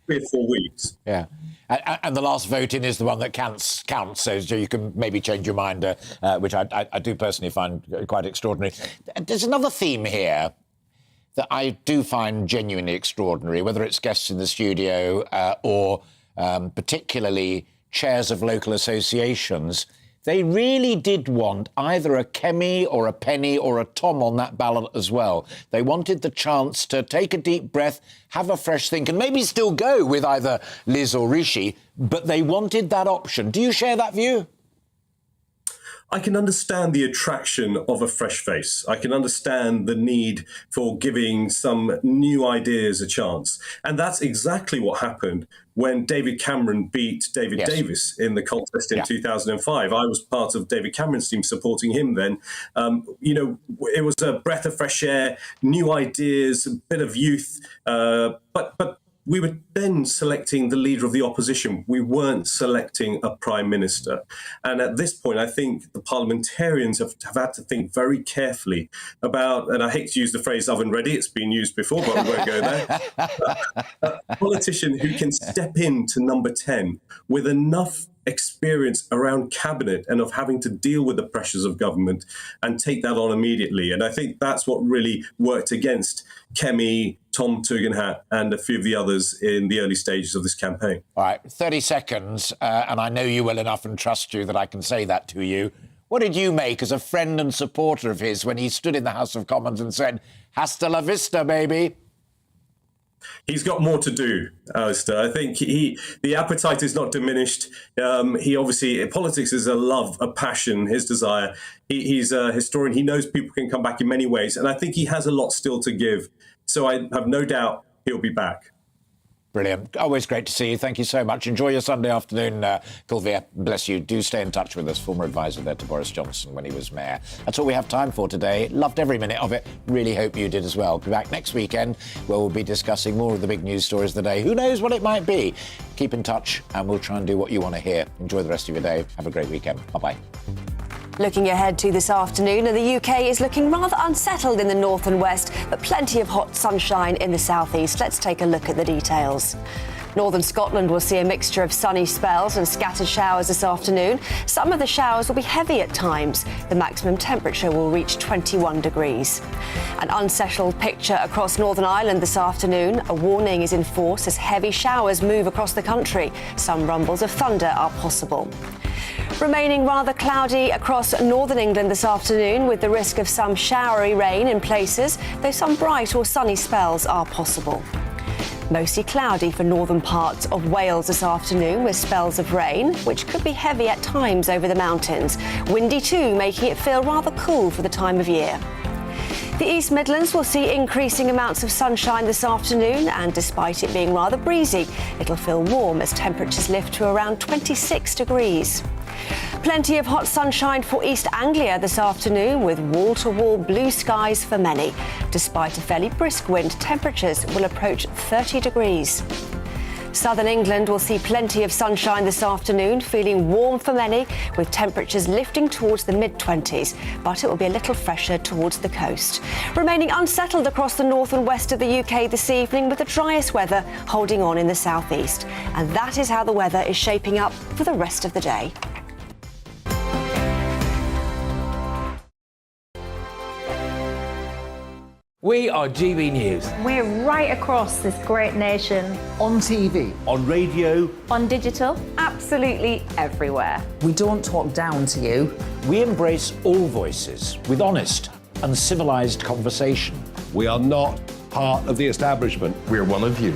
S20: 3 or 4 weeks.
S4: Yeah. And the last vote in is the one that counts. So you can maybe change your mind, which I do personally find quite extraordinary. There's another theme here that I do find genuinely extraordinary, whether it's guests in the studio or particularly chairs of local associations. They really did want either a Kemi or a Penny or a Tom on that ballot as well. They wanted the chance to take a deep breath, have a fresh think, and maybe still go with either Liz or Rishi, but they wanted that option. Do you share that view?
S20: I can understand the attraction of a fresh face. I can understand the need for giving some new ideas a chance. And that's exactly what happened when David Cameron beat David Davis in the contest in 2005. I was part of David Cameron's team supporting him then. It was a breath of fresh air, new ideas, a bit of youth, but we were then selecting the leader of the opposition. We weren't selecting a prime minister. And at this point, I think the parliamentarians have had to think very carefully about, and I hate to use the phrase oven ready, it's been used before, but we won't go there, a politician who can step into number 10 with enough experience around cabinet and of having to deal with the pressures of government and take that on immediately. And I think that's what really worked against Kemi, Tom Tugendhat and a few of the others in the early stages of this campaign.
S4: All right, 30 seconds, and I know you well enough and trust you that I can say that to you. What did you make as a friend and supporter of his when he stood in the House of Commons and said, "Hasta la vista, baby"?
S20: He's got more to do, Alistair. I think the appetite is not diminished. He obviously, politics is a love, a passion, his desire. He's a historian. He knows people can come back in many ways. And I think he has a lot still to give. So I have no doubt he'll be back.
S4: Brilliant. Always great to see you. Thank you so much. Enjoy your Sunday afternoon, Colvile. Bless you. Do stay in touch with us, former advisor there to Boris Johnson when he was mayor. That's all we have time for today. Loved every minute of it. Really hope you did as well. Be back next weekend where we'll be discussing more of the big news stories of the day. Who knows what it might be? Keep in touch and we'll try and do what you want to hear. Enjoy the rest of your day. Have a great weekend. Bye-bye.
S5: Looking ahead to this afternoon, and the UK is looking rather unsettled in the north and west, but plenty of hot sunshine in the southeast. Let's take a look at the details. Northern Scotland will see a mixture of sunny spells and scattered showers this afternoon. Some of the showers will be heavy at times. The maximum temperature will reach 21 degrees. An unsettled picture across Northern Ireland this afternoon. A warning is in force as heavy showers move across the country. Some rumbles of thunder are possible. Remaining rather cloudy across northern England this afternoon with the risk of some showery rain in places, though some bright or sunny spells are possible. Mostly cloudy for northern parts of Wales this afternoon with spells of rain, which could be heavy at times over the mountains. Windy too, making it feel rather cool for the time of year. The East Midlands will see increasing amounts of sunshine this afternoon, and despite it being rather breezy, it'll feel warm as temperatures lift to around 26 degrees. Plenty of hot sunshine for East Anglia this afternoon with wall-to-wall blue skies for many. Despite a fairly brisk wind, temperatures will approach 30 degrees. Southern England will see plenty of sunshine this afternoon, feeling warm for many, with temperatures lifting towards the mid-20s, but it will be a little fresher towards the coast. Remaining unsettled across the north and west of the UK this evening, with the driest weather holding on in the southeast. And that is how the weather is shaping up for the rest of the day.
S16: We are GB News.
S17: We're right across this great nation.
S12: On TV.
S16: On radio.
S17: On digital. Absolutely everywhere.
S12: We don't talk down to you.
S4: We embrace all voices with honest and civilised conversation.
S13: We are not part of the establishment.
S16: We're one of you.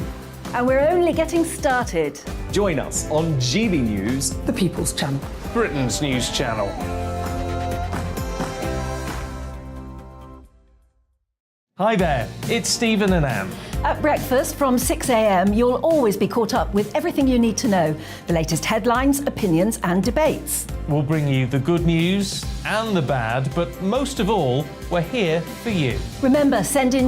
S11: And we're only getting started.
S16: Join us on GB News,
S7: The People's Channel.
S18: Britain's news channel. Hi there, it's Stephen and Anne.
S11: At breakfast from 6 a.m, you'll always be caught up with everything you need to know, the latest headlines, opinions and debates.
S18: We'll bring you the good news and the bad, but most of all, we're here for you.
S11: Remember, send in